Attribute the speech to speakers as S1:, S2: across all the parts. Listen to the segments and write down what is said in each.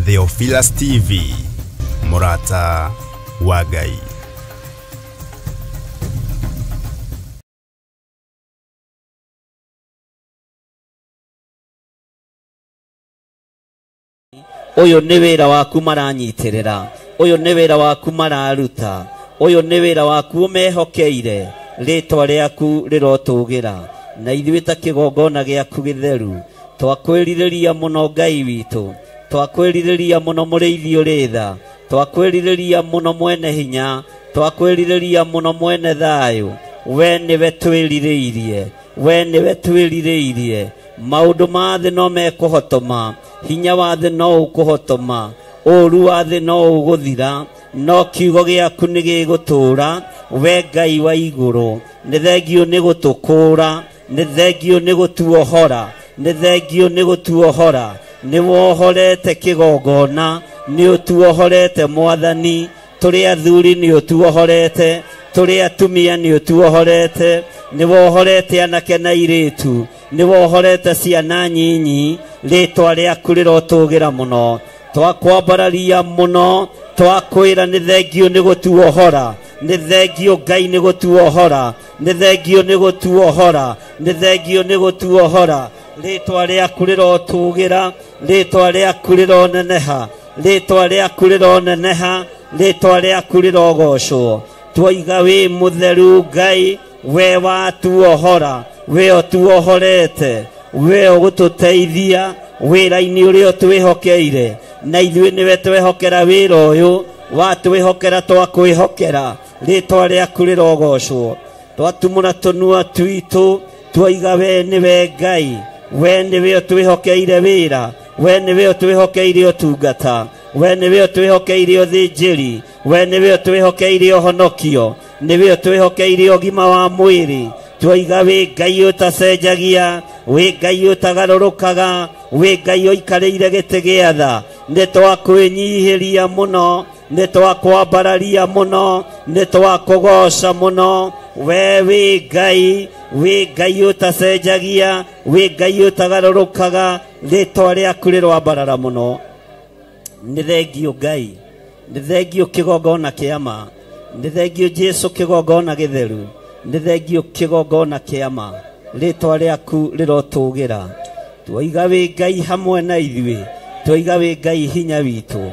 S1: Theophilus TV, Murata wa Ngai.
S2: Oyo nĩ wĩra waku maranyitĩrĩra, oyo nĩ wĩra waku mararuta, oyo nĩ wĩra waku ũmehokeire, rĩtwa rĩaku rĩrotũgĩra, na ithuĩ ta kĩgongona gĩaku gĩtheru, twakwĩrirĩria mũno Ngai witũ, twakwĩrirĩria mũno mũrĩithi ũrĩ tha, twakwĩrirĩria mũno mwene hinya, twakwĩrirĩria mũno mwene thayũ, we nĩwe twĩrirĩirie, we nĩwe twĩrirĩirie, maũndũ ma thĩ no mekũhotoma, hinya wa thĩ no ũkũhotoma, ũru wa thĩ no ũgũthira, no kiugo gĩaku nĩ gĩgũtũũra, we Ngai wa igũrũ, nĩ thengio nĩ gũtũkũũra, nĩ thengio nĩ gũtuohora, nĩ thengio nĩ gũtuohora, nĩ wohorete kĩgongona, nĩ ũtuohorete Mwathani, tũrĩ athuri nĩ ũtuohorete, tũrĩ atumia nĩ ũtuohorete, nĩ wohorete anake na airĩtu, nĩ wohorete ciana nyinyi, rĩtwa rĩaku rĩrotũgĩra mũno, twakwambararia mũno, twakwĩra nĩ thengio nĩ gũtuohora, nĩ thengio Ngai nĩ gũtuohora, nĩ thengio nĩ gũtuohora, nĩ thengio nĩ gũtuohora, rĩtwa rĩaku rĩrotũgĩra, rĩtwa rĩaku rĩroneneha, rĩtwa rĩaku rĩroneneha, rĩtwa rĩaku rĩrogocwo, twoiga wĩ mũtheru Ngai, we watuohora, we ũtuohorete, we ũgũtũteithia wĩra-inĩ ũrĩa twĩhokeire, na ithuĩ nĩwe twehokera wĩra ũyũ, watwĩhokera twakwĩhokera, rĩtwa rĩaku rĩrogocwo, twatumũra tũnua twitũ, twoiga we nĩwe Ngai, we nĩwe ũtwĩhokeire wĩra, we nĩwe ũtwĩhokeire ũtungata, we nĩwe ũtwĩhokeire ũthĩnjĩri, we nĩwe ũtwĩhokeire ũhonokio, nĩwe ũtwĩhokeire ũgima wa mwĩrĩ, twoiga wĩ Ngai ũtacenjagia, wĩ Ngai ũtagarũrũkaga, wĩ Ngai ũikarĩire gĩtĩ gĩa tha, nĩ twakwĩnyihĩria mũno, nĩ twakwambararia mũno, nĩ twakũgoca mũno, we wĩ Ngai, wĩ Ngai ũtacenjagia, wĩ Ngai ũtagarũrũkaga, rĩtwa rĩaku rĩroambarara mũno, nĩ thengio Ngai, nĩ thengio kĩgongona kĩa ma, nĩ thengio Jesũ kĩgongona gĩtheru, nĩ thengio kĩgongona kĩa ma, rĩtwa rĩaku rĩrotũgĩra, twoiga wĩ Ngai hamwe na ithuĩ, twoiga wĩ Ngai hinya witũ,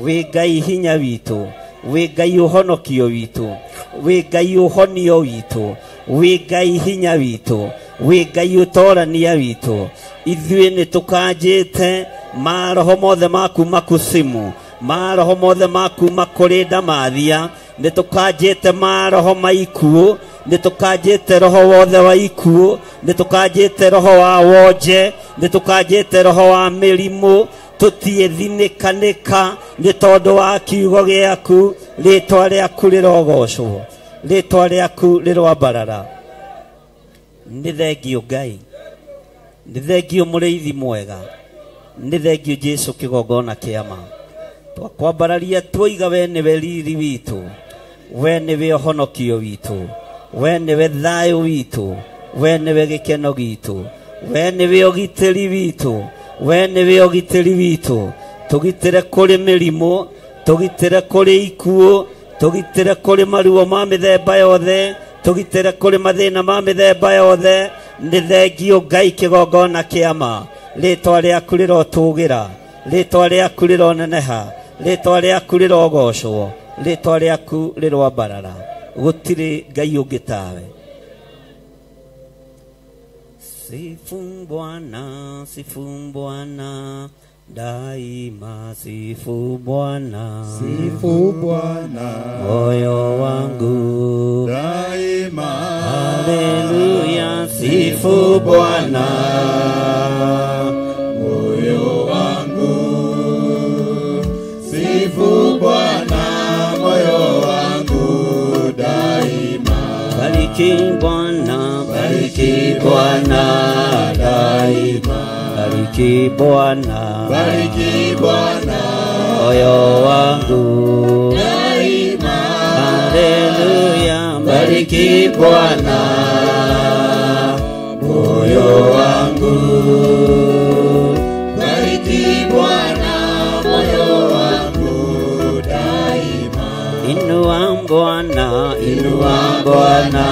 S2: wĩ Ngai hinya witũ, wĩ Ngai ũhonokio witũ, wĩ Ngai ũhonio witũ, wĩ Ngai hinya witũ, wĩ Ngai ũtorania witũ, ithuĩ nĩ tũkanjĩte maroho mothe maku makusimu, maroho mothe maku makũrĩ ndamathia, nĩ tũkanjĩte maroho ma ikuũ, nĩ tũkanjĩte roho wothe wa ikuũ, nĩ tũkanjĩte roho wa wonje, nĩ tũkanjĩte roho wa mĩrimũ, tũtiĩthinĩkanĩka nĩ tondũ wa kiugo gĩaku, rĩtwa rĩaku rĩrogocwo, rĩtwa rĩaku rĩroambarara, nĩ thengio Ngai, nĩ thengio mũrĩithi mwega, nĩ thengio Jesũ kĩgongona kĩa ma, twakwambararia twoiga we nĩwe riri witũ, we nĩwe ũhonokio witũ, we nĩwe thayũ witũ, we nĩwe gĩkeno gitũ, we nĩwe ũgitĩri witũ, we nĩwe ũgitĩri witũ, tũgitĩre kũrĩ mĩrimũ, tũgitĩre kũrĩ ikuũ, tũgitĩre kũrĩ maruo ma mĩthemba yothe, tũgitĩre kũrĩ mathĩna ma mĩthemba yothe, nĩ thengio Ngai kĩgongona kĩa ma, rĩtwa rĩaku rĩrotũgĩra, rĩtwa rĩaku rĩroneneha, rĩtwa rĩaku rĩrogocwo, rĩtwa rĩaku rĩroambarara, gũtirĩ Ngai ũngĩ tawe. Sifu Bwana daima, sifu Bwana,
S3: sifu Bwana
S2: moyo wangu
S3: daima,
S2: haleluya, sifu Bwana
S3: moyo wangu, sifu Bwana moyo wangu daima,
S2: bariki Bwana, bariki Bwana daima, bariki Bwana,
S3: bariki Bwana
S2: moyo wangu
S3: daima,
S2: haleluya,
S3: bariki Bwana moyo wangu, bariki Bwana moyo
S2: Bwana, inua Bwana,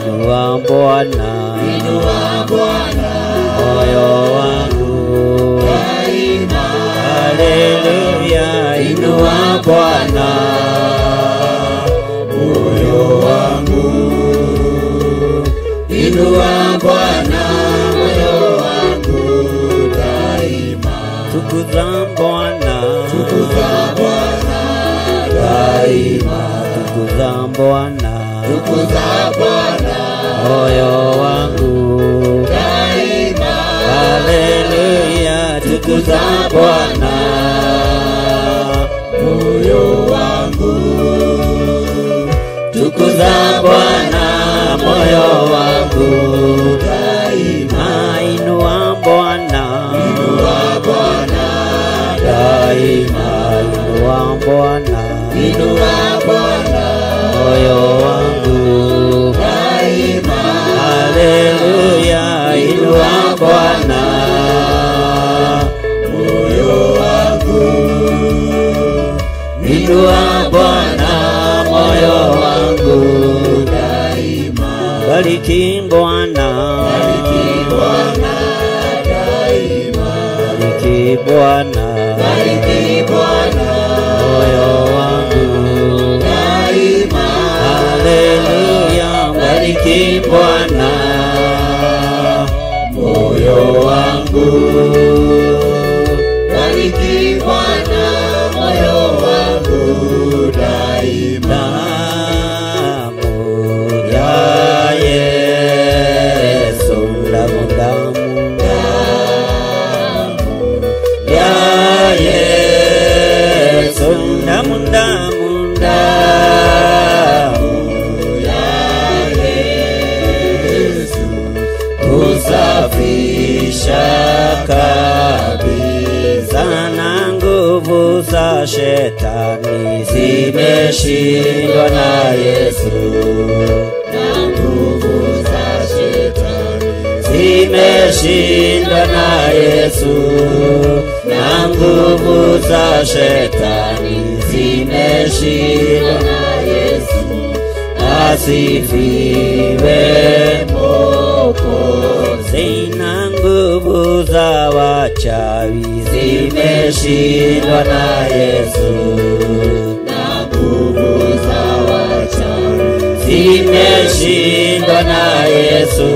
S2: inua Bwana,
S3: Inua Bwana,
S2: moyo wangu. Haleluya, inua Bwana,
S3: moyo wangu. Inua Bwana, moyo wangu daima.
S2: tukuza Bwana,
S3: Tukuza Bwana daima.
S2: tukuza Bwana,
S3: Tukuza Bwana
S2: moyo wangu.
S3: daima.
S2: Haleluya, tukuza Bwana,
S3: Moyo wangu.
S2: tukuza Bwana, moyo wangu
S3: daima.
S2: inua Bwana,
S3: Inua Bwana
S2: daima, inua Bwana,
S3: Inua Bwana
S2: moyo wangu.
S3: daima.
S2: Haleluya, inua Bwana,
S3: Moyo wangu.
S2: inua Bwana, moyo wangu
S3: daima.
S2: bariki Bwana,
S3: Bariki Bwana daima.
S2: bariki Bwana,
S3: Bariki Bwana
S2: moyo wangu.
S3: daima.
S2: Haleluya, bariki Bwana,
S3: Moyo wangu. Bariki Bwana moyo wangu daima.
S2: damu ya Yesu, damu ya Yesu, damu kusafisha kabisa na nguvu za shetani zimeshindwa na Yesu,
S3: Na nguvu za shetani
S2: zimeshindwa na Yesu, na nguvu za shetani zimeshindwa
S3: na Yesu.
S2: asifiwe Mwokozi, na nguvu za wachawi zimeshindwa na Yesu,
S3: Na nguvu za wachawi
S2: zimeshindwa na Yesu,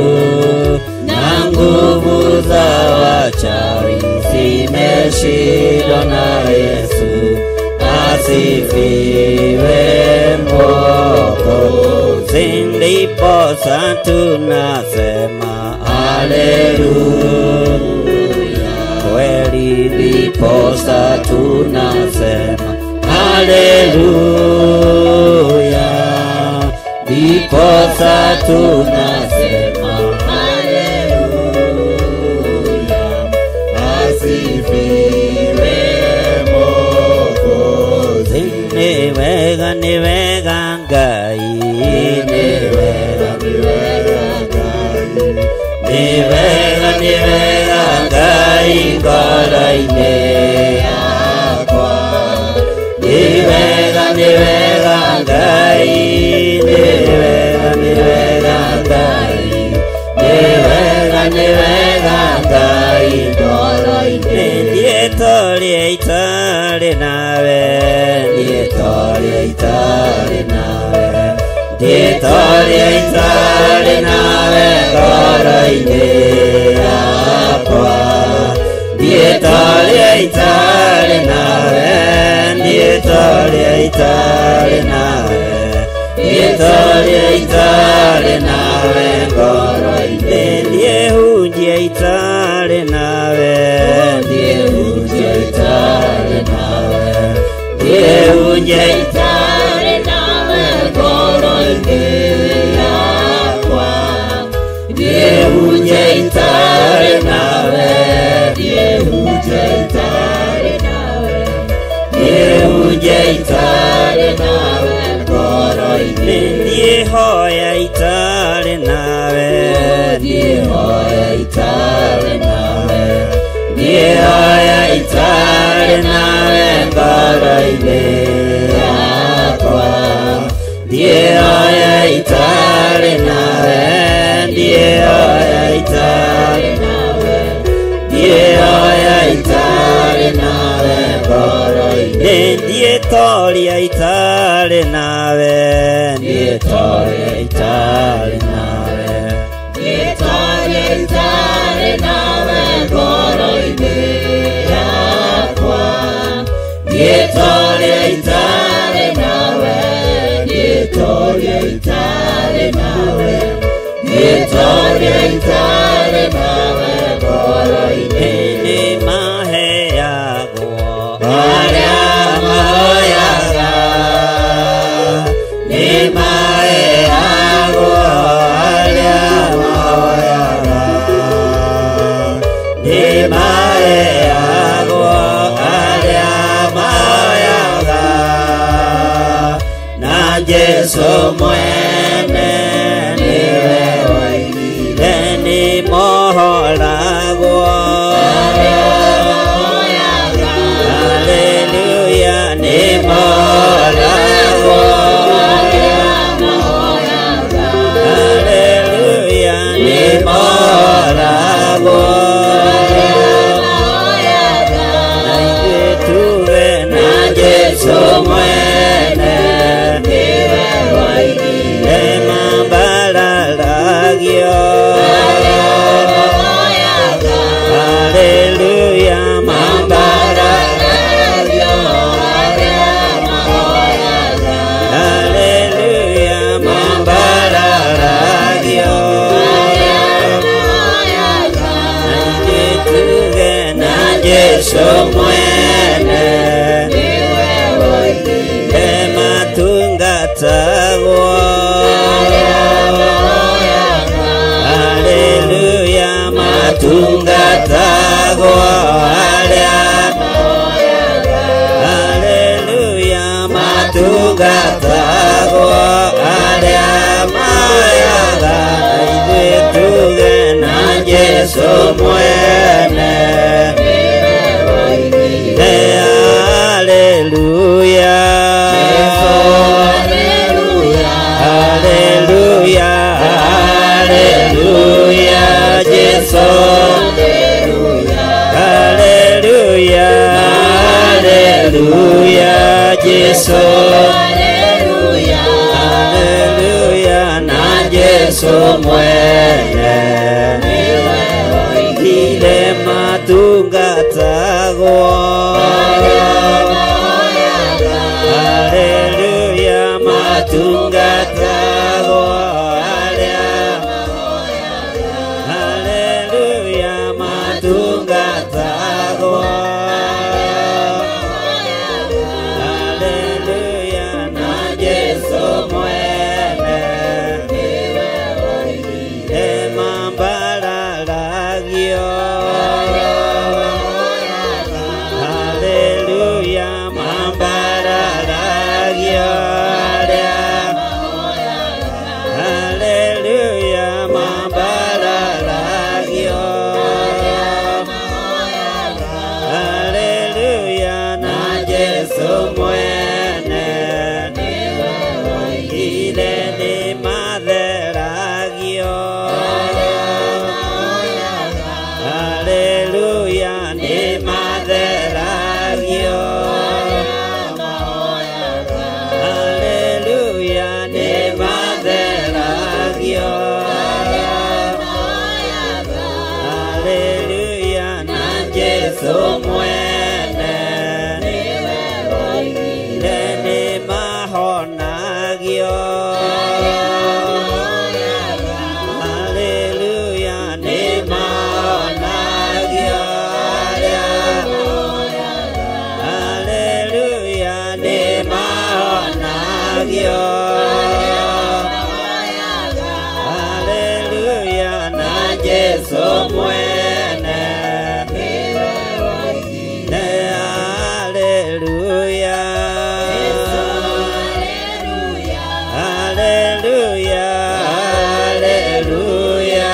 S2: na nguvu za wachawi zimeshindwa na Yesu, asifiwe Mwokozi. Ndiposa tunasema haleluya, kweli ndiposa tunasema haleluya, ndiposa tunasema
S3: haleluya. Asifiwe Mwokozi.
S2: niwega ngai, niwega ngai ngoro-inĩ yakwa, niwega ngai, niwega ngai, niwega ngai ngoro-inĩ. Ndietoria itarĩ nawe, ndietoria itarĩ nawe, ndietoria itarĩ nawe ngoro-inĩ yakwa, ndietoria itarĩ nawe, ndietoria itarĩ nawe, ndietoria itarĩ nawe ngoro-inĩ. Ndiehunjia itarĩ nawe, ndiehunjia itarĩ nawe, ndiehunjia itarĩ nawe ngoro-inĩ yakwa, ndiehunjia itarĩ nawe, ndiehunjia itarĩ nawe, ndiehunjia itarĩ nawe ngoro-inĩ. Ndiehoya itarĩ nawe, ndiehoya itarĩ nawe, ndiehoya itarĩ nawe ngoro-inĩ yakwa, ndiye oya itare nawe, ndiye oya itare nawe, ndiye oya itare nawe ngoro-inĩ, ndiye toria itare nawe, ndiye toria itare nawe, ndiye toria itare nawe ngoro-inĩ yakwa, ndiye toria itare nawe, ndiye toria itare nawe, ndiye toria itare nawe ngoro-inĩ, nĩ maheagwo arĩa mahoyaga, nĩ maheagwo arĩa mahoyaga, nĩ maheagwo arĩa mahoyaga, na Jesũ mwene nĩwe waigire nĩ mohoragwo. Haleluya, nĩ mohoragwo. Haleluya, nĩ mohoragwo. Na ithuĩ tuge na Jesũ mwene nĩwe waigire mambararagio. Haleluya, mambararagio. Haleluya, mambararagio. Na ithuĩ tuge na Jesũ mwene matungatagwo. Haleluya, matungatagwo arĩa. Haleluya, matungatagwo arĩa mahoyaga. Na ithuĩ tuge na Jesũ mwene. Haleluya, haleluya, haleluya, Jesũ. Haleluya, haleluya, Jesũ. Haleluya, na Jesũ mwene ile matungatagwo. Haleluya, matungatagwo arĩa. Haleluya, matungatagwo. Haleluya, na Jesũ mwene mambararagio. Haleluya, mambararagio arĩa. Haleluya, mambararagio. Haleluya, na Jesũ mwene ile nĩ matheragio. Haleluya, nĩ matheragio. Haleluya, nĩ matheragio. Haleluya, na Jesũ mwene ile nĩ mahonagio. Haleluya, nĩ mahonagio arĩa. Haleluya, nĩ mahonagio. Haleluya, na Jesũ mwene. Haleluya, haleluya, haleluya,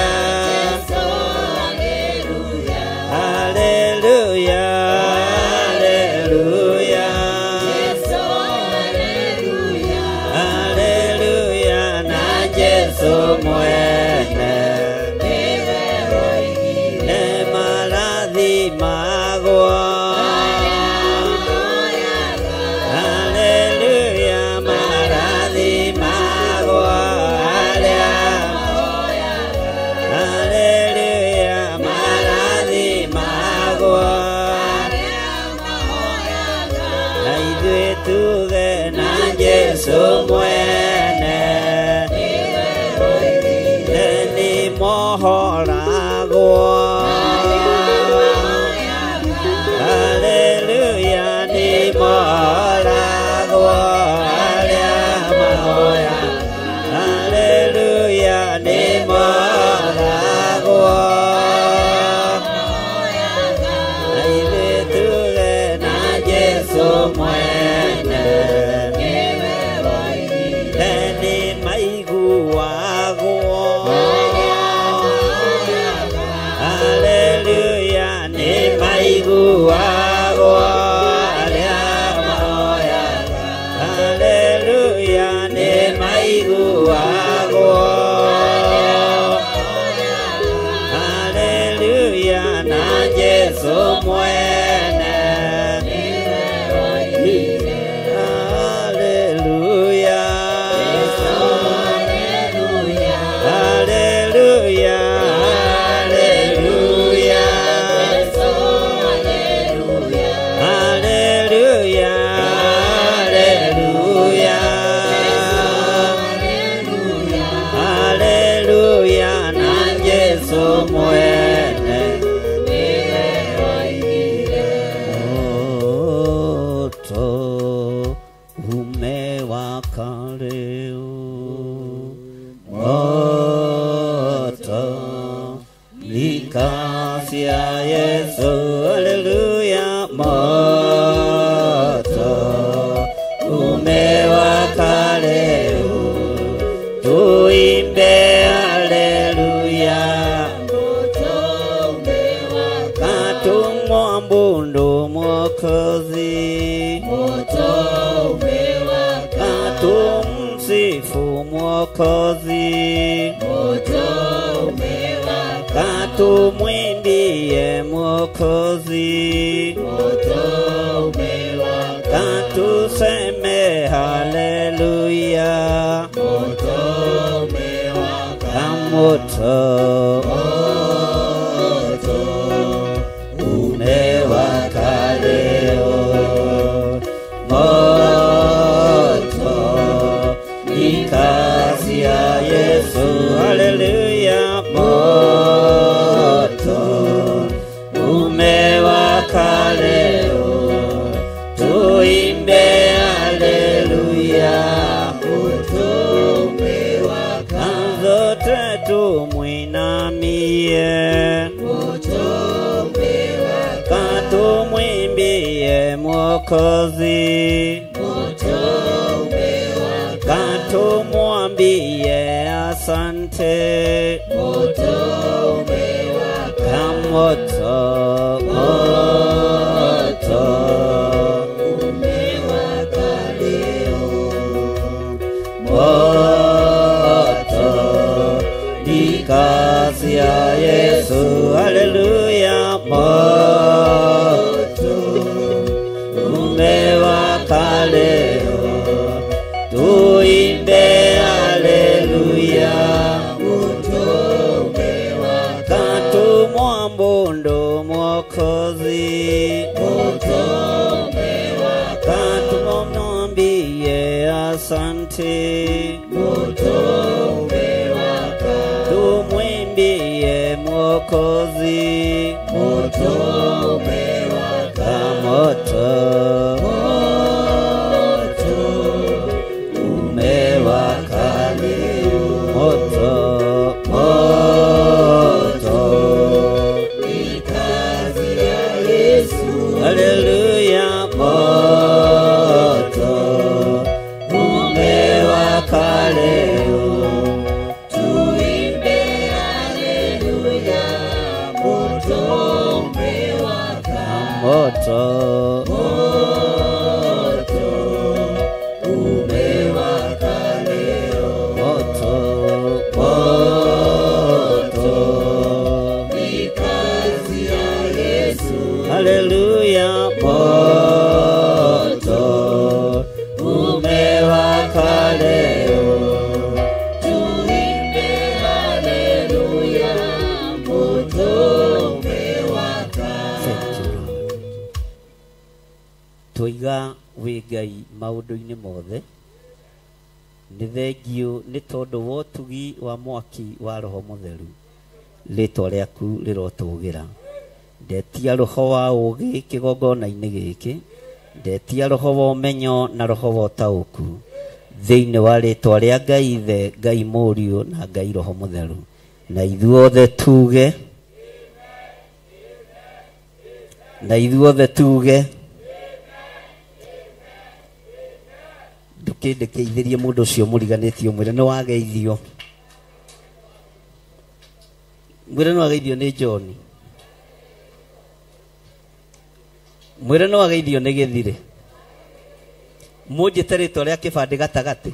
S2: haleluya, haleluya, magwa. Hallelujah, marathi magwa. Hallelujah, marathi magwa. Naithuĩ tuge na Jesũ mwene nĩ mohoragwo. Hallelujah, nĩ mohoragwo arĩa mahoyaga. Hallelujah, nĩ mohoragwo. Naithuĩ tuge na Jesũ mwene nĩ maiguagwo. Hallelujah, nĩ maiguagwo arĩa mahoyaga. Hallelujah, nĩ maiguagwo. Hallelujah, na Jesũ mwene. Hallelujah. Hallelujah. Hallelujah, moto umewaka leo, tuimbe hallelujah. Moto umewaka, tumwabudu Mwokozi. Moto umewaka, tumsifu Mwokozi. Moto umewaka, tumwimbie Mwokozi. Moto umewaka, tuseme hallelujah. Moto umewaka, moto umewaka leo. Moto ni kazi ya Yesu. Hallelujah, moto umewaka leo, tuimbe hallelujah. Moto umewaka, zote tumwinamie. Moto umewaka, tumwimbie Mwokozi. Moto umewaka, tumwambie asante. Moto umewaka, moto umewaka leo. Moto ni kazi ya Yesu. Hallelujah, moto umewaka leo, tuimbe hallelujah. Moto umewaka, tumwabudu Mwokozi. Moto umewaka, tumwambie asante. Moto umewaka, tumwimbie Mwokozi. Moto umewaka, moto umewaka leo. Moto ni kazi ya Yesu. Hallelujah, moto umewaka leo, tuimbe hallelujah. Moto umewaka, moto umewaka leo. Moto ni kazi ya Yesu. haleluya, moto umewaka leo.
S3: Tuimbe haleluya, moto umewaka.
S2: Twiga wĩ Ngai maũndũ-inĩ mothe, nĩ thengio nĩ tondũ wa ũtugi wa mwaki wa Roho Mũtheru, rĩtwa rĩaku rĩrotũgĩra. Ndetia roho wa ũũgĩ kĩgongona-inĩ gĩkĩ, ndetia roho wa ũmenyo na roho wa ũtaũku, thĩinĩ wa rĩtwa rĩa Ngai Ithe, Ngai Mũriũ na Ngai Roho Mũtheru. Na ithuothe tuge, na ithuothe tuge, ndũkĩndĩkĩithĩrie mũndũ ũcio mũriganĩtio, mwĩre nĩ wageithio, mwĩre nĩ wageithio nĩ John, mwĩre nĩ wageithio nĩ Gĩthire, mũnjĩte rĩtwa rĩa kĩbandĩ gatagatĩ,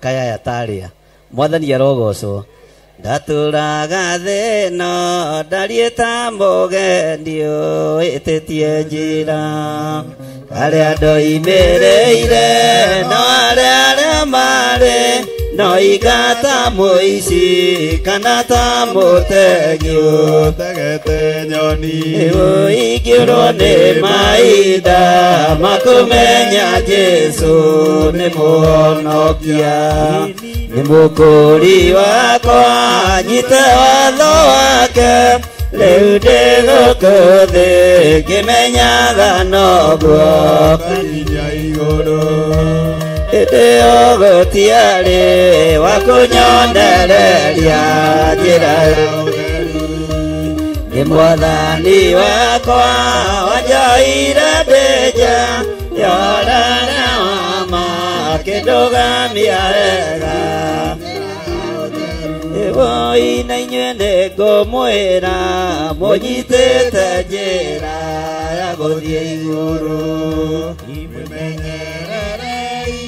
S2: kayaya tarĩa, Mwathani arogocwo. Ndatũraga thĩ ĩno ndariĩ ta mũgendi ũhĩtĩtie njĩra, arĩa ndoimĩrĩire no arĩa marĩ no ingata mũici kana ta mũtegi ũtegete nyoni. Ingĩũrwo nĩ mahinda makũmenya Jesũ nĩ mũhonokia, nĩ mũkũri wakwa nyite watho wake, rĩu ndĩ gũkũ thĩ ngĩmenyaga noguo kũnyinya igũrũ. Hĩndĩ ĩyo gũtiarĩ wa kũnyonereria njĩra ya ũtheri, nĩ Mwathani wakwa wanjoire ndĩ nja ya ũrara wa ma akĩndũgamia wega. Voi na inyuĩ nĩ ngũmwĩra mũnyitĩte njĩra ya gũthiĩ igũrũ. Imĩmenyererei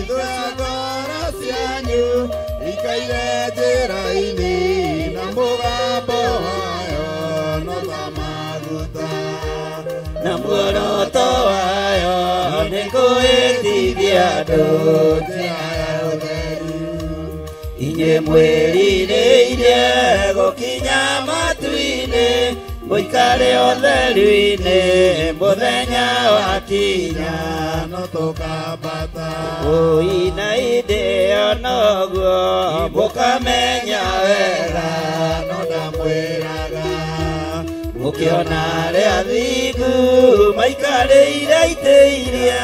S2: thũ ngoro cianyu ikaire njĩra-inĩ na mũgambo wayo no ta maguta, na muoroto wayo nĩ kũhĩtithia andũ njĩra ya ũtheri. Inyuĩ mwĩrirĩirie gũkinya matu-inĩ mũikare ũtheru-inĩ, mũthenya wakinya no tũkambata. Oi na hĩndĩ ĩyo noguo mũkamenya wega no ndamwĩraga, mũkĩona arĩa athingu maikarĩire itĩ iria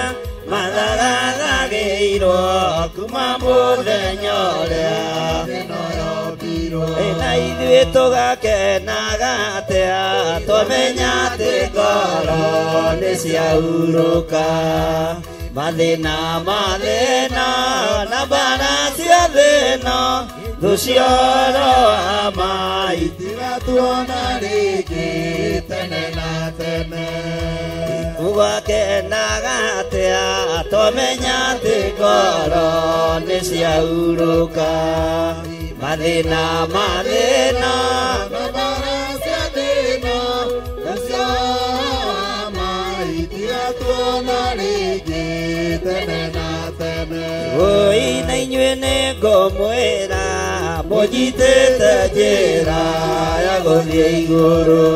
S2: mathagathagĩirwo kuma mũthenya ũrĩa thĩno yombirwo. Na ithuĩ tũgakenaga atĩa twamenya atĩ ngoro nĩ ciahurũka. Mathĩna na mbara cia thĩ ĩno thũ cioro wa ma itigatuona rĩngĩ tene na tene. Tũgakenaga atĩa twamenya atĩ ngoro nĩ ciahurũka. Mathĩna na mbara cia thĩ ĩno thũ cioro wa ma itigatuona rĩngĩ tene na tene. Oi na inyuĩ nĩ ngũmwĩra mũnyitĩte njĩra ya gũthiĩ igũrũ,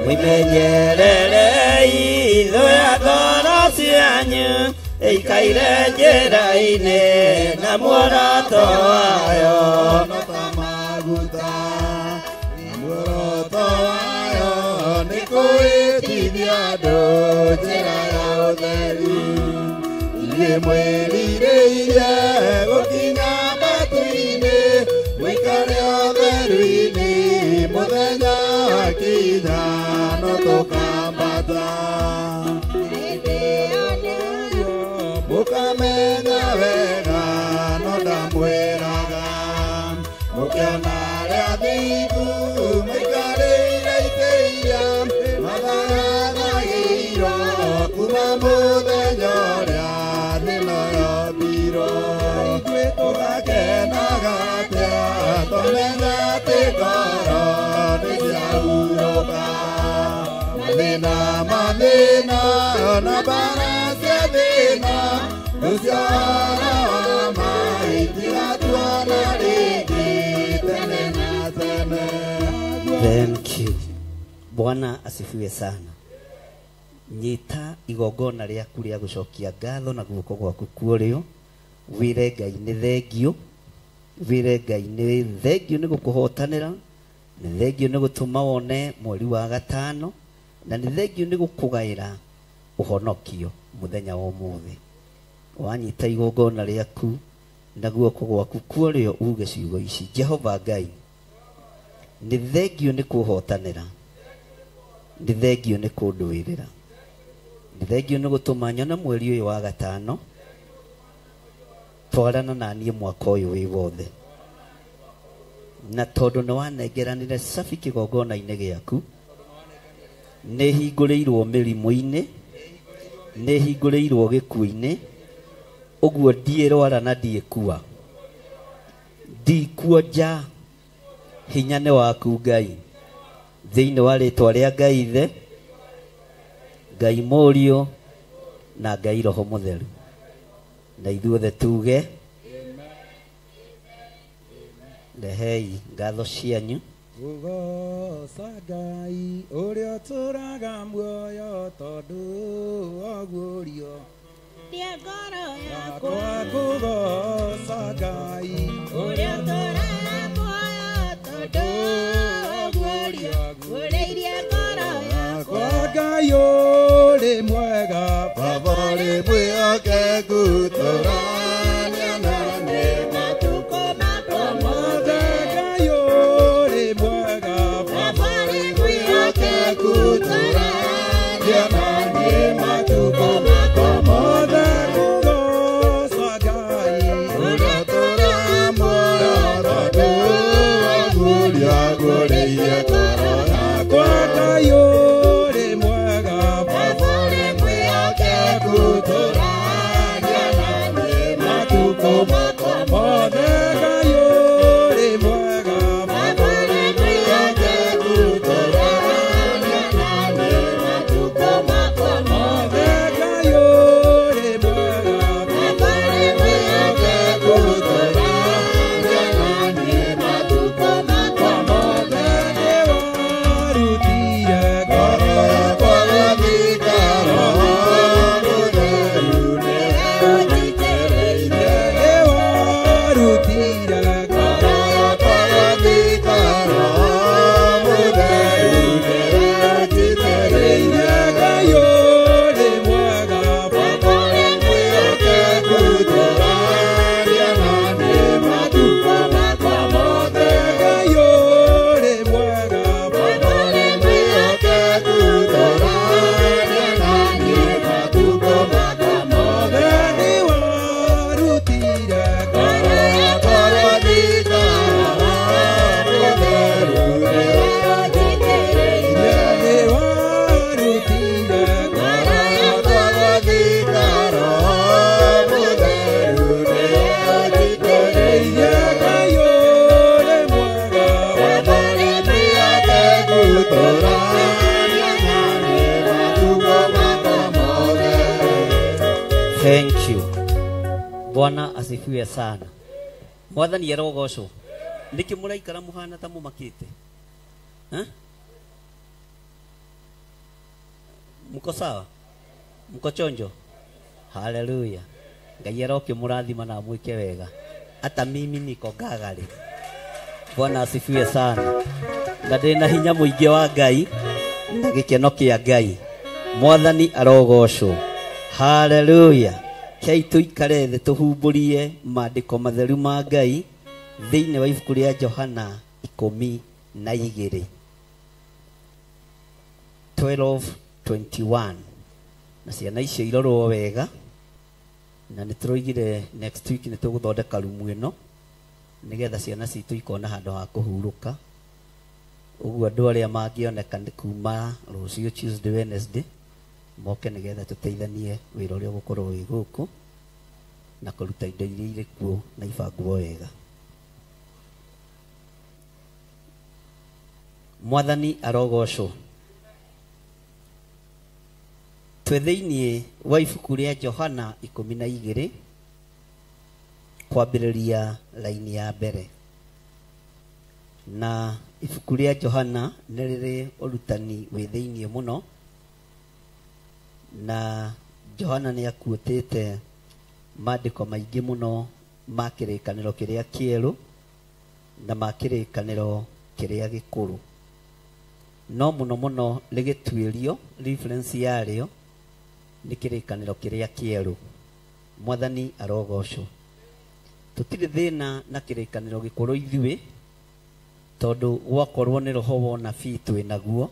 S2: mwĩmenyererei thũ ya ngoro cianyu ĩikaire njĩra-inĩ na muoroto wayo no ta maguta, na muoroto wayo nĩ kũhĩtithia andũ njĩra ya ũtheri. Inyuĩ mwĩrirĩirie gũkinya matu-inĩ mũikare ũtheru-inĩ, mũthenya wakinya no tũkambata. Mũkamenya wega no ndamwĩraga, mũkĩona arĩa athingu maikarĩire itĩ iria mathagathagĩirwo kuma mũthenya ũrĩa thĩno yombirwo. Ithuĩ tũgakenaga atĩa twamenya atĩ ngoro nĩ ciahurũka.
S4: Mathina, mathina, ona barase thina, usiara maitira tuona rigi, tene na tene.
S2: Thank you. Bwana asifiwe sana. Nyita igongona rĩaku rĩa gũcokia ngatho na guoko gwaku kuorio. Wire Ngai nĩ thengio. Wire Ngai nĩ thengio nĩ gũkũhotanĩra. Nĩ thengio nĩ gũtũma wone mweri wa gatano. Na nĩ thengio nĩ gũkũgaĩra ũhonokio mũthenya wa ũmũthĩ. Wanyita igongona rĩaku na guoko gwaku kuorio uge ciugo ici. Jehova Ngai, nĩ thengio nĩ kũhotanĩra. Nĩ thengio nĩ kũndũĩrĩra. Nĩ thengio nĩ gũtũma nyone mweri ũyũ wa gatano. Twarana na niĩ mwaka ũyũ wĩ wothe. Na tondũ nĩ wanengeranire cabi kĩgongona-inĩ gĩaku, nĩ hingũrĩirwo mĩrimũ-inĩ, nĩ hingũrĩirwo gĩkuũ-inĩ. Ũguo ndiĩrwara na ndiĩkua. Ndikuonja. Hinya nĩ waku Ngai. Thĩinĩ wa rĩtwa rĩa Ngai Ithe, Ngai Mũriũ na Ngai Roho Mũtheru. Na ithuothe tuge rehei ngatho cianyu.
S5: Ugoca Ngai ũrĩa ũtũraga muoyo tondũ waguũrio.
S3: Ndia ngoro
S5: Yakwa kũgoca Ngai
S3: ũrĩa ũtũraga muoyo tondũ waguũrio. Ũrĩirie ngoro yakwa.
S5: Ngai ũrĩ mwega.
S4: Baba rĩ mwĩhokeku tũrania nane.
S3: Matukũ makwa mothe.
S5: Ngai ũrĩ mwega.
S3: Baba rĩ mwĩhokeku tũrania nane. Matukũ makwa mothe.
S5: Kũgoca Ngai
S3: Ũrĩa ũtũraga muoyo tondũ
S4: Waguũrio agũrĩire ngoro
S5: yakwa. Ngai ũrĩ mwega.
S3: Baba rĩ mwĩhokeku tũrania nane. Matukũ makwa mothe.
S5: Ngai ũrĩ mwega.
S3: Baba rĩ mwĩhokeku tũrania nane. Matukũ makwa mothe.
S5: Ngai ũrĩ mwega.
S3: Baba rĩ mwĩhokeku tũrania nane. Matukũ makwa mothe.
S5: Nĩwarutire
S4: ngoro yakwa gũthikara mũtheru
S3: Nĩũnjitĩrĩire.
S5: nĩwarutire
S4: ngoro yakwa gũthikara mũtheru nĩũnjitĩrĩire.
S5: Ngai ũrĩ mwega.
S3: Baba rĩ mwĩhokeku tũrania nane. Matukũ makwa mothe.
S5: Ngai ũrĩ mwega.
S3: Baba rĩ mwĩhokeku tũrania nane. Matukũ makwa mothe.
S5: nĩwarutire
S3: Ngoro yakwa gũthikara mũtheru nĩũnjitĩrĩire.
S5: nĩwarutire
S3: Ngoro yakwa gũthikara mũtheru nĩũnjitĩrĩire.
S5: Ngai ũrĩ mwega.
S3: Baba rĩ mwĩhokeku tũrania nane. Matukũ makwa mothe.
S2: Thank you. Bwana asifiwe sana. Mwathani erogocwo. Niki mũraikara mũhana ta mũmakĩte? Mko sawa? Mko chonjo? Haleluya. Ngai eroke mũrathima na mwĩke wega. Hata mimi niko gagari. Bwana asifiwe sana. Na ndĩna hinya mũingĩ wa Ngai na gĩkeno kĩa Ngai. Mwathani arogocwo. Haleluya. Kei tuikare thĩ tũhumbũrie maandĩko matheru ma Ngai thĩinĩ wa ibuku rĩa Johana 12 12:21. Na ciana icio irorwo wega na nĩ tũroigire next week nĩ tũgũthondeka rumu ĩno nĩgetha ciana citũ ikona handũ ha kũhurũka. Ũguo andũ arĩa mangĩoneka nĩ kuma rũciũ Tuesday Wednesday moke nĩgetha tũteithanie wĩra ũrĩa ũgũkorwo wĩ gũkũ na kũruta indo iria irĩ kuo na ibangwo wega. Mwathani arogocwo. Twetheinie wa ibuku rĩa Johana 12 kwambĩrĩria laini ya mbere. Na ibuku rĩa Johana nĩ rĩrĩ ũrutani wĩthĩinie mũno, na Johana nĩ akuotete maandĩko maingĩ mũno ma kĩrĩkanĩro kĩrĩa kĩerũ na ma kĩrĩkanĩro kĩrĩa gĩkũrũ. No mũno mũno rĩgĩtuĩrio reference yarĩo nĩ kĩrĩkanĩro kĩrĩa kĩerũ. Mwathani arogocwo. Tũtirĩ thĩna na kĩrĩkanĩro gĩkũrũ ithuĩ, tondũ gwakorwo nĩ roho wa ũnabii twĩ naguo,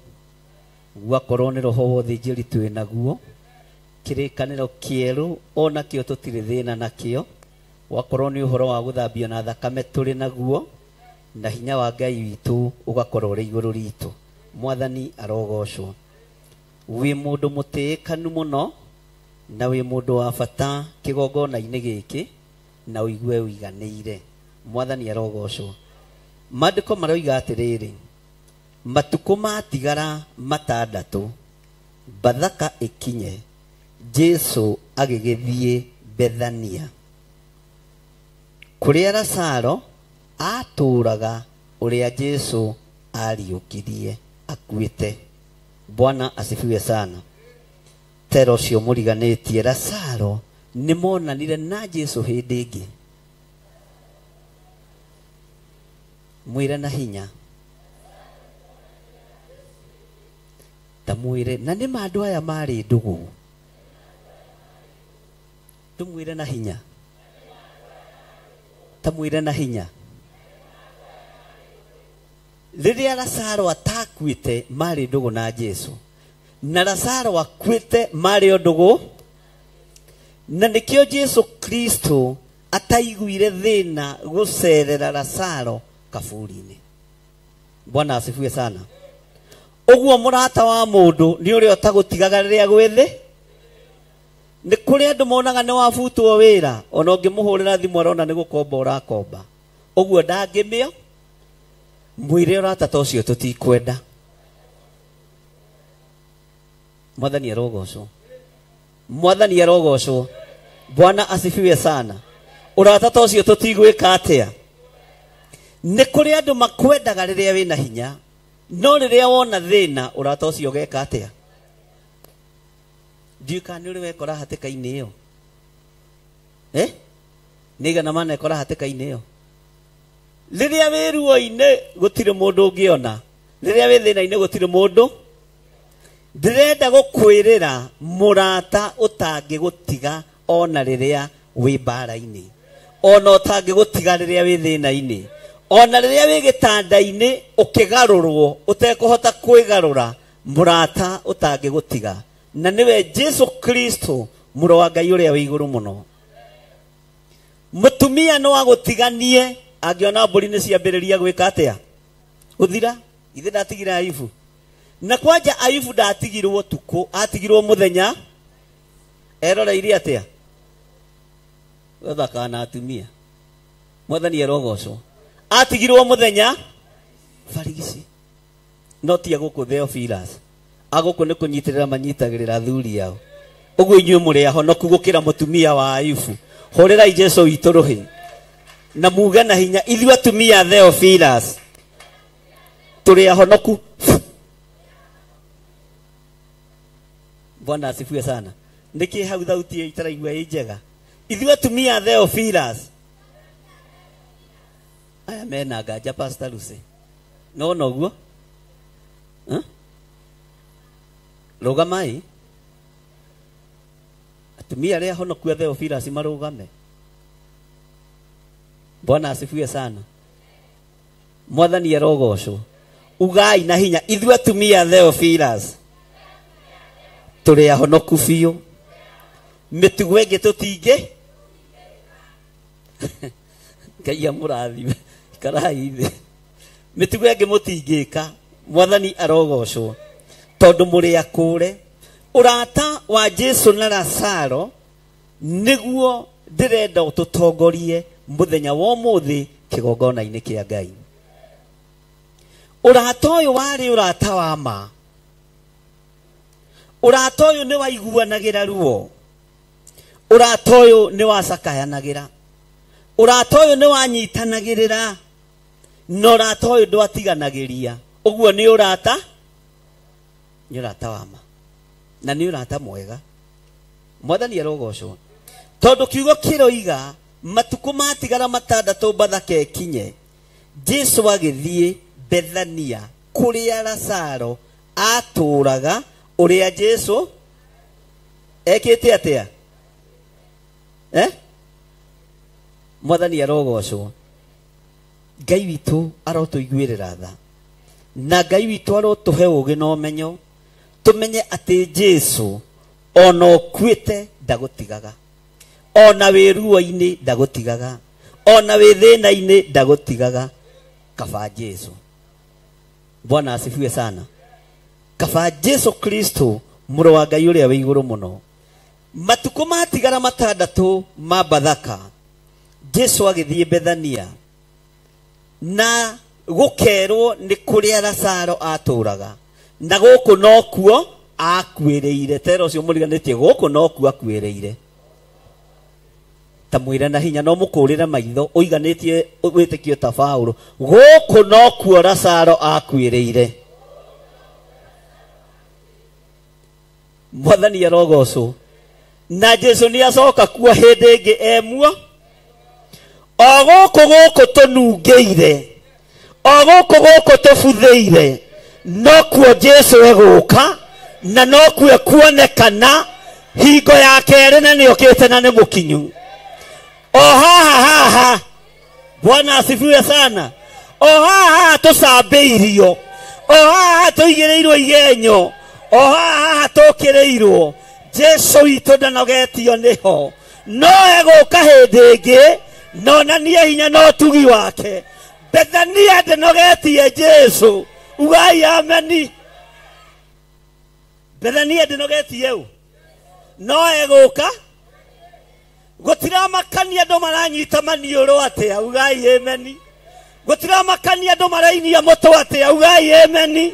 S2: gwakorwo nĩ roho wa ũthĩnjĩri twĩ naguo. Kĩrĩkanĩro kĩerũ onakĩo tũtirĩ thĩna nakĩo, gwakorwo nĩ ũhoro wa gũthambio na thakame tũrĩ naguo, na hinya wa Ngai witũ ũgakorwo ũrĩ igũrũ ritũ. Mwathani arogocwo. Wĩ mũndũ mũtĩĩkanu mũno na wĩ mũndũ wa bata kĩgongona-inĩ gĩkĩ, na ũigue ũiganĩire. Mwathani arogocwo. Maandĩko maroiga atĩrĩrĩ, matukũ matigara 6 Bathaka ĩkinye, Jesu agĩgĩthiĩ Bethania, kũrĩa Lazaro atũũraga, ũrĩa Jesu ariũkirie akuĩte. Bwana asifiwe sana. Tero cio mũriganĩtie Lazaro nĩ monanire na Jesu hĩndĩ ĩngĩ. Mwĩre na hinya. Ta mwĩre, na nĩ andũ aya marĩ ndũgũ. Tumwĩre na hinya. Ta mwĩre na hinya. Rĩrĩa Lazaro atakuĩte marĩ ndũgũ na Jesu, na Lazaro akuĩte marĩ ndũgũ, na nĩkĩo Jesu Kristo ataiguire thĩna gũcerera Lazaro kaburi-inĩ. Bwana asifiwe sana. Ũguo mũrata wa mũndũ nĩ ũrĩa ũtagũtigaga rĩrĩa gwĩ thĩ. Nĩ kũrĩ andũ monaga nĩ wabutwo wĩra, ona ũngĩmũhũrĩra thimũ arona nĩ gũkomba ũrakomba. Ũguo ndangĩmĩo. Mwĩre ũrata ta ũcio tũtikwenda. Mwathani arogocwo. Mwathani arogocwo. Bwana asifiwe sana. Ũrata ta ũcio tũtigwĩka atĩa? Nĩ kũrĩ andũ makwendaga rĩrĩa wĩna hinya, no rĩrĩa wona thĩna ũrata ũcio ũgeka atĩa? Ndiũĩ kana nĩ ũrĩ wekora hatĩka-inĩ ĩyo. Nĩigana mana ekora hatĩka-inĩ ĩyo. Rĩrĩa wĩ ruo-inĩ gũtirĩ mũndũ ũngĩona, rĩrĩa wĩ thĩna-inĩ gũtirĩ mũndũ. Ndĩrenda gũkwĩrĩra mũrata ũtangĩgũtiga ona rĩrĩa wĩ mbara-inĩ, ona ũtangĩgũtiga rĩrĩa wĩ thĩna-inĩ, ona rĩrĩa wĩ gĩtanda-inĩ ũkĩgarũrwo ũtekũhota kwĩgarũra, mũrata ũtangĩgũtiga, na nĩwe Jesu Kristo, mũrũ wa Ngai ũrĩa wĩ igũrũ mũno. Mũtumia no agũtiganie angĩona mbũri nĩ ciambĩrĩria gwĩka atĩa? Gũthira. Ithe ndatigire Ayubu. Na kwanja Ayubu ndatigirwo tukũ, atigirwo mũthenya. Eroreire atĩa? Wethaka na atumia. Mwathani arogocwo. Atigirwo mũthenya barigici. No ti agũkũ Theophilus. Agũkũ nĩ kũnyitĩrĩra manyitagĩrĩra thuri yao. Ũguo inyuĩ mũrĩ ahonoku gũkĩra mũtumia wa Ayubu. Hũrĩrai Jesu witũ rũhĩ. Na muge na hinya, ithuĩ atumia Theophilus tũrĩ ahonoku. Bwana asifiwe sana. Nĩkĩ hau thauti itaraigua ĩ njega? Ithuĩ atumia Theophilus. Aya mena nganja Pastor Lucy. No noguo? Rũgamai. Atumia arĩa ahonoku Theophilus marũgame. Bwana asifiwe sana. Mwathani arogocwo. Ugai na hinya, ithuĩ atumia Theophilus tũrĩ ahonoku biũ. Mĩtugo ĩngĩ tũtingĩ. Ngai amũrathime. Karai thĩ. Mĩtugo ĩngĩ mũtingĩka. Mwathani arogocwo. Tondũ mũrĩ akũre. Ũrata wa Jesu na Lazaro nĩguo ndĩrenda ũtũtongorie mũthenya wa ũmũthĩ kĩgongona-inĩ kĩa Ngai. Ũrata ũyũ warĩ ũrata wa ma. Urata uyu ni waiguanagira ruo. Urata uyu ni wacakayanagira. Urata uyu ni wanyitanagirira. No urata uyu ndwatiganagĩria. Uguo ni urata. Ni urata wa ma. Na ni urata mwega. Mwathani arogocwo. Tondu kiugo kiroiga matuko matigara matandatu Bathaka ikinye. Jesu agithie Bethania kuria Lazaro aturaga. Uria Jesu ekite atia? Mwathani arogocwo. Ngai witu arotuiguirira tha. Na Ngai witu arotuhe ugi na umenyo. Tumenye ati Jesu ono kwite ndagutigaga. Ona wiruo-ini ndagutigaga. Ona withina-ini ndagutigaga. Kaba Jesu. Bwana asifiwe sana. Kaba Jesu Kristo muru wa Ngai uria wi iguru muno. Matuko matigara matandatu ma Bathaka. Jesu agithie Bethania. Na gukerwo ni kuria Lazaro aturaga. Na guku no kuo akuireire. Tero cio muriganitie guku no kuo akuireire. Tamwira na hinya no mukurira maitho uiganitie witikio ta Paulo. Guku no kuo Lazaro akuireire. Mwathani arogocwo. Na Jesu ni acoka kuo hindi ingi emuo. O guku tunungeire. O guku tubuthiire. No kuo Jesu eguka. Na no kuo kuonekana. Hingo ya keri na ni okite na ni mukinyu. O ha. Bwana asifiwe sana. O ha tucambĩirio. O ha tuigireirwo igenyo. O ha tukireirwo. Jesu itu ndanogetio niho. No eguka hindi ingi. No nanie hinya no tugi wake. Bethania ndanogetie Jesu. Ugai ameni. Bethania ndanogetie u. No eguka. Gutira makania ndo maranyita manioro atia. Ugai ameni. Gutira makania ndo marainia moto atia. Ugai ameni.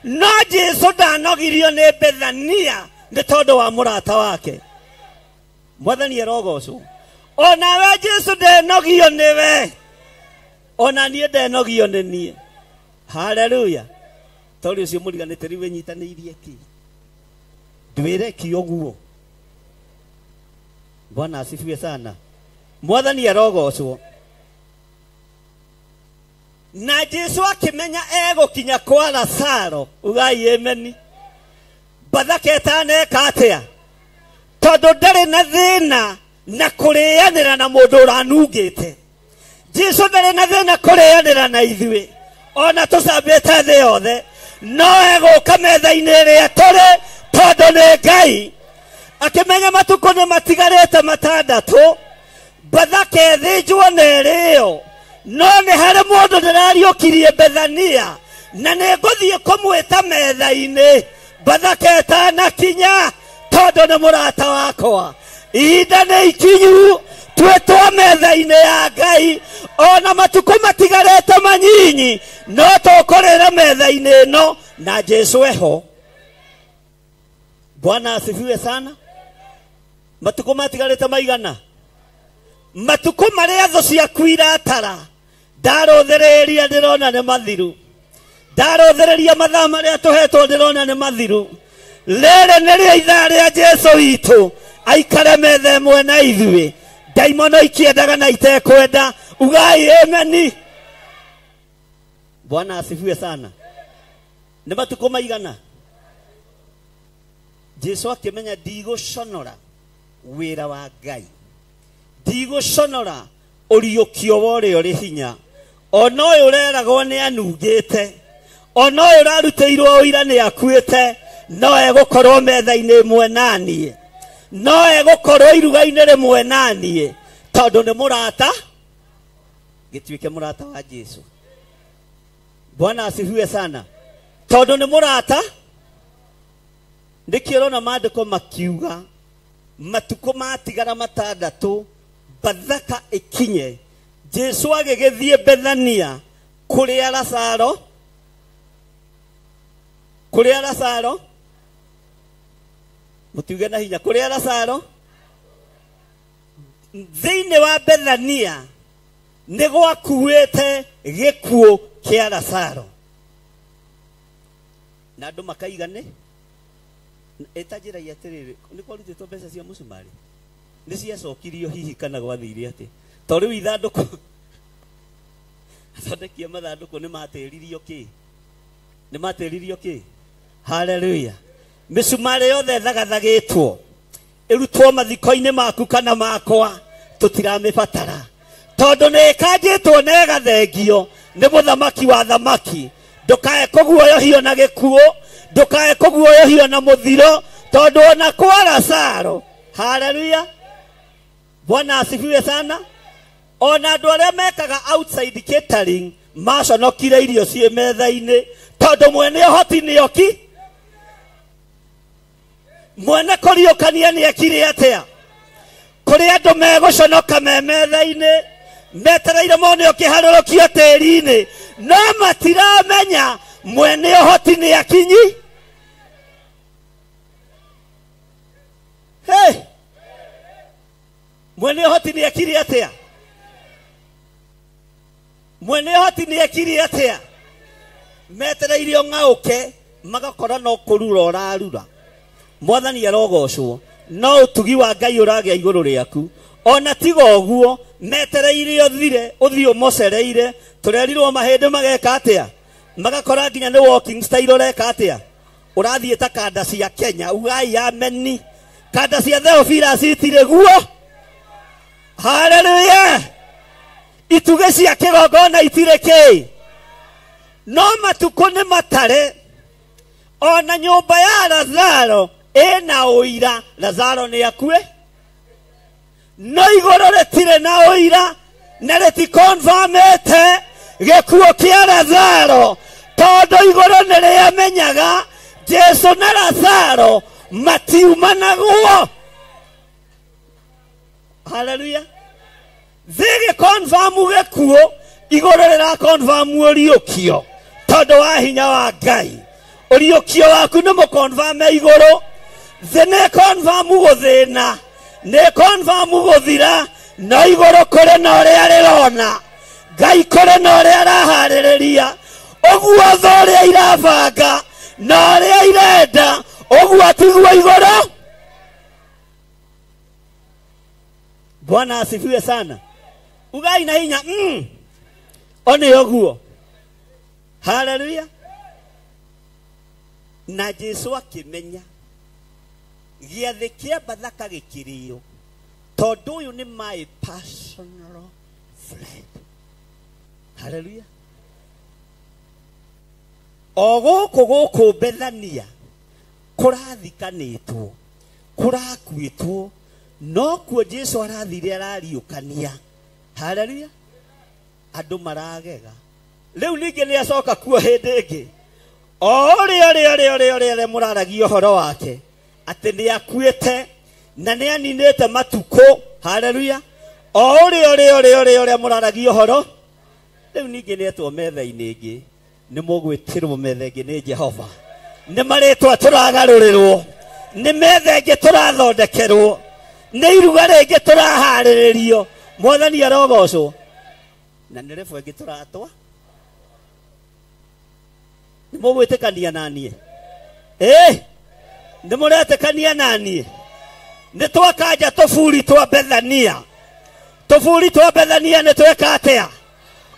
S2: No Jesu ndanogirio ni Bethania ni tondu wa murata wake. Mwathani arogocwo. Ona we Jesu ndenogio niwe. Ona nie ndenogio ni nie. Hallelujah. Tori ucio muriganite riwe nyitanirie ki. Ndwire ki oguo. Bwana asifiwe sana. Mwathani arogocwo. Na Jesu akimenya egukinya kwa Lazaro. Ugai ameni. Bathaka etaneka atia. Tondu ndari na thina na kurianira na mundu uranungite. Jesu ndari na thina kurianira na ithui. Ona tucambite thi yothe. No eguka metha-ini iria turi tondu ni Ngai. Akimenya matuko ni matigarite matandatu. Bathaka ethinjwo na irio. No ni hari mundu ndirariukirie Bethania. Na ni nguthie kumwita metha-ini. Bathaka etanakinya. Tondu ni murata wakwa. Ihinda ni ikinyu. Twitwa metha-ini ya Ngai. Ona matuko matigarite manyinyi. No tukurira metha-ini ino. Na Jesu eho. Bwana asifiwe sana. Matuko matigarite maigana. Matuko maria tho ciaku iratara. Ndarothereria ndirona ni mathiru. Ndarothereria mathaa maria tuhetwo ndirona ni mathiru. Rere nirio ithaa ria Jesu witu. Aikare metha imwe na ithui. Daimono ikiendaga na itekwenda. Ugai ameni. Bwana asifiwe sana. Ni matuko maigana. Jesu akimenya ndiguconora wira wa Ngai. Ndiguconora uriukio wore uri hinya. Ona uyu ureragwo ni anungite. Ona uyu uraruteirwo uira ni akuite. No egukorwo metha-ini imwe nanie. No egukorwo iruga-ini rimwe nanie. Tondu ni murata. Gituike murata wa Jesu. Bwana asifiwe sana. Tondu ni murata. Ndikirona maandiko makiuga matuko matigara matandatu Bathaka ikinye. Jesu agigithie Bethania kuria Lazaro. Kuria Lazaro. mutiuge na hinya kuria Lazaro thiini wa Bethania ni gwakuite gikuo kia Lazaro na andu makaigane etajiragia atiriri ni kwarutitwo mbeca cia musumari ni ciacokirio hihi kana gwathire ati to riu ithanduku athondekia mathanduku ni matiririo ki haleluya misumari yothe thagathagitwo irutwo mathiko-ini maku kana makwa tutiramebatara tondu ni kanjitwo na gathengio ni muthamaki wa thamaki ndukae kuguoyohio na gikuo ndukae kuguoyohio na muthiro tondu ona kwa Lazaro haleluya Bwana asifiwe sana ona andu aria mekaga outside catering maconokire irio cie metha-ini tondu mwene hoti nioki mwene kuriukania ni akire atia kuri andu meguconoka me metha-ini metereire mone okiharurukio tiri-ini no matiramenya mwene hoti ni akinyi hey mwene hoti ni akire atia mwene hoti ni akire atia metereire ngauke magakora no kurura orarura mwathani arogocwo no utugi wa Ngai uragia iguru riaku ona tiga uguo metereire othire uthio mocereire turerirwo mahinde mageka atia magakora nginya ni walking style ureka atia urathie ta kanda cia Kenya ugai ameni kanda cia Theophilus itire guo haleluya ituge cia kigongona itire ki no matuko ni matare ona nyumba ya Lazaro ena uira Lazaro ni akue no igoro retire na uira na reti confirmete gikuo kia Lazaro tondu igoro ni riamenyaga Jesu na Lazaro matiumanaguo haleluya zige confirm gikuo igoro rira confirm uriukio tondu wa hinya wa Ngai uriukio waku ni mu confirm igoro zene confirm guthina ne confirm guthira no igoro kore no ria rirona Ngai kore no ria rahaririria oguo thoria irabanga no ria irenda oguo tigwo igoro Bwana asifiwe sana ugai na hinya one oguo haleluya na Jesu akimenya giathe kia Bathaka gikirio tondu uyu ni my personal friend haleluya oguku Bethania kurathikanitwo kurakuitwo no kuo Jesu arathire arariukania haleluya andu maragega riu ninge ni acoka kuo hindi ingi ore muraragio horo wake ati ni akuite na ni aninete matuko haleluya ore muraragio horo riu ninge ni etwo metha-ini ingi ni mugwitirwo metha ingi ni Jehova ni maritwa turagarurirwo ni metha ingi turathondekerwo ni iruga ringi turahariririo mwathani arogocwo na ni refu ingi turatwa ni mugwitikania nanie ni muretikania nanie ni twakanja tufuri twa Bethania ni tweka atia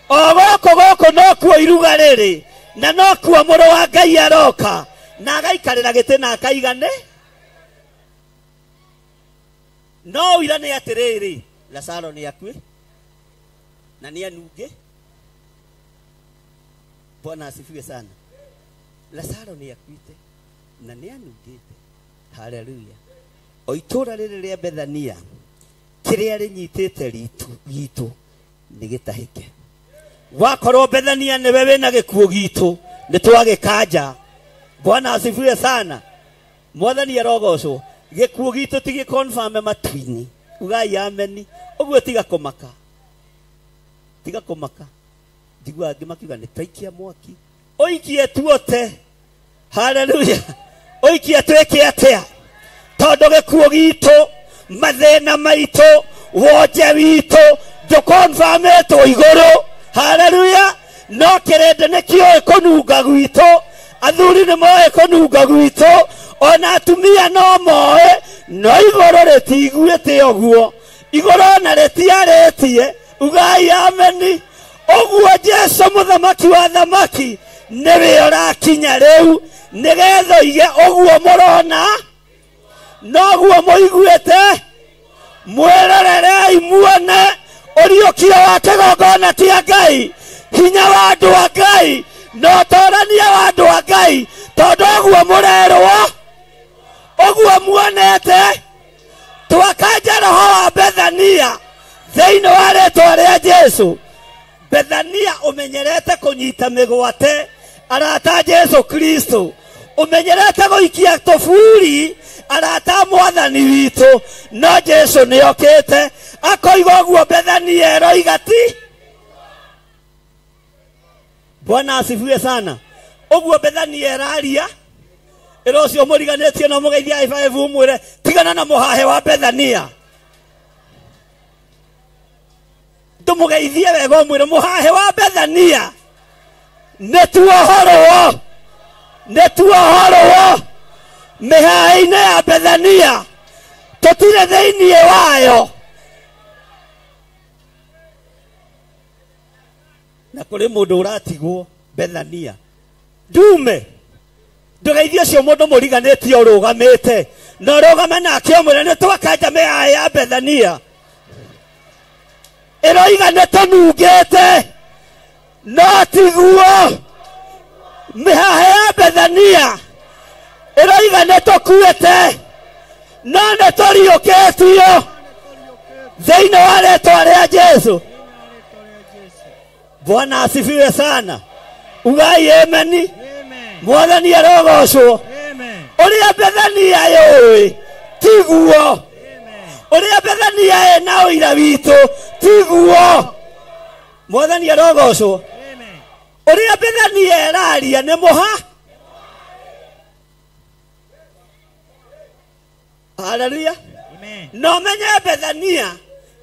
S2: ogoko no kuo iruga riri na no kuo muru wa Ngai aroka na agaikarira giti na akaigane no ira ni atiriri Lazaro ni akue na ni anunge Bwana asifiwe sana Lazaro ni akuite na ni anungite haleluya o itura riri ria Bethania kiria rinyitite gitu ni gitahike wakorwo Bethania ni wewe na gikuo gitu ni twagikanja Bwana asifiwe sana mwathani arogocwo gikuo gitu tigi confirm matwini ugai ameni oguo tiga kumaka digwa ngimakiuga ni taikia mwaki oikie tuote haleluya oikie tweke atia tondu gikuo gitu mathina maitu wonje witu ndukonfametwo iguru. Haleluya. No kirende nikio kununga gwitu, athuri ni moe kununga gwitu, ona atumia no moe, no iguru ritigwite oguo, iguru na ritiaretie. Ugai ameni. Oguo Jesu muthamaki wa thamaki niwe urakinya riu nigetha ige oguo murona noguo muiguite mwerererei muone uriukio wa kigongona kia Ngai, hinya wa andu a Ngai no torania wa andu a Ngai, tondu oguo murerwo oguo muonete twakanja roho wa Bethania thiini wa ritwa ria Jesu. Bethania umenyerete kunyita migwate arata Jesu Kristo, umenyerete guikia tofuri arata mwathani witu, no Jesu niokete akoiga guo Bethania eroigati. Bwana asifiwe sana. Oguo Bethania eraria erocio muriganetie no mugeithia i5 mwire tigana na muhahe wa Bethania. Tumugeithie wega mwire muhahe wa Bethania netuohorwo mihahe-ini ya Bethania tutire thiini wayo. Na kuri mundu uratigwo Bethania ndume ndugeithie cio mundu muriganetie urugamite no rugame nake umwire nitwakanja mihahe ya Bethania eroiga netonungete no tiguo mihahe ya Bethania eroiga netokuete no netoriuketio thiini wa ritwa ria Jesu. Bwana asifiwe sana. Ugai ameni. Mwathani arogocwo. Uria Bethania yoi tiguo uria Bethania ena uira witu tiguo. Mwathani arogocwo. Uria Bethania eraria ni muha. Haleluya. No menye Bethania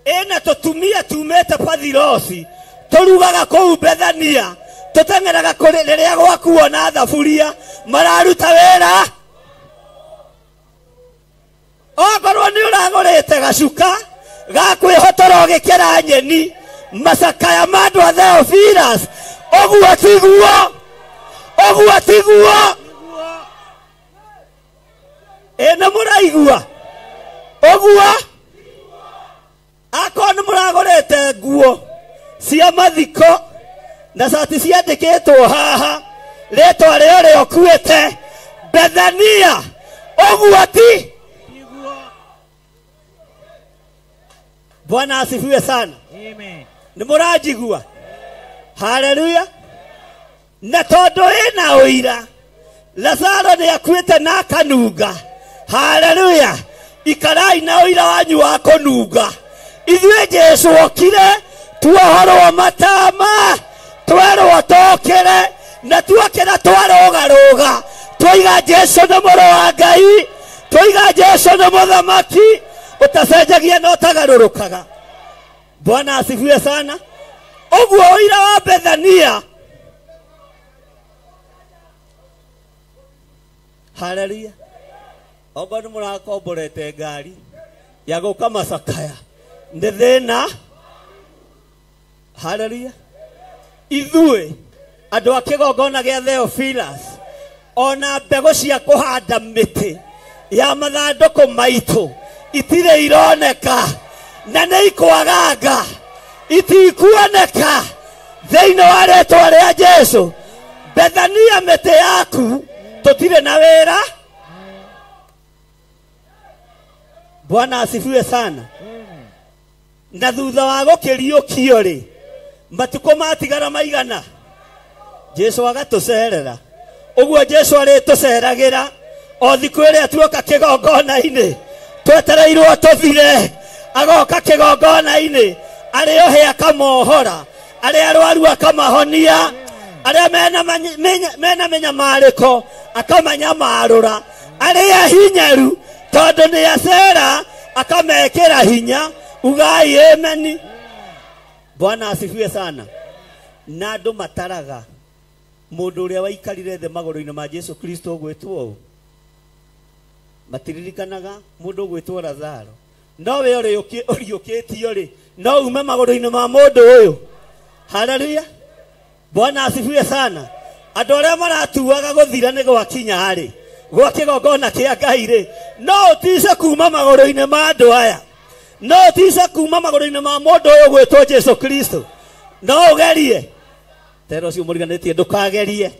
S2: ena tutumia tumete pathirosi turugaga kou Bethania tutengeraga kuri riria gwakuo na thaburia mararuta wera. Okorwo ni uragurite gacuka ga kwihotoro gikira nyeni masakaya mandu a Theophilus oguo tiguo ena muraigua oguo akoni muragurite nguo cia mathiko na sati ciandikitwo haha ritwa rio riokuite Bethania oguo ti. Bwana asifiwe sana. Amen. Ni murajigua. Haleluya. Na tondu ina uira Lazaro ni akuite na kanunga. Haleluya. Ikarai na uira wanyu wa kununga. Ithuĩ Jesu okire tuohorwo matama twerwo tokere na tuokera twarogaroga twiga Jesu na mũrũ wa Ngai twiga Jesu na mũthamaki utacenjagia no tagarurukaga. Bwana asifiwe sana. Oguo uira wa Bethania. Haleluya. Ogo ni murakomborete ngari ya guka masakaya ndi thina. Haleluya. Ithuĩ andu a kigongona gia Theophilus ona mbegu cia kuhanda miti ya mathanduku maitu itire ironeka na nĩ ikwaganga itikuoneka thiini wa ritwa ria Jesu. Bethania miti yaku tutire na wira. Bwana asifiwe sana. Na thutha wa gukiriukio ri matuko matigara maigana Jesu agatucerera. Uguo Jesu arituceragira o thiku iria tuoka kigongona-ini twetereirwo tuthire agoka kigongona-ini ariohe akamohora aria arwaru akamahonia aria mena menyamariko akamanyamarura aria hinyaru tondu ni acera akamekera hinya ugai amen. Bwana asifiwe sana. Na andu mataraga mundu uria waikarire the magoro-ini ma Jesu Kristo gwetwo matiririkanaga mundu gwetwo Lazaro. No we uriukitio ri no ume magoro-ini ma mundu uyu. Haleluya. Bwana asifiwe sana. Andu aria maratuaga guthira ni gwakinya ri gwa kigongona kia Ngai ri no tice kuma magoro-ini ma andu aya, no tice kuma magoro-ini ma mundu uyu gwetwo Jesu Kristo. No ugerie tero cio muriganitie ndukagerie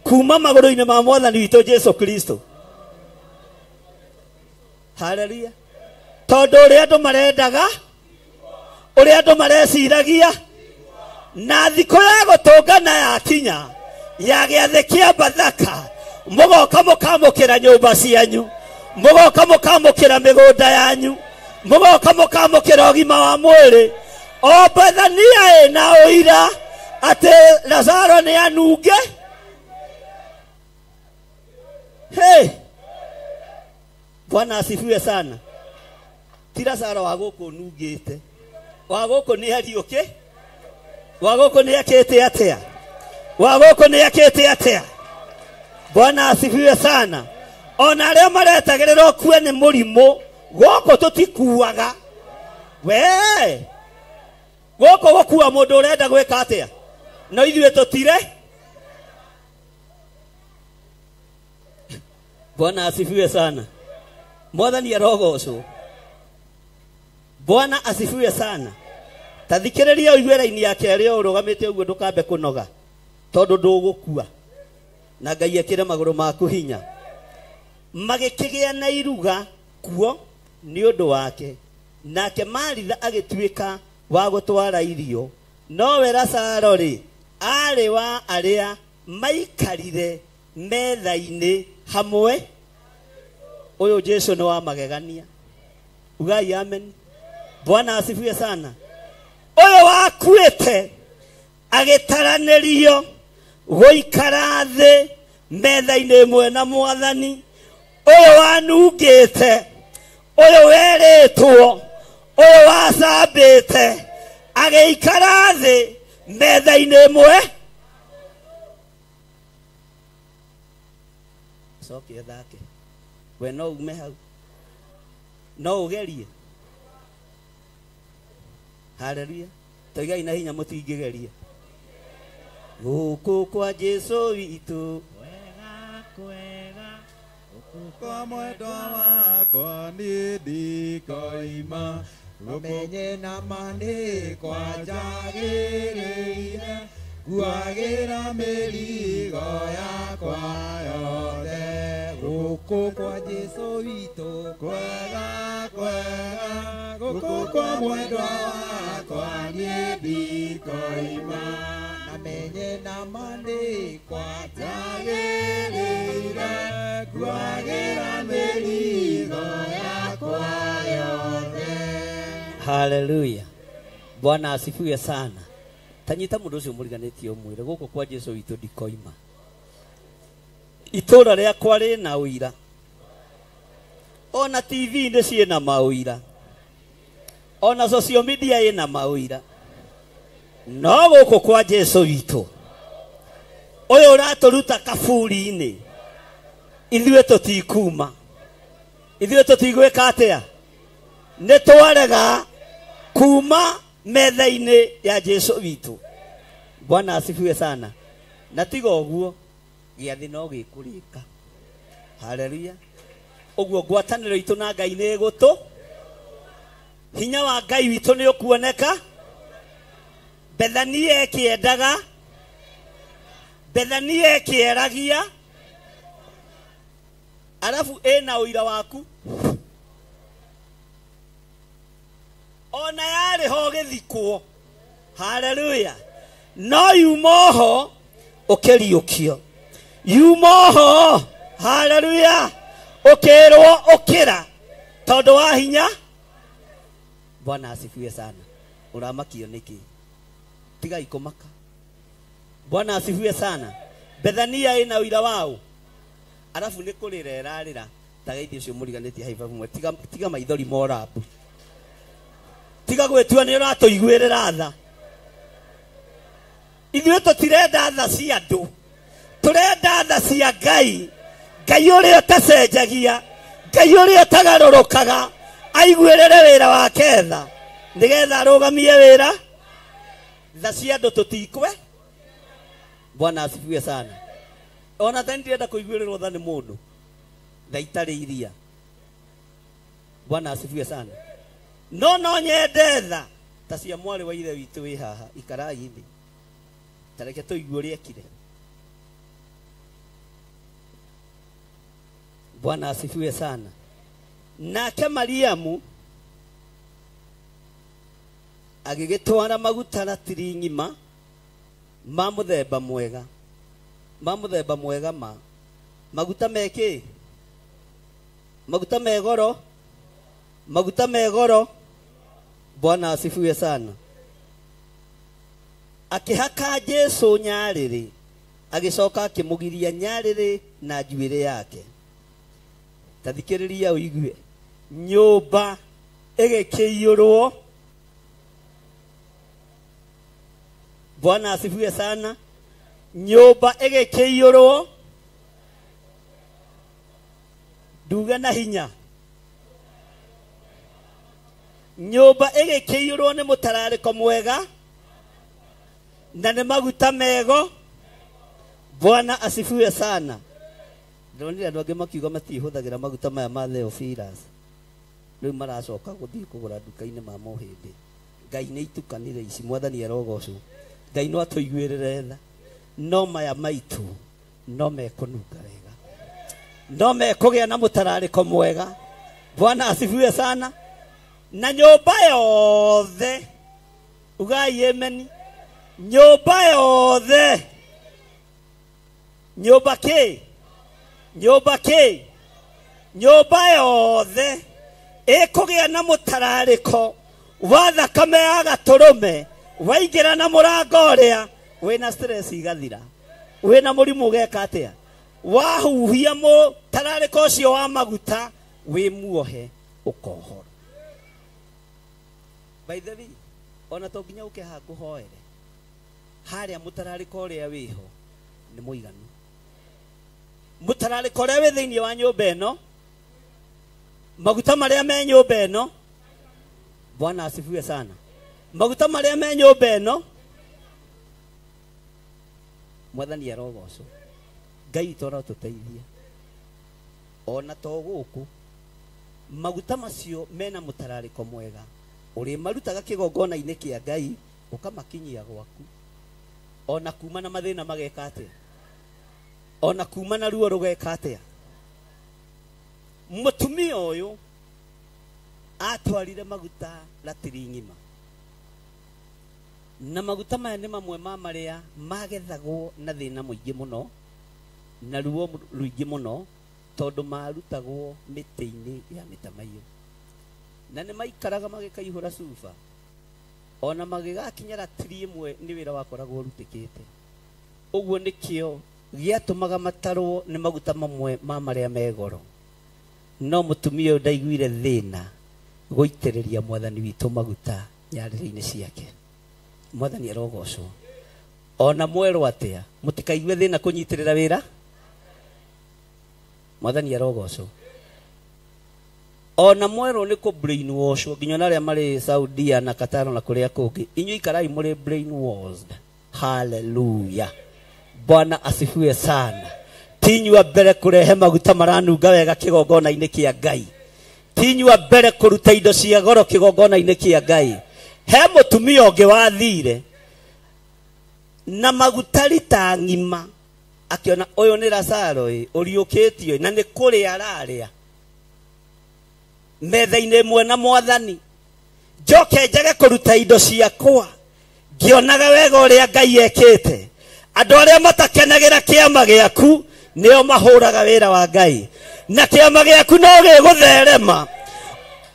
S2: kuma magoro-ini ma mwathani witũ Jesu Kristo. Haleluya. Tondu uria andu marendaga, uria andu mareciragia, na thiko ya gutungana ya kinya ya giathe kia Bathaka, mugoka mukamukira nyumba cianyu, mugoka mukamukira migunda yanyu, mugoka mukamukira ũgima wa mwĩrĩ. O Bethania na uira ate Lazaro ni anunge. Hey, Bwana asifiwe sana. Ti Lazaro wa guku nungite, wa guku ni ariuke, wa guku ni akete atia, wa guku ni akete atia. Bwana asifiwe sana. Ona aria maretagirira kue ni murimu guku tutikuaga we guku gukua mundu urenda gwika atia no ithuĩ tutire. Bwana asifiwe sana. Mwathani arogocwo. Bwana asifiwe sana. Tathikĩrĩria ũigue raini yake rĩo ũrũgamĩte ũguo ndũkambe kũnoga tondũ ndũgũkua na Ngai ekĩre magũrũ maku hinya. Magĩkĩgĩa na iruga kuo nĩ ũndũ wake, nake Maritha agĩtuĩka wa gũtwara irio, nowe Lazaro rĩ arĩ wa arĩa maikarire metha-inĩ hamwe. Uyu Jesu ni wa magegania. Ugai amen. Bwana asifiwe sana. Uyu wakuĩte agĩtaranĩrio gũikara thĩ metha-inĩ ĩmwe na Mwathani. Uyu wanungĩte, uyu werĩtwo, uyu wacambĩte agĩikara thĩ metha-inĩ ĩmwe. Cokia thake we no ume hau, no ugerie. Haleluya. Toigai na hinya mutingigeria. Guku kwa Jesu witũ
S3: Kwega kwega guku kwa mwendwa wakwa nĩ ndikoima, ũmenye na maandĩko njagĩrĩire kuagĩra mĩrigo yakwa yothe. Guku kwa Jesu witũ kwega kwega guku kwa mwendwa wakwa nĩ ndikoima, namenye na maandĩko njagĩrĩire kuagĩra mĩrigo yakwa yothe.
S2: Haleluya. Bwana asifiwe sana. Tanyita mundu ucio muriganitie umwire guku kwa Jesu witũ ndikoima. Itura rĩakwa rĩ na ũira, ona TV nĩ ciĩna maũira, ona social media ĩna maũira, no guku kwa Jesu witũ ũyũ ũratũruta kaburi-inĩ ithuĩ tũtikuma, ithuĩ tũtigwĩka atĩa, nĩ twarega kuma metha-inĩ ya Jesu witũ. Bwana asifiwe sana. Na tiga ũguo giathi no gĩkũrĩka. Haleluya. Ũguo ngwatanĩro itũ na Ngai nĩ gũtũ, hinya wa Ngai witũ nĩ ũkuoneka. Bethania ĩkĩendaga, Bethania ĩkĩeragia, alafu ĩna ũira waku. Ona yarĩ ho gĩthikwo. Haleluya. No yumoho ũkĩriũkio, yumoho. Haleluya. Ũkĩrwo ũkĩra tondũ wa hinya. Bwana asifiwe sana. Ũramakio nĩkĩ? Tiga ikomaka. Bwana asifiwe sana. Bethania ina ũira wao, alafu nĩ kũrĩra ĩrarĩra tagaithi ucio muriganĩtie haiba mwe tiga maithori morabu tiga gwĩtua nĩ ũratũiguĩrĩra tha ithuĩ tũtirenda tha cia andũ tũrenda tha cia Ngai Ngai ũrĩa ũtacenjagia Ngai ũrĩa ũtagarũrũkaga aiguĩrĩre wĩra wake tha nĩgetha arũgamie wĩra tha cia andũ tũtikwe Bwana asifiwe sana ona tani ndirenda kũiguĩrĩrwo tha nĩ mũndũ tha itarĩ iria Bwana asifiwe sana no nyende tha ta cia mwarĩ wa ithe witũ wĩ haha ikarai thĩ tareke tũigue ũrĩa ekire Bwana asifiwe sana nake Mariamu agĩgĩtwara maguta na tiri ng'ima ma mũthemba mwega maguta mekĩ maguta megoro Bwana asifiwe sana akĩhaka Jesũ nyarĩrĩ agĩcoka akĩmũgiria nyarĩrĩ na njuĩrĩ yake tathikĩrĩria ũigue nyũmba ĩgĩkĩiyũrwo Bwana asifiwe sana nyũmba ĩgĩkĩiyũrwo nduga na hinya nyũmba ĩgĩkĩiyũrwo nĩ mũtararĩko mwega na nĩ maguta mego Bwana asifiwe sana ndonire andũ angĩ makiuga matihũthagĩra maguta maya ma Theophilus rĩu maracoka gũthiĩ kũgũra nduka-inĩ ma mohĩndĩ Ngai nĩ itukanire ici mwathani arogocwo Ngai no atũiguĩrĩre tha no maya maitũ no mekũnunga wega no mekũgĩa na mũtararĩko mwega Bwana asifiwe sana na nyũmba yothe ugai amen nyũmba yothe nyũmba yothe ĩkũgĩa na mũtararĩko wa thakame ya gatũrũme waingĩra na mũrango ũrĩa wĩna stress igathira wĩna mũrimũ ũgeka atĩa wahuhia mũtararĩko ũcio wa maguta wĩ muohe ũkohora by the way ona to nginya ũkeha ngũhoere harĩa mũtararĩko ũrĩa wĩho nĩ mũiganu mũtararĩko ũrĩa wĩ thĩinĩ wa nyũmba ĩno maguta marĩa me nyũmba ĩno Bwana asifiwe sana maguta marĩa me nyũmba ĩno mwathani arogocwo Ngai tora tũteithia ona to gũkũ maguta macio mena mũtararĩko mwega ũrĩ marutaga kĩgongona-inĩ kĩa Ngai ũkamakinyia gwaku ona kuma na mathĩna mageka atĩa ona kuma na ruo rũgeka atĩa mũtumia ũyũ atwarire maguta latiri ng'ima na maguta maya nĩ mamwe ma marĩa magethagwo na thĩna mũingĩ mũno na ruo rũingĩ mũno tondũ marutagwo mĩtĩ-inĩ ya mĩtamaiyũ na nĩ maikaraga magĩkaihũra cuba ona magĩgakinya latiri ĩmwe nĩ wĩra wakoragwo ũrutĩkĩte ũguo nĩkĩo gĩatũmaga matarwo nĩ maguta mamwe ma marĩa me goro no mũtumia ũyũ ndaiguire thĩna gũitĩrĩria mwathani witũ maguta nyarĩrĩ-inĩ ciake mwathani arogocwo ona mwerwo atĩa mũtikaigue thĩna kũnyitĩrĩra wĩra mwathani arogocwo ona mwerwo nĩ kũ brain wash nginya arĩa marĩ Saudia na Qatar na kũrĩa kũngĩ inyuĩ ikarai mũrĩ brain washed hallelujah Bwana asifiwe sana tinyua mbere kũrehe maguta maranunga wega kĩgongona-inĩ kĩa Ngai tinyua mbere kũruta indo cia goro kĩgongona-inĩ kĩa Ngai he mũtumia ũngĩ wathire na maguta rita ng'ima akiona ũyũ nĩ Lazaro ũriũkĩtio na nĩ kũrĩa ararĩa metha-inĩ ĩmwe na mwathani njoke njage kũruta indo ciakwa ngĩonaga wega ũrĩa Ngai ekĩte andũ arĩa matakenagĩra kĩama gĩaku nĩo mahũraga wĩra wa Ngai na kĩama gĩaku no gĩgũtherema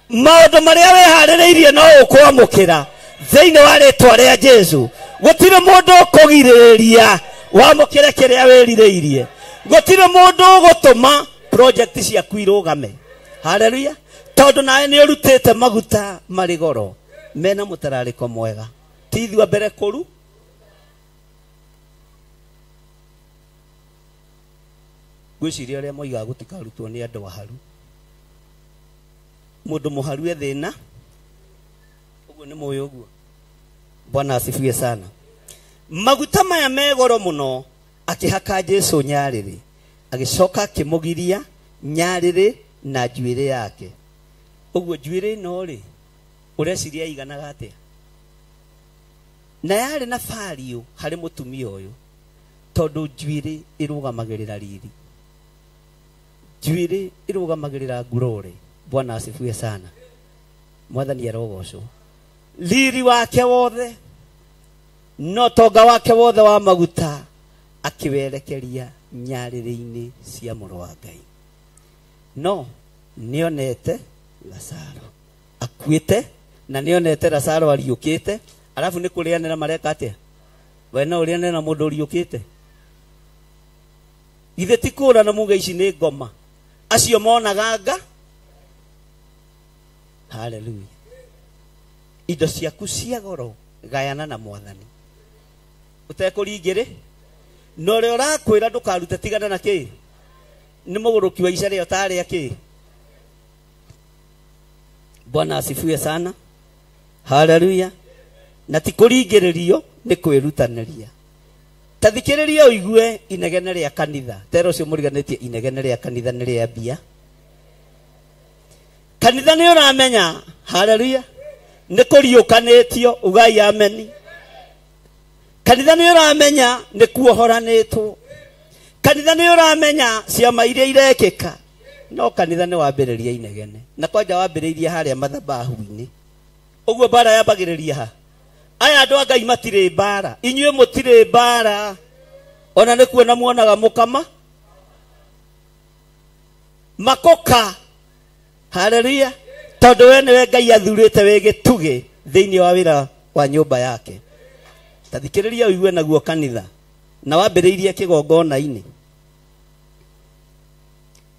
S2: maũndũ marĩa wĩharĩrĩirie no ũkwamũkĩra thĩinĩ wa rĩtwa rĩa Jesũ gũtirĩ mũndũ ũkũgirĩrĩria wamũkĩre kĩrĩa wĩrirĩirie gũtirĩ mũndũ ũgũtũma project cia kuirugame. Hallelujah. Tondu nae ni urutite maguta mari goro mena mutarariko mwega. Tithwa mbere kuru gwiciria aria moiga gutikarutwo ni andu aharu. Mundu muharu ethina uguo ni moyo uguo. Bwana asifiwe sana. Maguta maya megoro muno akihaka Jesu nyariri, agicoka kimugiria nyariri na njuire yake. Uguo njuire no ri ureciria iganaga atia? Na yari na value hari mutumia uyu tondu njuire irugamagirira riri, njuire irugamagirira glory. Bwana asifiwe sana. Mwathani arogocwo. Riri wake wothe no tonga wake wothe wa maguta akiwerekeria nyariri-ini cia Mũrũ wa Ngai. No nionete Lazaro akuite na nionete Lazaro ariukite, alafu ni kurianira mareka atia? We no urianira na mundu uriukite? Ithe tikura na muga ici ni ngoma acio monaga nga. Hallelujah. Indo ciaku cia goro gayana na Mwathani utekuringire. No ri urakwira ndukarute tigana na ki ni muguruki wa icare otari aki. Bwana asifiwe sana. Hallelujah. Na tikuringiririo ni kwirutaniria. Tathikiriria uigue inegene ria kanitha. Tero cio muriganitie inegene ria kanitha ni ria bia. Kanitha ni uramenya. Hallelujah. Ni kuriukanitio ugai ameni. Kanitha ni uramenya ni kuohoranitwo. Kanitha ni uramenya ciama iria irekeka. No kanitha ni wambiriria inegene. Na kwanja wambiriria haria mathabahu-ini. Uguo bara yambagiriria ha. Aya andu a Ngai matire bara. Inyue mutire bara. Ona ni kuona muonaga mukama makoka. Hallelujah. Tondu we niwe Ngai athurite we gituge thiini wa wira wa nyumba yake. Tathikiriria uigue naguo kanitha na wambiriirie kigongona-ini.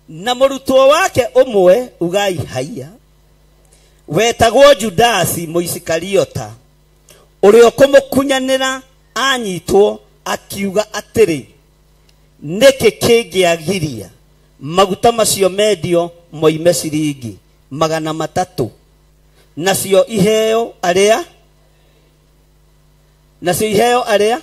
S2: Na murutwo wake umwe ugai haiya wetagwo Judasi Muisikariota, uria kumukunyanira anyitwo akiuga atiri niki kingiagiria maguta macio mendio moime ciringi 300 nacio iheo aria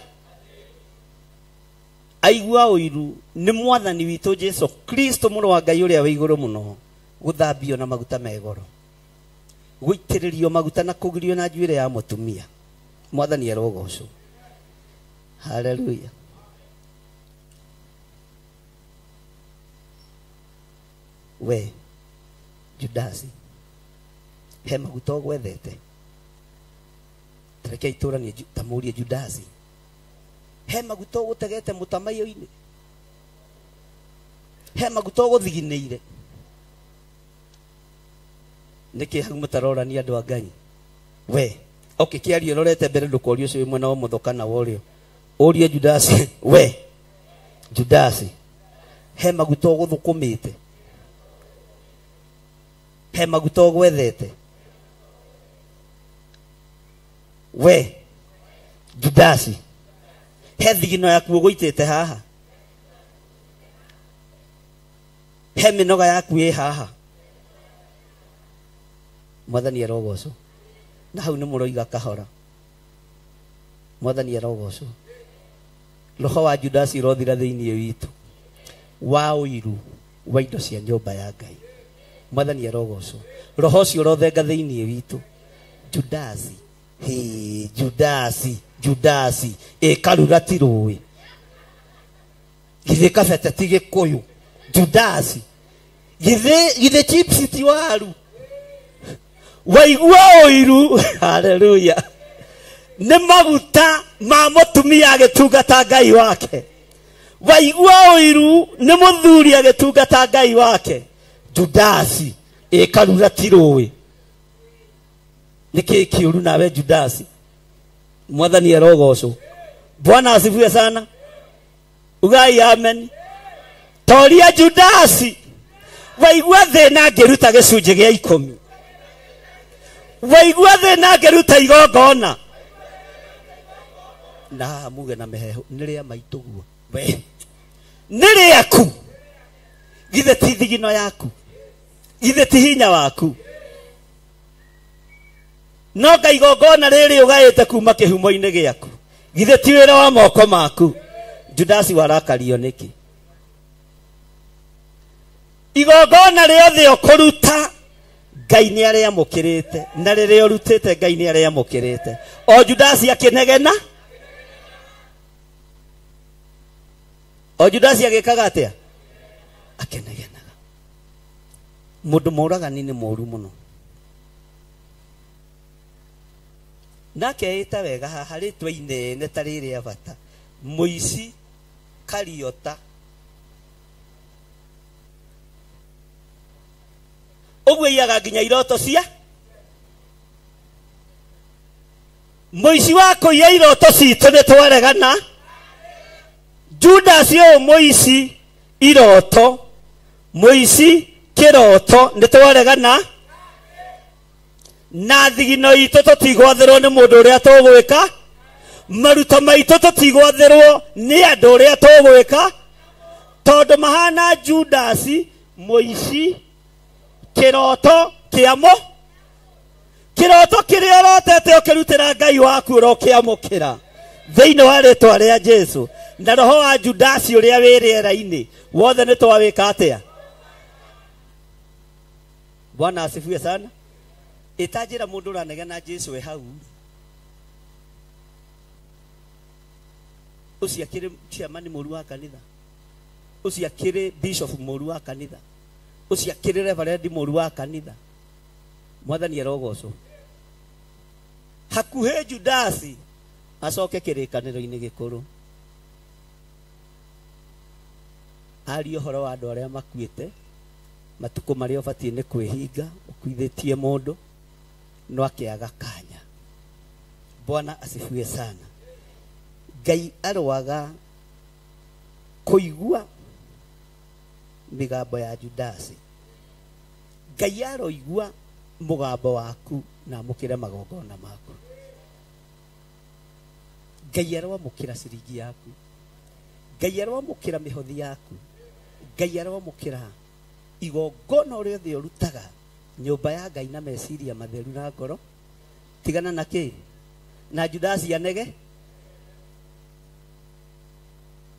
S2: aigua uiru ni Mwathani witu Jesu Kristo Mũrũ wa Ngai uria we iguru muno guthambio na maguta megoro, guitiririo maguta na kugirio na njuire ya mutumia. Mwathani arogocwo. Hallelujah. We Judasi he maguta gwethete. Tareke itura ni tamurie Judasi he maguta gutegete mutamayo-ini. He maguta guthigineire. Niki hau mutarorania andu a Ngai. We okay, kiario rorete mbere ndukorio cio imwe na umuthoka na worio urie Judasi. We Judasi he maguta guthukumite. He maguta gwethete. We Judasi he thigino yaku uguitite haha. He minoga yaku i haha. Mwathani arogocwo. Na hau ni muroiga kahora. Mwathani arogocwo. Roho wa Judasi rothira thiini witu wa uiru wa indo cia nyumba ya Ngai. Mwathani arogocwo. Roho cio rothenga thiini witu. Judasi Judasi karura tiruwi githe kabete tigikuyu. Judasi githe chips ti waru waigua uiru. Hallelujah. Ni maguta ma mutumia agitungata Ngai wake. Waigua uiru ni muthuri agitungata Ngai wake. Judasi karura tiruwi. Niki kiuru nawe Judasi. Mwathani arogocwo. Bwana asifiwe sana. Ugai amen. Toria Judasi waigua thina ngiruta gicunje gia 10 waigua thina ngiruta igongona na muge na meheho niria maituguo we niria ku githe ti thigino yaku githe ti hinya waku no Ngai igongona riri ugaite kuma kihumo-ini giaku githe ti wira wa moko maku Judasi warakario niki igongona riothe ukuruta Ngai ni aria mukirite na riria urutite Ngai ni aria mukirite o Judasi akinegena o Judasi agikaga atia akenegenaga mundu muragani ni moru muno nake ita wega haha ritwa inene ta riri abata muici Kariota ogwe yaga nginya iroto cia muici wako ya iroto citu ni twaregana Judas yo muici iroto muici kiroto ni twaregana na thigino itu tutigwathirwo ni mundu uria tugwika maruta maitu tutigwathirwo ni andu uria tugwika tondu mahana Judasi muici kiroto kiamo kiroto kiria rotete ukirutira Ngai waku urokiamukira thiini wa ritwa ria Jesu na roho wa Judasi uria wiriera-ini wothe ni twawika atia Bwana asifiwe sana itajira mundu uranegena Jesu we hau ucio akiri chairman moru wa kanitha ucio akiri bishop moru wa kanitha ucio akiri reverend moru wa kanitha mwathani arogoco hakuhe Judasi acoke kirikaniro-ini gikuru ari uhoro wa andu aria makuite matuko maria ubatie ni kwihinga ukuithitie mundu no akiaga kanya Bwana asifiwe sana Ngai arwaga kuigua migambo ya Judasi Ngai aroigua mugambo waku na mukire magongona maku Ngai arwamukira ciringi yaku Ngai arwamukira mihothi yaku Ngai arwamukira igongona uria thio urutaga nyumba ya Ngai na meciria matheru na ngoro tigana na ki na Judasi anege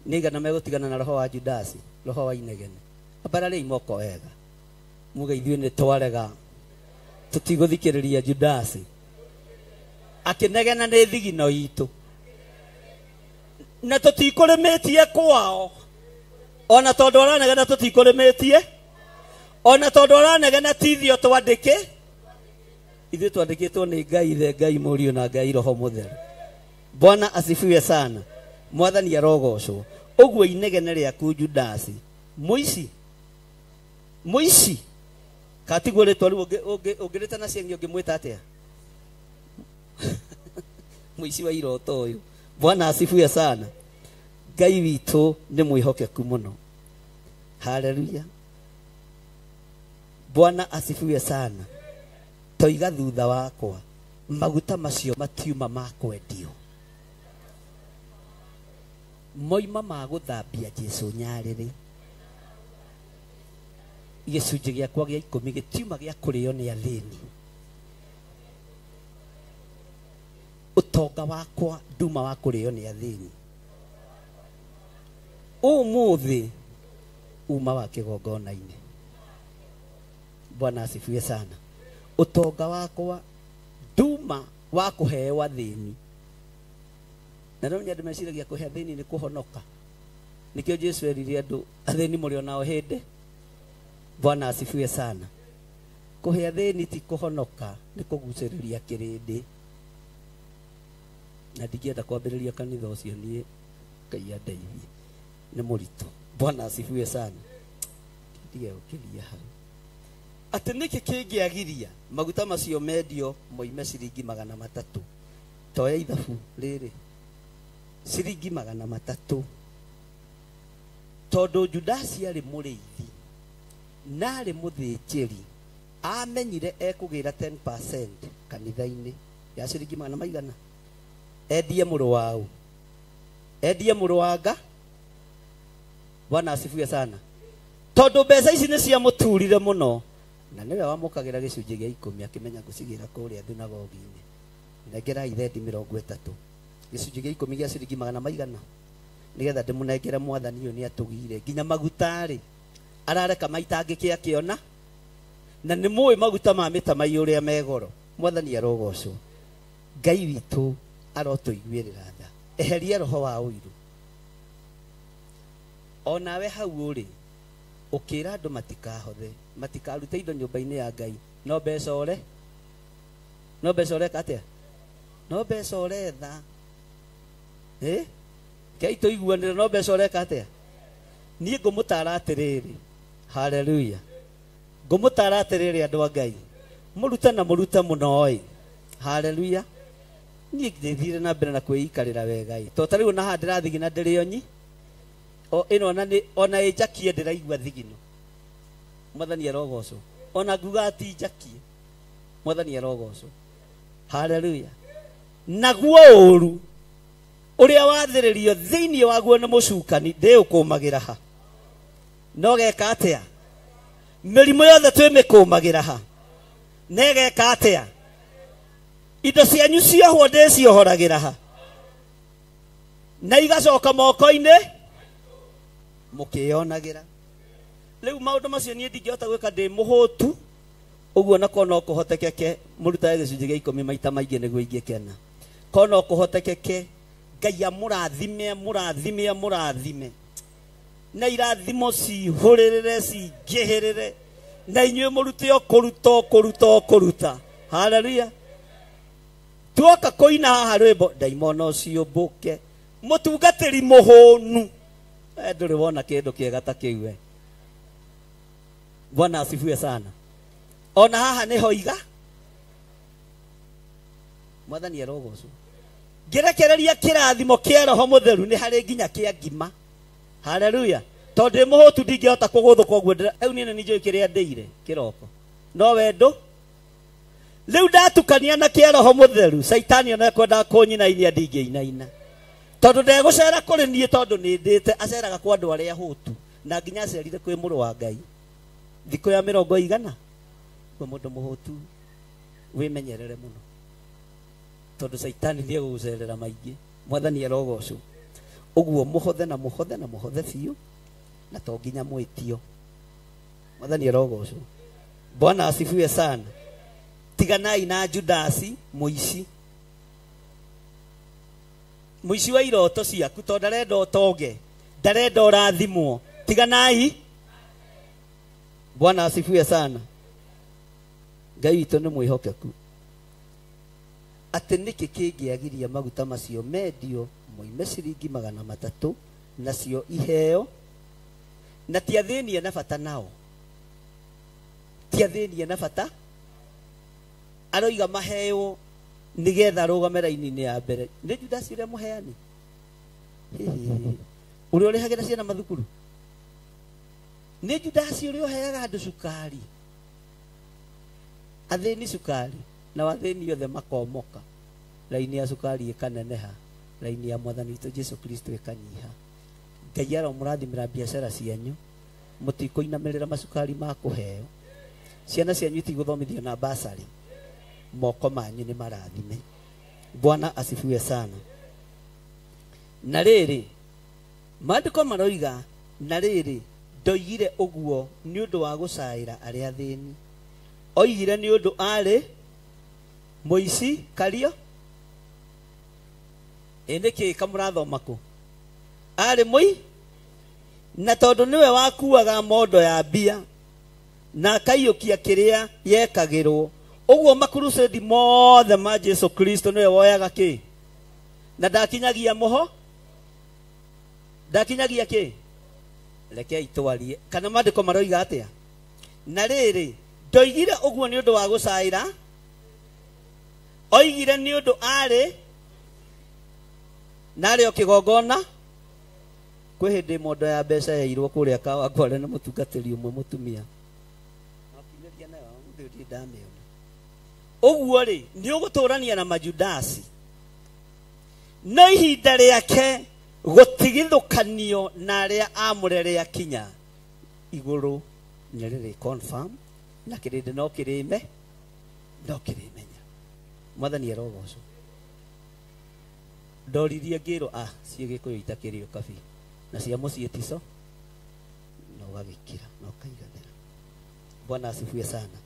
S2: niga na megutigana na roho wa Judasi roho wa inegene abarare imoko wega muga ithuĩ nĩ twarega tutigũthikĩrĩria Judasi akinegena nĩ thigino itu na tutikũrĩmĩtie kwao ona tondu aranegena tutikũrĩmĩtie ona tondu aranegena tithio twandĩke ithuĩ twandĩkĩtwo nĩ Ngai ithe Ngai Mũriũ na Ngai Roho Mũtheru Bwana asifiwe sana mwathani arogocwo ũguo inegene rĩaku Judasi muici katiguo rĩtwa rĩu ũngĩrĩta na cieng'i ũngĩmwĩta atĩa muici wa iroto ũyũ Bwana asifiwe sana Ngai witũ nĩ mwĩhokeku mũno haleluya Bwana asifiwe sana toiga thutha wakwa maguta macio matiuma makwendio moima maguthambia Jesu nyarĩrĩ gĩcunjĩ gĩakwa gĩa 10 gĩtiuma gĩa kũrĩo nĩ athĩni utonga wakwa nduma wa kũrĩo nĩ athĩni ũmũthĩ uma wa kĩgongona-inĩ Bwana asifiwe sana utonga wakwa nduma wa kũheo athĩni na no nyandũ meciragia kũhe athĩni nĩ kũhonoka nikio Jesu erire andũ athĩni mũrĩ onao hĩndĩ Bwana asifiwe sana kũhe athĩni ti kũhonoka nĩ kũgucĩrĩria kĩrĩndĩ na ndingĩenda kwambĩrĩria kanitha ũcio niĩ Ngai andeithie nĩ mũritũ Bwana asifiwe sana ndige ũkĩria hau atĩ nĩkĩ kĩngĩagiria maguta macio mendio moime ciringi 300 toya ithabu rĩrĩ ciringi 300 tondu Judasi arĩ mũrĩithi nari muthĩnjĩri amenyire ekũgĩra 10% kanitha-inĩ ya ciringi 100 endie mũrũ wao, endie mũrũ wanga. Bwana asifiwe sana. Tondũ mbeca ici nĩ cia mũturire mũno, na nĩwe wamũkagĩra gĩcunjĩ gĩa 10 akĩmenya gũcigĩra kũrĩa thunagogi-inĩ. Nengerai thendi 30 gĩcunjĩ gĩa 10 gĩa ciringi 100 nĩgetha ndĩmũnengere mwathani ũyũ nĩ atũgire nginya maguta-rĩ arareka maitangĩke akĩona, na nĩ mũĩ maguta ma mĩtamaiyũ ũrĩa megoro. Mwathani arogocwo. Ngai witũ arotũiguĩrĩra tha. Eheria roho wa ũiru. Onawe hau ũrĩ ũkĩra andũ matikahothe, matikarute indo nyũmba-inĩ ya Ngai. No mbeca ũre, no mbeca ũreka atĩa? No mbeca ũretha. Kei tũiguanĩra, no mbeca ũreka atĩa? Niĩ ngũmũtara atĩrĩrĩ, haleluya, ngũmũtara atĩrĩrĩ andũ a Ngai, mũrute na mũrute mũno. Haleluya. Niĩ ngĩthire na mbere na kwĩikarĩra wega. To ta rĩu na ha ndĩrathigina ndĩrĩ onyi o ĩno ona ĩnjakie ndĩraigua thigino. Mwathani arogocwo. Ona nguga ati njakie, Mwathani arogocwo. Haleluya. Naguo ũru ũrĩa wathĩrĩrio thĩinĩ waguo nĩ mũcukani ndĩũkũmagĩra ha. No geka atĩa? Mĩrimũ yothe twĩmĩkũmagĩra ha. Negeka atĩa? Indo cianyu ciohwo ndĩciohoragĩra ha. Na igacoka moko-inĩ mũkĩonagĩra. Rĩu maũndũ macio niĩ ndingĩhota gwĩka ndĩ mũhũtu. Ũguo nako no kũhotekeke mũrutage gĩcunjĩ gĩa 10 maita maingĩ nĩguo ingĩkena. Ko no kũhotekeke Ngai amũrathime, mũrathime, mũrathime. Na irathimo cihũrĩrĩre, cingĩhĩrĩre. Na inyuĩ mũrute o kũruta. Haleluya. Tuoka kũina haha rwĩmbo ndaimono ciũmbũke. Mũtungatĩri mũhũnu. Ndũrĩ wona kĩndũ kĩega ta kĩu we. Bwana asifiwe sana. Ona haha nĩ hoiga. Mwathani arogocwo. Ngerekereria kĩrathimo kĩa Roho Mũtheru nĩ harĩ nginya kĩa ngima. Haleluya. Tondũ mũhũtu ndingĩhota kũgũthũka ũguo. Rĩu niĩ nĩ njũĩ kĩrĩa ndĩire kĩroko. No wendo rĩu ndatukania na kĩa Roho Mũtheru, Saitani ona ekwenda kũnyinainia ndingĩinaina. Tondũ ndegũcera kũrĩ niĩ tondũ nĩ ndĩte, aceraga kwa andũ arĩa hũtu. Na nginya acerire kwĩ mũrũ wa Ngai. Thikũ ya 100 kwa mũndũ mũhũtu wĩmenyerere mũno. Tondũ Saitani nĩ egũgũcerera maingĩ. Mwathani arogocwo. Ũguo mũhothe na mũhothe na mũhothe biũ na to nginya mwĩtio. Mwathani arogocwo. Bwana asifiwe sana. Tiganai na Judasi mũici. Mũici wa iroto ciaku tondũ ndarenda ũtonge, ndarenda ũrathimwo. Tiganai. Bwana asifiwe sana. Ngai witũ nĩ mwĩhokeku. Atĩ nĩkĩ kĩngĩagiria maguta macio mendio moime ciringi 300 nacio iheo, na tiathĩnie na bata nao. Tiathĩnie na bata. Aroiga maheo nigetha rũgame raini-inĩ ya mbere. Nĩ Judasi ũrĩa mũheani. Ũrĩa ũrĩhagĩra ciana mathukuru. Nĩ Judasi ũrĩa ũheaga andũ cukari. Athĩni cukari. Na wathĩni othe makomoka. Raini ya cukari ĩkaneneha. Raini ya Mwathani witũ Jesu Kristo ĩkanyiha. Ngai aromũrathimĩra biacara cianyu. Mũtikũinamĩrĩra macukari ma kũheo. Ciana cianyu itigũthomithio na basari. Moko manyu nĩ marathime. Bwana asifiwe sana. Na rĩrĩ maandĩko maroiga na rĩrĩ ndoigire ũguo nĩ ũndũ wa gũcaĩra arĩa athĩni. Oigire nĩ ũndũ arĩ mũici Kario. Nĩkĩ kamũrathoma kũ? Arĩ mũi na tondũ nĩwe wakuaga mondo ya mbia na akaiyũkia kĩrĩa yekagĩrwo. Ũguo makurusedi mothe ma Jesu Kristo nĩwe woyaga kĩ? Na ndakinyagia mũho? Ndakinyagia kĩ? Rekei twarie. Kana maandĩko maroiga atĩa? Na rĩrĩ ndoigire ũguo nĩ ũndũ wa gũcaĩra. Oigire nĩ ũndũ arĩ narĩ o kĩgongona. Kwĩ hĩndĩ mondo ya mbeca yairwo kũrĩa Kawangware na mũtungatĩri ũmwe mũtumia. ndeithia nayo ndio ndamiona uguo ri ni uguturania na majudasi no ihinda riake gutigithukanio na aria amurere akinya iguru ni riri confirm na kirinde no kirimenya mwathani arogoco ndoririe ngiro cie gikuyu itakirio kabi na cia mucie tico no gagikira no kaiganira. Bwana asifiwe sana.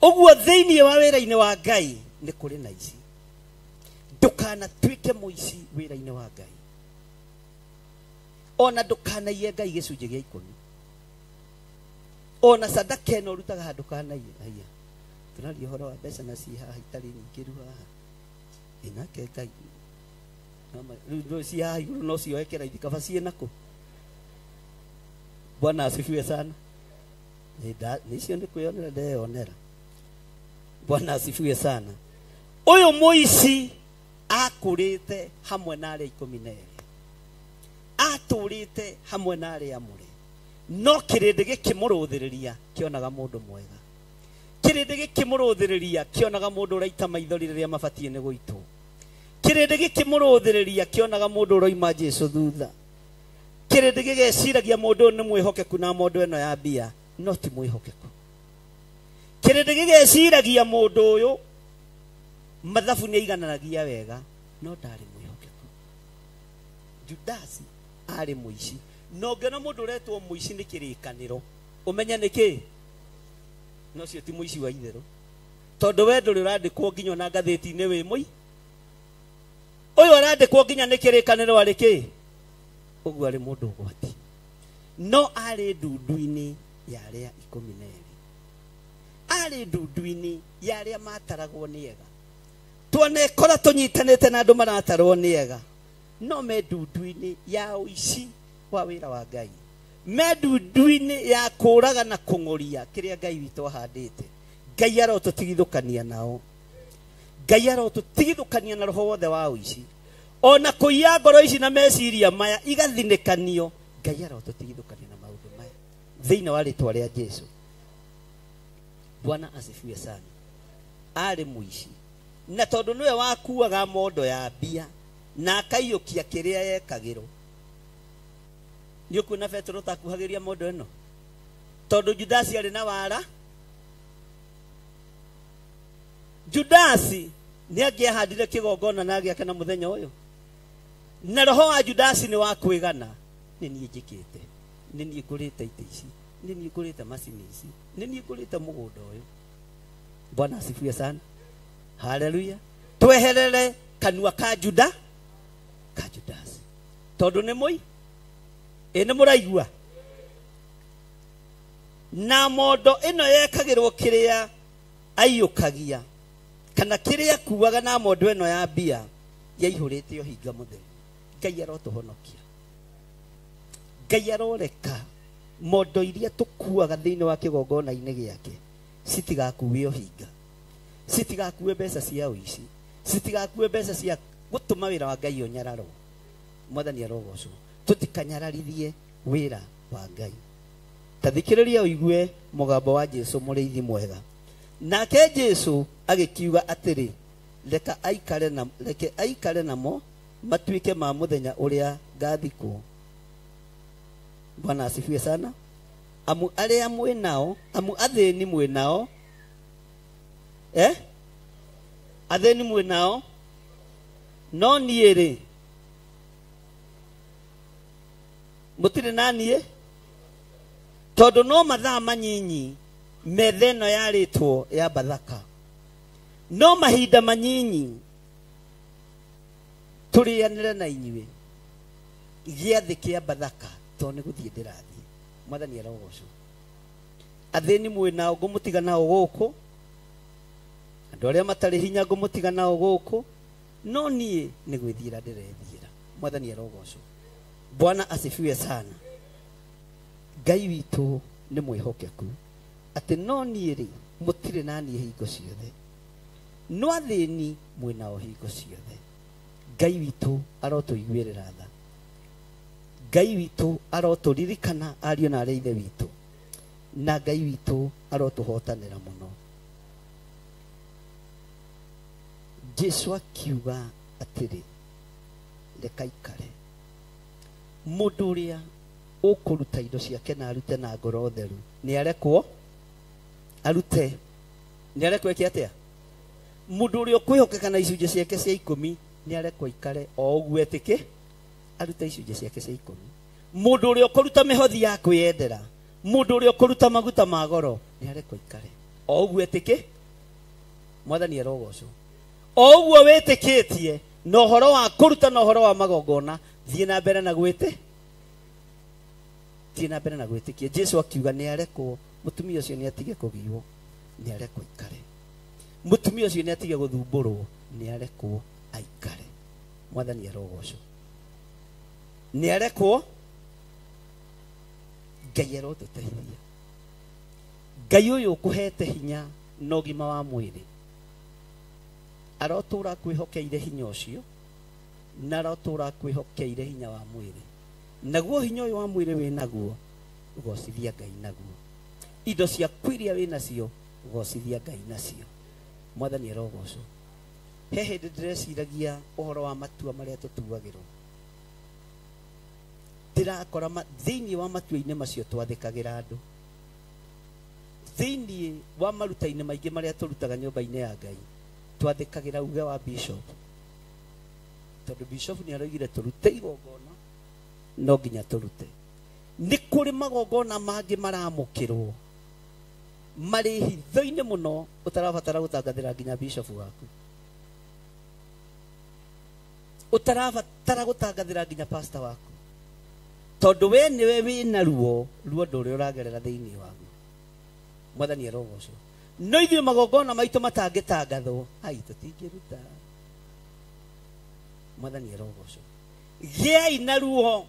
S2: Uguo thiini wa wira-ini wa Ngai ni kuri na ici ndukana twike muici wira-ini wa Ngai ona ndukana ye Ngai gicunje gia 10 ona sadaka eno rutaga handu kana haya tunaria horo wa mbeca na ci haha itari nyingiru haha inake Ngai no ci haha iguru no cioekera ithikaba cienako. Bwana asifiwe sana. Nicio ndi kwionera ndeonera. Bwana asifiwe sana. Uyu muici akurite hamwe na aria 12 aturite hamwe na aria amure no kirinde gikimuruthiriria kionaga mundu mwega kirinde gikimuruthiriria kionaga mundu uraita maithori riria mabatie ni guitwo kirinde gikimuruthiriria kionaga mundu uroima Jesu thutha kirinde gigeciragia mundu ni mwihokeku na mundu eno ya bia no ti mwihokeku kirinde gigeciragia mundu uyu mathabu ni aigananagia wega no ndari mwihokeku. Judasi ari muici no ngena mundu uretwo muici ni kirikaniro umenya niki no cio ti muici wa itheru tondu we nduri urandikwo nginya na ngatheti-ini wi mui uyu arandikwo nginya ni kirikaniro ari ki uguo ari mundu ugwati no ari ndundu-ini ya aria 12 ari ndundu-ini ya aria mataragwo ni ega tuone kora tunyitanite na andu maratarwo ni ega no me ndundu-ini ya uici wa wira wa Ngai me ndundu-ini ya kuraga na kunguria kiria Ngai witu ahandite. Ngai arotutigithukania nao Ngai arotutigithukania na roho wothe wa uici ona kuiya ngoro ici na meciria maya igathinekanio. Ngai arotutigithukania na maundu maya thiini wa ritwa ria Jesu. Bwana asifiwe sana. Ari muici na tondu niwe wakuaga mondo ya mbia na akaiyukia kiria yekagirwo ni ukuna Petro takuhagiria mondo eno tondu Judasi ari na wara. Judasi ni angiahandire kigongona na agiaka na muthenya uyu na roho wa Judasi ni wa kwigana ni nie njikite ni nie ngurite ite ici ni nie ngurite macini ici ni nie ngurite mugunda uyu. Bwana asifiwe sana. Haleluya. Tweherere kanua ka Judasi tondu ni mui ni muraigua na mondo ino yekagirwo kiria aiyukagia kana kiria kuaga na mondo ino ya mbia yaihurite ohinga mutheri. Ngai arotuhonokia. Ngai aroreka mondo iria tukuaga thiini wa kigongona-ini giake citigakuwe ohinga citigakuwe mbeca cia uici citigakuwe mbeca cia gutuma wira wa Ngai unyararo. Mwathani arogocwo tutikanyararithie wira wa Ngai. Tathikiriria uigue mugambo wa Jesu muriithi mwega. Nake Jesu agikiuga atiri reke aikare namo matuike ma muthenya uria ngathikwo. Bwana asifiwe sana. Amu aria mwinao amu athini mwinao athini mwinao no niiri mutire nanie tondu no mathaa manyinyi metha ino yaritwo ya Bathaka no mahinda manyinyi turianire na inyuĩ giathi kia Bathaka to ni guthie ndirathie. Mwathani arogocwo. Athini mwinao ngumutiga nao guku andu aria matari hinya ngumutiga nao guku no nie ni gwithira ndirethira. Mwathani arogocwo. Bwana asifiwe sana. Ngai witu ni mwihokeku ati no niiri mutire nani hingo ciothe no athini mwinao hingo ciothe. Ngai witu arotuiguirira tha. Ngai witu aroturirikana ariũ na aria ithe witu na Ngai witũ arotuhotanĩra mũno. Jesu akiuga atĩrĩ, reka ikare. Mũndũ ũrĩa ũkũruta indo ciake na arute na ngoro theru nĩ arekwo arute. Nĩ arekwo eke atĩa? Mũndũ ũrĩa ũkwĩhokeka na icunjĩ ciake cia 10 nĩ arekwo ikare o ũguo etĩke arute icunjĩ ciake cia 10. Mũndũ ũrĩa ũkũruta mĩhothi ya kwĩyendera, mũndũ ũrĩa ũkũruta maguta ma goro nĩ arekwo ikare o ũguo etĩke. Mwathani arogocwo. O ũguo wĩtĩkĩtie na ũhoro wa kũruta na ũhoro wa magongona, thiĩ na mbere na gwĩte, thiĩ na mbere na gwĩtĩkia. Jesu akiuga nĩ arekwo. Mũtumia ũcio nĩ atige kũgiwo, nĩ arekwo ikare. Mũtumia ũcio nĩ atige gũthumbũrwo, nĩ arekwo aikare. Mwathani arogocwo. Nĩ arekwo. Ngai arotũteithia. Ngai ũyũ ũkũhete hinya na ũgima wa mwĩrĩ arotũra kwĩhokeire hinya ũcio, na arotũra kwĩhokeire hinya wa mwĩrĩ. Naguo hinya ũyũ wa mwĩrĩ wĩ naguo, gocithia Ngai naguo. Indo cia kwiria wĩ nacio, gocithia Ngai nacio. Mwathani arogocwo. He hĩndĩ ndĩreciragia ũhoro wa matua marĩa tũtuagĩrwo. Ndĩrakora thĩinĩ wa matua-inĩ macio twathĩkagĩra andũ, thĩinĩ wa maruta-inĩ maingĩ marĩa tũrutaga nyũmba-inĩ ya Ngai, twathĩkagĩra uge wa bishop. Tondũ bishop nĩ aroigire tũrute igongona, no nginya tũrute. Nĩ kũrĩ magongona mangĩ maramũkĩrwo marĩ hitho-inĩ mũno, ũtarabatara gũtangathĩra nginya bishop waku, ũtarabatara gũtangathĩra nginya pastor waku, tondũ we nĩwe wĩna ruo ruondo ũrĩa ũragerera thĩinĩ waku. Mwathani arogocwo. No ithuĩ magongona maitũ matangĩtangathwo, ai tũtingĩruta. Mwathani arogocwo. Gĩai na ruo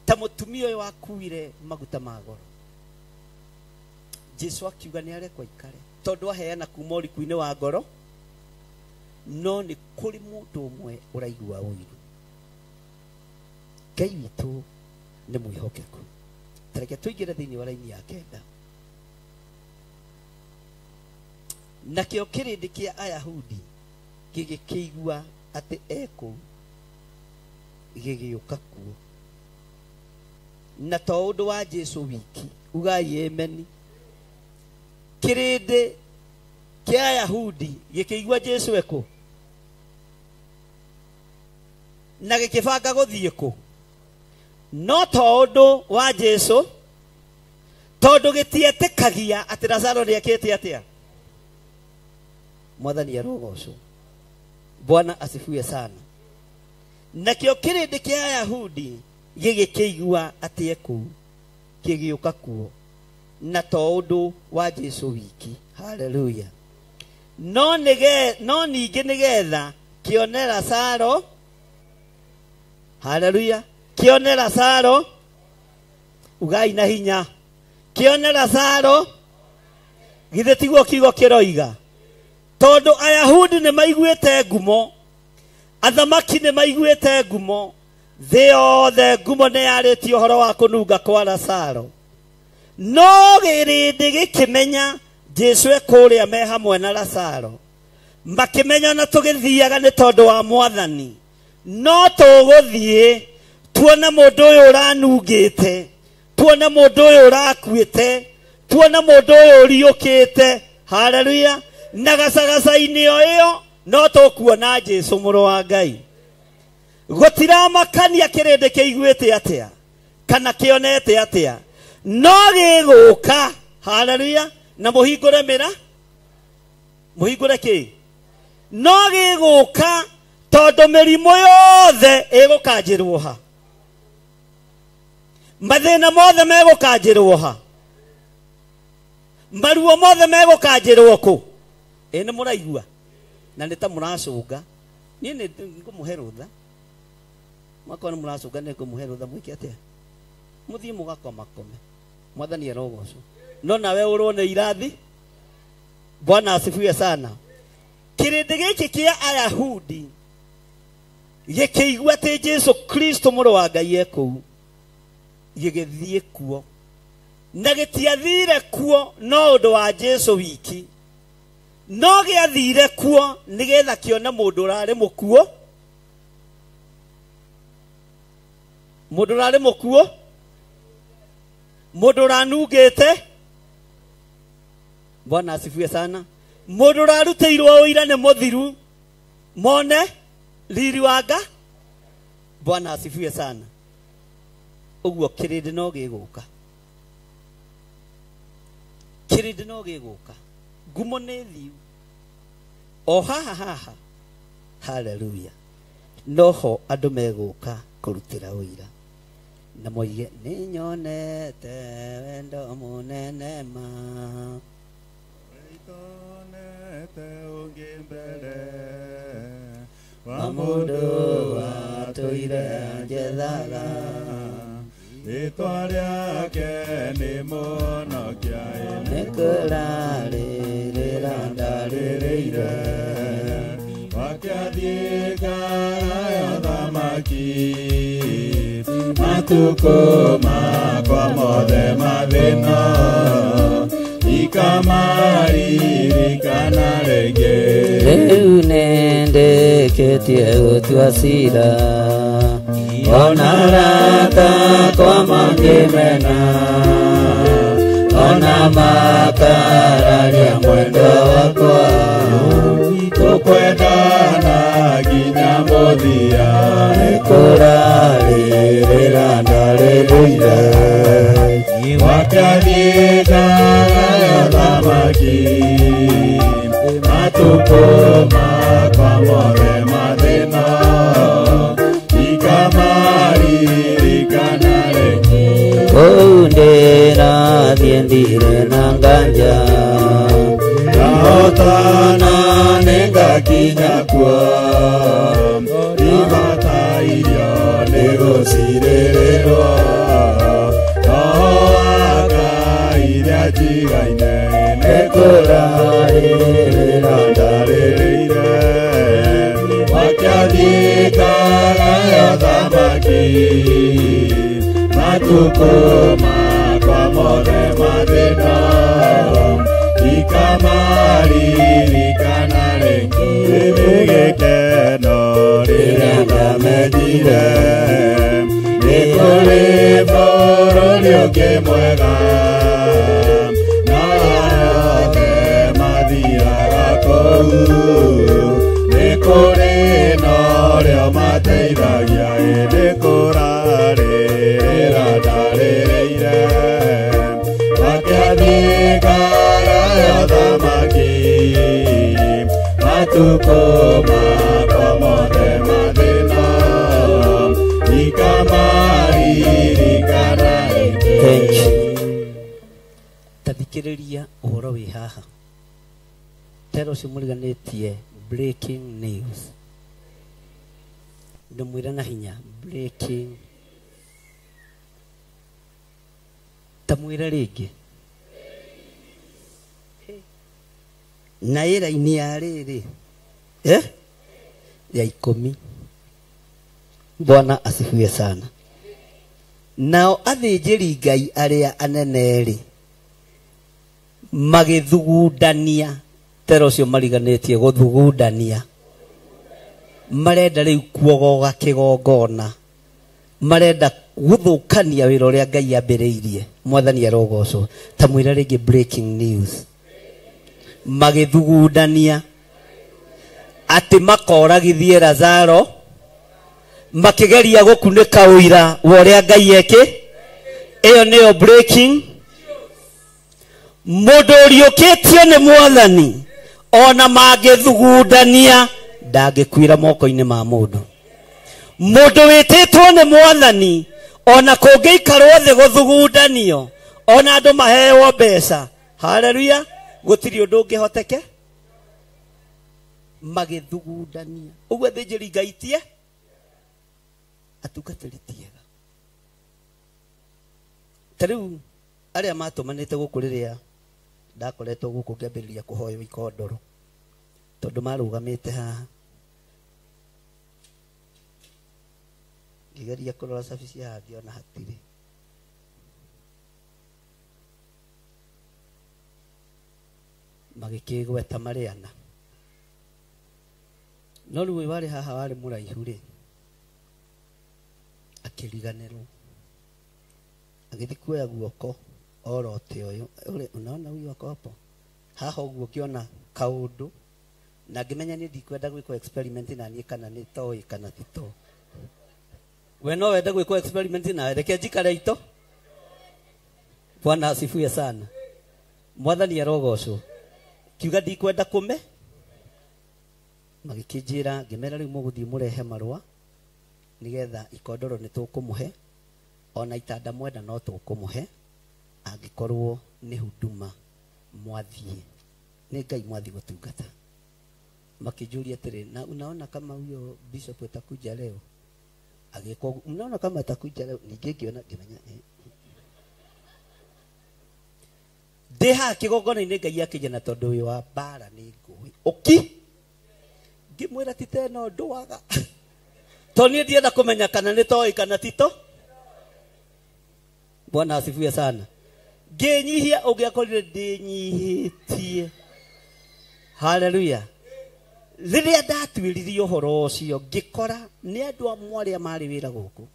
S2: ta mũtumia ũyũ wakuire maguta ma goro. Jesu akiuga nĩ arekwo ikare, tondũ aheana kuma ũriku-inĩ wa ngoro, no nĩ kũrĩ mũndũ ũmwe ũraigua ũiru. Ngai witũ nĩ mwĩhokeku. Tareke tũingĩre thĩinĩ wa raini ya 9. Nakĩo kĩrĩndĩ kĩa Ayahudi gĩgĩkĩigua atĩ ekũu, gĩgĩũka kuo. Na to ũndũ wa Jesu wiki, ugai ameni. Kĩrĩndĩ kĩa Ayahudi gĩkĩigua Jesu ekũ, na gĩkĩbanga gũthiĩ kũ. No to ũndũ wa Jesu, tondũ gĩtietĩkagia atĩ Lazaro nĩekĩte atĩa. Mwathani arogocwo. Bwana asifiwe sana. Nakĩo kĩrĩndĩ kĩa Ayahudi gĩgĩkĩigua atĩ ekũu, gĩgĩũka kuo. Na to ũndũ wa Jesu wiki. Hallelujah. No ningĩ nĩgetha kĩone Lazaro. Hallelujah. Kĩone Lazaro. Ugai na hinya. Kĩone Lazaro. Githĩ tiguo kiugo kĩroiga. Tondũ Ayahudi nĩ maiguĩte ngumo, athamaki nĩ maiguĩte ngumo, thĩ yothe ngumo nĩ yarĩtie ũhoro wa kũnunga kwa Lazaro. No gĩrĩndĩ gĩkĩmenya Jesu ekũrĩa me hamwe na Lazaro, makĩmenya na tũgĩthiaga nĩ tondũ wa Mwathani. No tũgũthiĩ tuone mũndũ ũyũ ũranungĩte, tuone mũndũ ũyũ ũrakuĩte, tuone mũndũ ũyũ ũriũkĩte. Haleluya. Na gacagaca-inĩ ĩyo no tũkuona Jesu mũrũ wa Ngai. Gũtiramakania kĩrĩndĩ kĩiguĩte atĩa kana kĩonete atĩa, no gĩgũka. Haleluya. Na mũhingũre mĩra, mũhingũre kĩ? No gĩgũka, tondũ mĩrimũ yothe ĩgũkanjĩrwo ha, mathĩna mothe megũkanjĩrwo ha, maruo mothe megũkanjĩrwo kũ? Nĩ mũraigua na nĩ ta mũracũnga. Niĩ nĩ ngũmũhe rũtha, mwakona mũracũnga nĩ ngũmũhe rũtha, mwĩke atĩa? Mũthiĩ mũgakoma kome. Mwathani arogocwo. No nawe ũrwo nĩ irathi. Bwana asifiwe sana. Kĩrĩndĩ gĩkĩ kĩa Ayahudi gĩkĩigua atĩ Jesu Kristo mũrũ wa Ngai ekũu, gĩgĩthiĩ kuo na gĩtiathire kuo no ũndũ wa Jesũ wiki, no gĩathire kuo nĩgetha kĩone mũndũ ũrarĩ mũkuũ, mũndũ ũrarĩ mũkuũ, mũndũ ũranungĩte. Bwana asifiwe sana. Mũndũ ũrarutĩirwo ũira nĩ mũthiru, mone riri wa Ngai. Bwana asifiwe sana. Ũguo kĩrĩndĩ no gĩgũka, kĩrĩndĩ no gĩgũka, ngumo nĩ thiu o haha. Haleluya. Noho andũ megũka kũrutĩra ũira na moige nĩ nyonete wendo mũnene ma,
S4: itonete ũngĩ mbere
S2: wa mũndũ watũire njethaga,
S4: rĩtwa rĩake nĩ mũhonokia,
S2: nĩ kũrarĩrĩra ndarĩrĩire,
S4: wakĩathiĩ ngara thamaki, matukũ makwa mothe mathĩna, ikamaririkana rĩngĩ.
S2: Rĩu nĩndĩkĩtie gũtua cira, ona arata kwa mangĩmena, ona makararia mwendo wakwa,
S4: tũkwendana nginya mũthia,
S2: nĩkũrarĩrĩra ndarĩrĩire,
S4: wakĩathiĩ ngara thamaki, matukũ makwa mothe mathĩna, ikamaririkana rĩngĩ.
S2: kũu ndĩrathiĩ ndirĩ na nganja,
S4: ngahotana nĩngakinya kuo, ibataire nĩ gũcirĩrĩrwo, roho wa Ngai iria njigaine, nĩ kũrarĩrĩra ndarĩrĩire, wakĩathiĩ ngara ya thamaki, matukũ makwa mothe mathĩna, ikamaririkana rĩngĩ. Nĩ gĩkeno rĩrĩa ndamenyire, nĩ kũrĩ bũrũri ũngĩ mwega, na arĩa othe mathiaga kũu, nĩ kũrĩ na ũrĩa mateithagia, nĩ kũrarĩrĩra ndarĩrĩire, wakĩathiĩ ngara ya thamaki, matukũ makwa mothe mathĩna, ikamaririkana rĩngĩ.
S2: tathikĩrĩria ũhoro wĩ haha. Tero ũcio mũriganĩtie breaking news. Ndĩmwĩra na hinya breaking. Tamwĩra rĩngĩ. Na ĩra-inĩ ya rĩrĩ ya 10. Bwana asifiwe sana. Nao athĩnjĩri Ngai arĩa anene rĩ magĩthugundania. Tero ũcio mariganĩtie gũthugundania. Marenda rĩu kuogoga kĩgongona, marenda gũthũkania wĩra ũrĩa Ngai ambĩrĩirie. Mwathani arogocwo. Tamwĩra rĩngĩ breaking news. Magĩthugundania atĩ makoragithie Lazaro, makĩgeria gũkunĩka ũira wa ũrĩa Ngai eke. Ĩyo nĩyo breaking. Mũndũ ũriũkĩtio nĩ Mwathani ona mangĩthugundania ndangĩkuĩra moko-inĩ ma mũndũ. Mũndũ wĩtĩtwo nĩ Mwathani ona kũngĩikarwo thĩ gũthugundanio, ona andũ maheo mbeca, haleluya, gũtirĩ ũndũ ũngĩhoteke. Magĩthugundania. Ũguo athĩnjĩri Ngai tie atungatĩri tiega. Tarĩu arĩa matũmanĩte gũkũ rĩrĩa ndakoretwo gũkũ ngĩambĩrĩria kũhoywo ikondoro, tondũ marũgamĩte haha ngĩgeria kũrora cabi cia hathi ona hatirĩ. magikigweta mariana no riu wari haha wari muraihu ri akiriganirwo agithi kuoya guoko orote uyu unaona huyu wako hapo haha uguo kiona kaundu na ngimenya ni ndikwenda gwiko experiment na nie kana ni toi kana tito we no wenda gwiko experiment na reke njikare ito. Bwana asifiwe sana. Mwathani arogocwo kiuga ndikwenda kume magikijira ngimera riu muguthii murehe marua nigetha ikondoro ni tukumuhe ona itanda mwenda no tukumuhe angikorwo ni huduma mwathie ni Ngai mwathi gutungata. Makijuria atiri na unaona kama huyo bishop atakuja leo agiko unaona kama atakuja leo ningekiona ngimenya deha kigogona ni Ngai akijana tondu uyu wa bara ni ngui uki ngimwira tite no ndwaga toni ndienda kumenya kana ni toi kana tito. Bwana asifiwe sana. Nginyihia ungiakorire ndinyihitie. Hallelujah. Riria ndatwiririe uhoro ucio ngikora ni andu amwe aria mari wira guku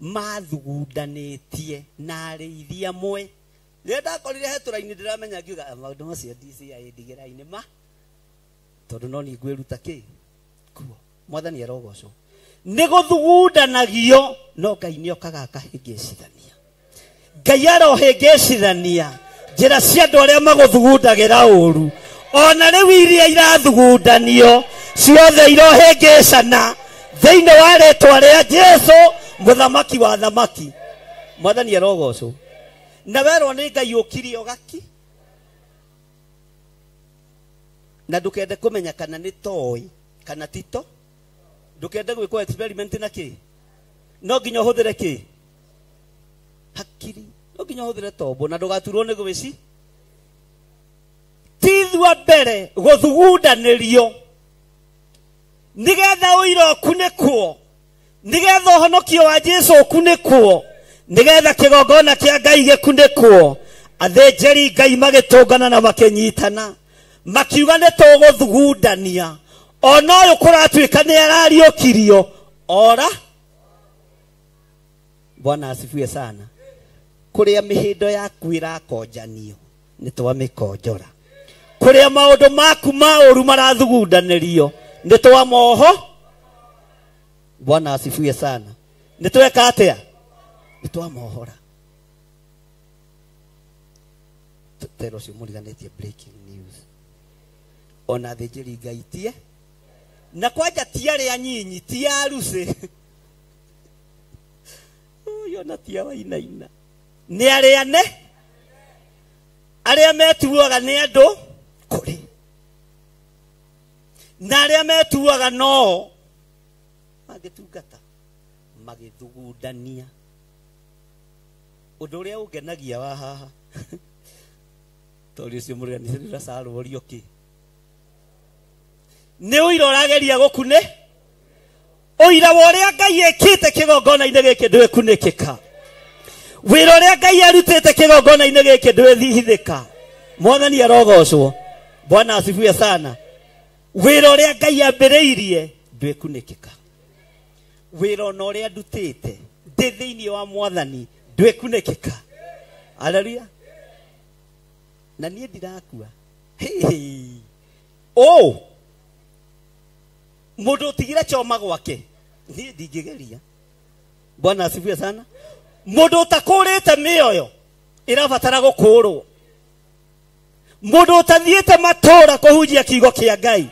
S2: mathugundanĩtie na arĩithi amwe. Riria ndakorire hetũra-inĩ ndiramenya ngiuga maũndũ macio DCI ndigĩra-inĩ ma tondũ no ni ngwĩruta kĩ kuo. Mwathani arogocwo. Nĩ gũthugundanagio no Ngai nĩokaga akahĩngĩcithania. Ngai arohĩngĩcithania njĩra cia andũ arĩa magũthugundagĩra ũru. Ona rĩu iria irathugundanio ciothe irohĩngĩcana thĩinĩ wa rĩtwa rĩa Jesũ mũthamaki wa thamaki. Mwathani arogocwo. Na werwo nĩ Ngai ũkiri ũgaki na ndũkende kũmenya kana nĩ toi kana tito. Ndũkende gwĩkwo experiment na kĩ no nginya ũhũthĩre kĩ hakiri no nginya ũhũthĩre tombo na ndũgaturwo nĩ gwĩci tithua mbere gũthugundanĩrio nigetha ũira ũkunĩkwo nigetha ũhonokio wa Jesũ ũkunĩkwo nigetha kĩgongona kĩa Ngai gĩkunĩkwo. Athĩnjĩri Ngai magĩtũngana na makĩnyitana makiuga nĩ tũgũthugundania ona ũyũ kũratuĩka nĩ arariũkirio ora. Bwana asifiwe sana. Kũrĩa mĩhĩndo yaku ĩrakonjanio nĩ twamĩkonjora. Kũrĩa maũndũ maku ma ũru marathugundanĩrio nĩ twamoho. Bwana asifiwe sana. Nĩ tweka atĩa? Nĩ twamohora. Tero cio mũriganĩtie breaking news. Ona athĩnjĩri Ngai tie na kwanja ti arĩa nyinyi ti arũcĩ uyo na ti wainaina nĩ arĩa ne arĩa metuaga nĩ andũ kũrĩ na arĩa metuaga no magĩtungata magĩthugundania. Ũndũ ũrĩa ũngenagia wa haha tondũ ũcio mũriganĩtie Lazaro kĩ nĩ ũira ũrageria gũkunĩ ũira wa ũrĩa Ngai ekĩte kĩgongona-inĩ gĩkĩ ndwĩkunĩkĩka. Wĩra ũrĩa Ngai arutĩte kĩgongona-inĩ gĩkĩ ndwĩthihithĩka. Mwathani arogocwo. Bwana asifiwe sana. Wĩra ũrĩa Ngai ambĩrĩirie ndwĩkunĩkĩka. Wĩra ona ũrĩa ndutĩte ndĩ thĩinĩ wa Mwathani ndwĩkunĩkĩka. Haleluya. Na niĩ ndirakua. Mũndũ ũtigire choma gwake niĩ ndingĩgeria. Bwana asifiwe sana. Mũndũ ũtakũrĩte mĩoyo ĩrabatara gũkũrwo. Mũndũ ũtathiĩte matũũra kũhunjia kiugo kĩa Ngai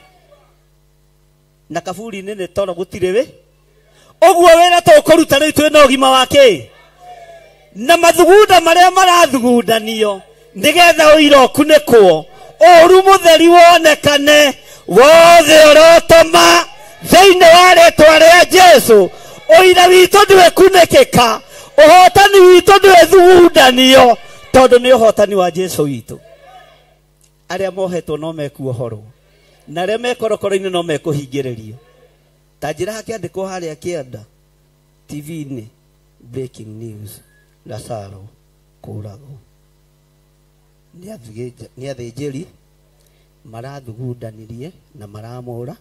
S2: na kaburi-inĩ nĩ toro gũtirĩ wĩ. Ũguo wĩra tũkũruta rĩu twĩna ũgima wa kĩ na mathugunda marĩa marathugundanio nigetha ũira ũkunĩkwo ũru mũtheri wonekane wothe ũrotoma thĩinĩ wa rĩtwa rĩa Jesũ. Ũira witũ ndwĩkunĩkĩka. Ũhotani witũ ndwĩthugundanio tondũ nĩ ũhotani wa Jesũ witũ. Arĩa mohetwo no mekuohorwo na arĩa mekorokoro-inĩ no mekũhingĩrĩrio. Ta njĩra hakĩandĩkwo harĩa kĩanda TV-inĩ breaking news Lazaro kũragwo nĩ athĩnjĩri marathugundanirie na maramora.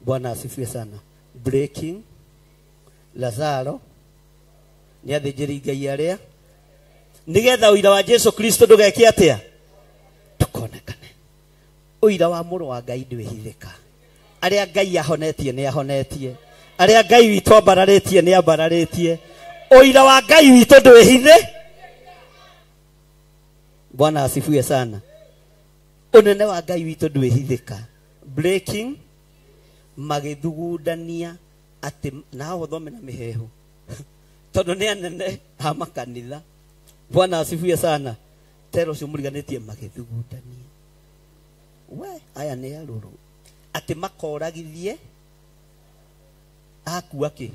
S2: Bwana asifiwe sana. Breaking Lazaro ni athĩnjĩri Ngai aria nigetha uira wa Yesu Kristo ndũgeke atia tukonekane. Uira wa mũrũ wa Ngai ndwĩhithĩka. Aria Ngai ahonetie ni ahonetie, aria Ngai witũ ambararĩtie ni ambararĩtie. Uira wa Ngai witũ ndwĩhithĩ. Bwana asifiwe sana. Unene wa Ngai witũ ndwĩhithĩka. Breaking magĩthugundania ati na ũthome na mĩhehu tondũ nĩ anene a makanitha. Bwana asifiwe sana. Tero cio mũriganĩtie magĩthugundania. We aya nĩ arũrũ ati makoragithie akua kĩ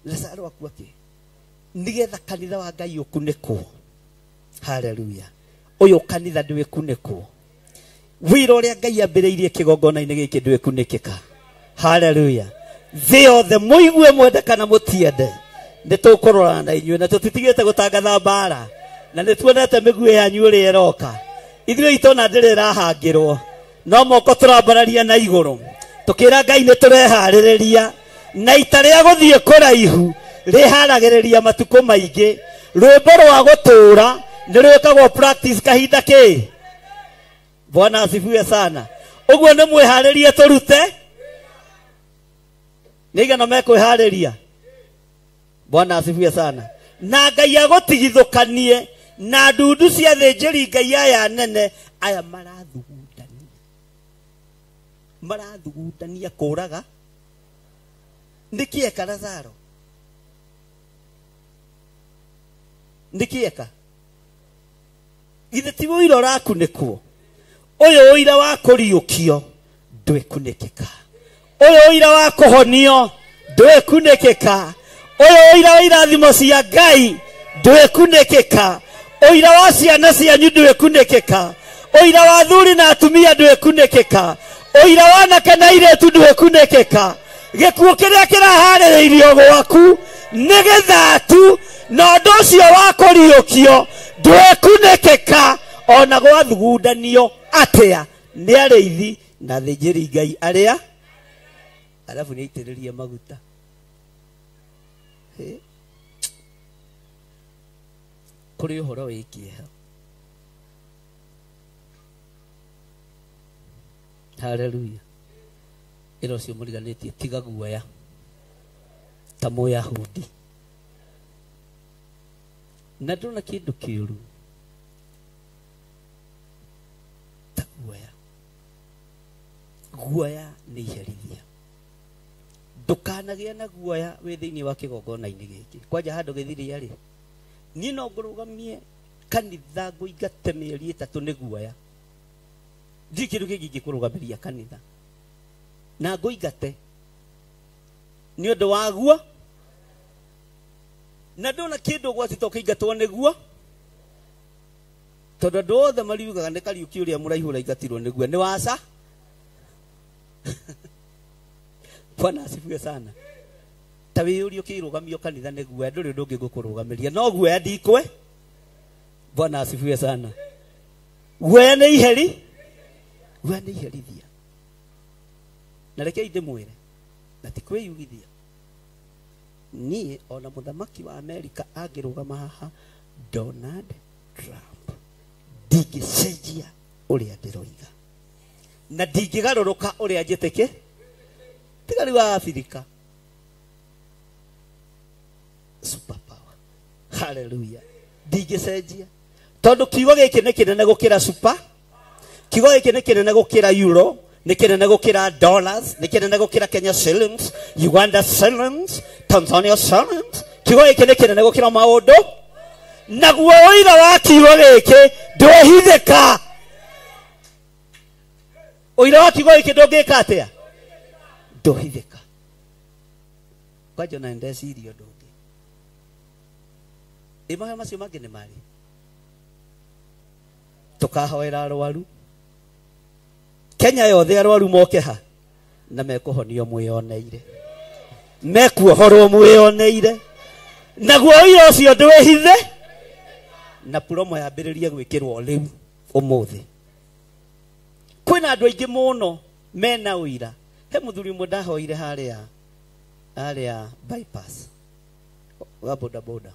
S2: Lazaro akua kĩ nigetha kanitha wa Ngai ũkunĩkwo. Hallelujah. Uyu kanitha ndwĩkunĩkwo. Wĩra ũrĩa Ngai ambĩrĩirie kĩgongona-inĩ gĩkĩ ndwĩkunĩkĩka. Hallelujah. Thĩ yothe mũigue mwende kana mũtiende nĩ tũkũrora na inyuĩ na tũtitigĩte gũtangatha mbara na nĩ tuonete mĩguĩ yanyu ũrĩa ĩroka. Ithuĩ itona ndĩrĩ ĩrahangĩrwo no moko tũrambararia na igũrũ tũkĩra Ngai nĩ tũreharĩrĩria na ita rĩa gũthiĩ kũraihu rĩharagĩrĩria matukũ maingĩ. Rwĩmbo rwa gũtũũra nĩ rwĩkagwo practice kahinda kĩ. Bwana asifiwe sana. Ũguo nĩ mwĩharĩrie tũrute nĩigana mekwĩharĩria. Bwana asifiwe sana. Na Ngai agũtigithũkanie na ndundu cia thĩnjĩri Ngai aya nene aya marathugundania kũraga. Nĩkĩeka Lazaro nĩkĩeka githĩ ti ũira ũrakunĩkwo. Ũyũ ũira wa kũriũkio ndwĩkunĩkĩka. Ũyũ ũira wa kũhonio ndwĩkunĩkĩka. Ũyũ ũira wa irathimo cia Ngai ndwĩkunĩkĩka. Ũira wa ciana cianyu ndwĩkunĩkĩka. Ũira wa athuri na atumia ndwĩkunĩkĩka. Ũira wa anake na airĩtu ndwĩkunĩkĩka. Gĩkuũ kĩrĩa kĩraharĩrĩirio gwaku nĩgetha tu na ũndũ ũcio wa kũriũkio ndwĩkunĩkĩka ona gwathugundanio atĩa nĩ arĩithi na athĩnjĩri Ngai arĩa alafu nĩ aitĩrĩrie maguta. Kũrĩ ũhoro wĩ kĩeha. Hallelujah. Ĩro cio mũriganĩtie tiga guoya ta Mũyahudi. Na ndona kĩndũ kĩũru ta guoya. Guoya nĩ iherithia. Ndũkanagĩa na guoya wĩ thĩinĩ wa kĩgongona-inĩ gĩkĩ. Kwanja handũ gĩthiria rĩ niĩ no ngũrũgamie kanitha ngũingate mĩeri 3 nĩ guoya. Ndirĩ kĩndũ kĩngĩ ingĩkũrũgamĩria kanitha na ngũingate nĩ ũndũ waguo. Na ndona kĩndũ gwati to kĩingatwo nĩguo tondũ andũ othe mariugaga nĩ Kariuki ũrĩa mũraihu ũraingatirwo nĩguo nĩ waca. Bwana asifiwe sana. Ta wĩyũrie ũkĩrũgamio kanitha nĩguo ndũrĩ ũndũ ũngĩ ngũkũrũgamĩria no guoya ndikwe. Bwana asifiwe sana. Guoya nĩ iheri. Guoya nĩ iherithia. Na rekei ndĩmwĩre na ti kwĩyugithia. Niĩ ona mũthamaki wa Amerika angĩrũgama haha Donald Trump ndingĩcenjia ũrĩa ndĩroiga na ndingĩgarũrũka ũrĩa njĩtĩke. Tigari wa Afrika super power. Hallelujah. Ndingĩcenjia tondũ kiugo gĩkĩ nĩ kĩnene gũkĩra super. Kiugo gĩkĩ nĩ kĩnene gũkĩra euro, nĩ kĩnene gũkĩra dollars, nĩ kĩnene gũkĩra Kenya shillings, Uganda shillings, Tanzania shillings. Kiugo gĩkĩ nĩ kĩnene gũkĩra maũndũ. Naguo ũira wa kiugo gĩkĩ ndwĩhithĩka. Ũira wa kiugo gĩkĩ ndũngĩka atĩa? Ndũhithĩka. Kwanja na ndeciria ũndũ ũngĩ. Mahoya macio mangĩ nĩ marĩ. Tũkahoera arwaru. Kenya yothe arwaru moke ha na mekũhonio mwĩoneire. Mekuohorwo mwĩoneire. Naguo ũira ũcio ndwĩhithe na promo yambĩrĩrie gwĩkĩrwo rĩu. umuthi kwina andu aingi muno mena uira he muthuri mwe ndahoire haria bypass wa boda boda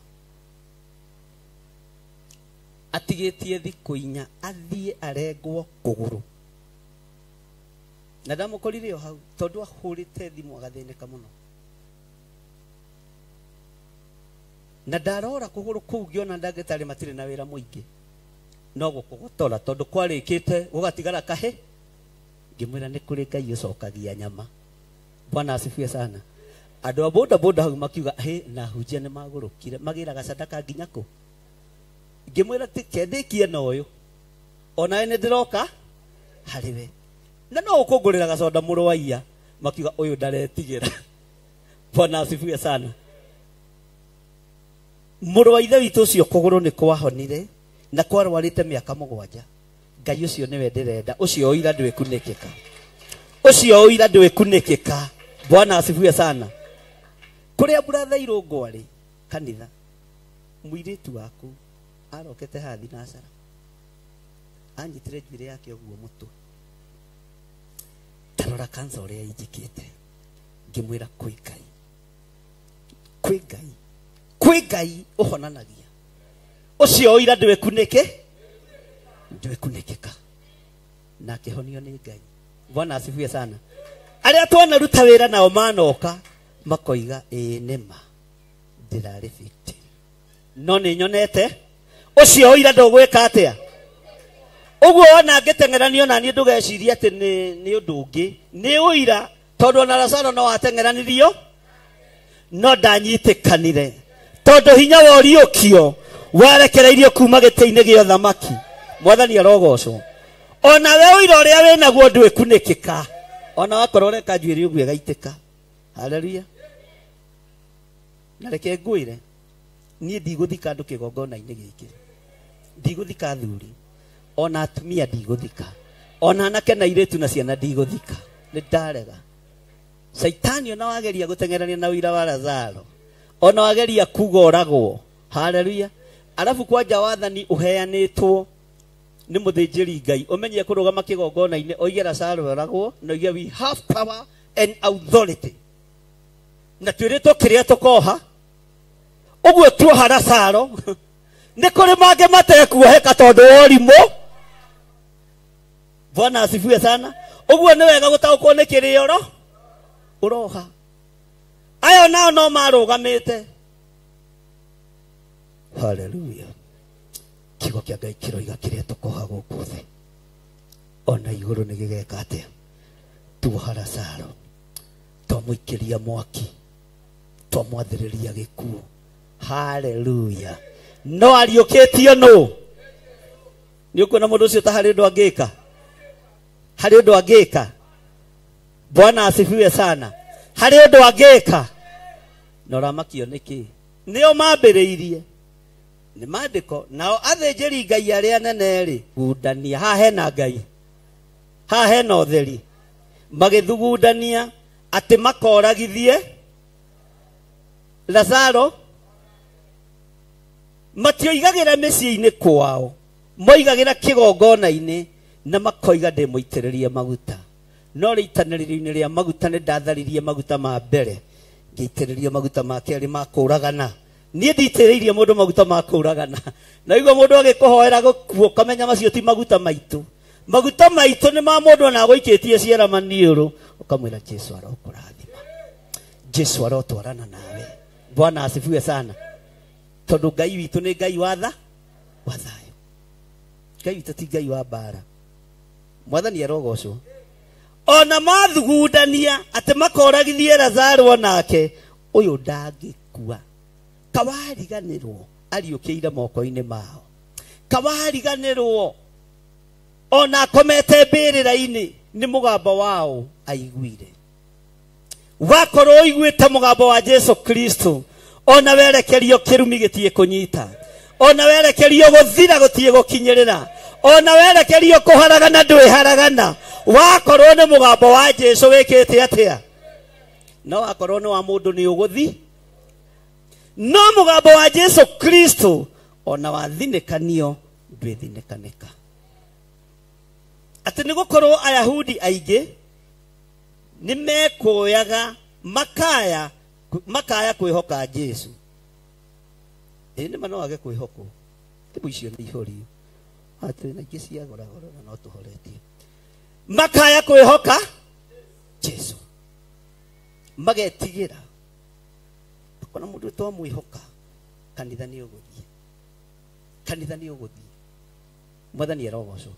S2: atigetie thiku inya athie arengwo kuguru na ndamukorire hau tondu ahurite thimu agathineka muno na ndarora kuguru kuu ngiona ndagitari matire na wira muingi no gukugotora tondu kwarikite gugatigara kahe ngimwira ni kuri Ngai ucokagia nyama. Bwana asifiwe sana. Andu a boda boda hau makiuga he na hunjia ni magurukire magiraga sadaka nginya ku ngimwira ti kendikie na uyu ona ene ndiroka hariwe na no ukungurira gacoda muru wa iya makiuga uyu ndaretigira. Bwana asifiwe sana. Muru wa ithe witu ucio kuguru ni kwahonire na kwarwarite miaka 7. Ngai ucio niwe ndirenda ucio oira ndwikunikika ucio oira ndwikunikika. Bwana asifiwe sana. Kuria brother irungwari kanitha muiritu waku arokete hathi na Sara anjitire njire yake oguo mutu tarora kansa uria injikite ngimwira kwi Ngai uhonanagia ucio oira ndwikunikika na kihonio ni Ngai. Bwana asifiwe sana. Aria twana ruta wira nao manoka makoiga nima ndirari victim no ni nyonete ucio oira ndugwika atia uguo ona ngitengeranio na ni ndugeciria ati ni undu ungi ni uira tondu na Lazaro no atengeranirio no ndanyitikanire tondu hinya wa uriukio warekereirio kuma gite-ini gio thamaki. Mwathani arogocwo. Ona we uira uria we naguo ndwikunikika ona wakorwo reka njuiri uguo gaitika. Haleluya. Na reke ngwire nie ndigũthika andũ kĩgongona-inĩ gĩkĩ ndigũthika athuri ona atumia ndigũthika ona anake na airĩtu na ciana ndigũthika nĩ ndarega. Saitani ona wageria gũtengerania na ũira wa Lazaro ona wageria kuga oragwo. Haleluya. Alafu kwanja wathani uheanĩtwo nĩ mũthĩnjĩri Ngai umenye kũrũgama kĩgongona-inĩ oige Lazaro oragwo na oige we have power and authority na twĩrĩtwo kĩrĩa tũkoha uguo tuoha Lazaro nĩ kũrĩ mangĩ matekuoheka tondu wa ũrimũ. Bwana asifiwe sana. Uguo nĩ wega gũtaũkwo nĩ kĩrĩoro uroha ayo nao no marũgamĩte. Haleluya. Kiugo kĩa Ngai kĩroiga kĩrĩa tũkoha gũkũ thĩ ona igũrũ nĩ gĩgeka atĩa tuoha Lazaro twamũikĩria mwaki twamwathĩrĩria gĩkuũ. Haleluya. No ariũkĩtio no nĩ ũkuona mũndũ ũcio ta harĩ ũndũ angĩka. Bwana asifiwe sana. Harĩ ũndũ angĩka no ramakio nĩkĩ nĩo mambĩrĩirie nĩ maandĩko nao athĩnjĩri Ngai arĩa nene rĩ gundania haha hena Ngai haha hena ũtheri magĩthugundania atĩ makoragithie Lazaro matioigagira mĩciĩ-inĩ kwao moigagira kĩgongona-inĩ na makoiga ndĩmũitĩrĩrie maguta no rĩitanĩrĩrio-inĩ rĩa maguta nĩ ndatharirie maguta ma mbere ngĩitĩrĩria maguta ma kerĩ ma kũragana. Niĩ nditĩrĩirie mũndũ maguta ma kũragana na igua mũndũ agĩkũhoera gũkuo kamenya macio ti maguta maitũ. Maguta maitũ nĩ ma mũndũ ona gũikĩtie ciara maniũrũ ũkamwĩra Jesu arokũrathima Jesu arotwarana nawe. Bwana asifiwe sana. Tondu Ngai witũ nĩ Ngai wa thayũ. Ngai witũ ti Ngai wa mbara. Mwathani arogocwo. Ona mathugundania atĩ makoragithie Lazaro onake ũyũ ndangĩkua kawariganĩrwo ariũkĩire moko-inĩ mao kawariganĩrwo ona akomete mbĩrĩra-inĩ nĩ mũgambo wao aiguire. Wakorwo ũiguĩte mũgambo wa Jesu Kristo ona werekerio kĩrumi gĩtiĩ kũnyita ona werekerio gũthira gũtiĩ gũkinyĩrĩra ona werekerio kũharagana ndwĩharagana. Wakorwo nĩ mũgambo wa Jesu wĩkĩte atĩa no wakorwo nĩ wa mũndũ nĩ ũgũthi no mũgambo wa Jesu Kristo ona wathinĩkanio ndwĩthinĩkanĩka. ati nĩ gũkorwo Ayahudi aingĩ nĩ mekuoyaga makaya kwĩhoka Jesu. Nĩ manoage kwĩhokwo tibu icio nĩ ihorio atĩ na ingĩ cia gora na no tũhoretie makaya kwĩhoka Jesu magetigĩra kuna mũndũ to mwĩhoka kanitha nĩ ũgũthiĩ mwathani arogocwo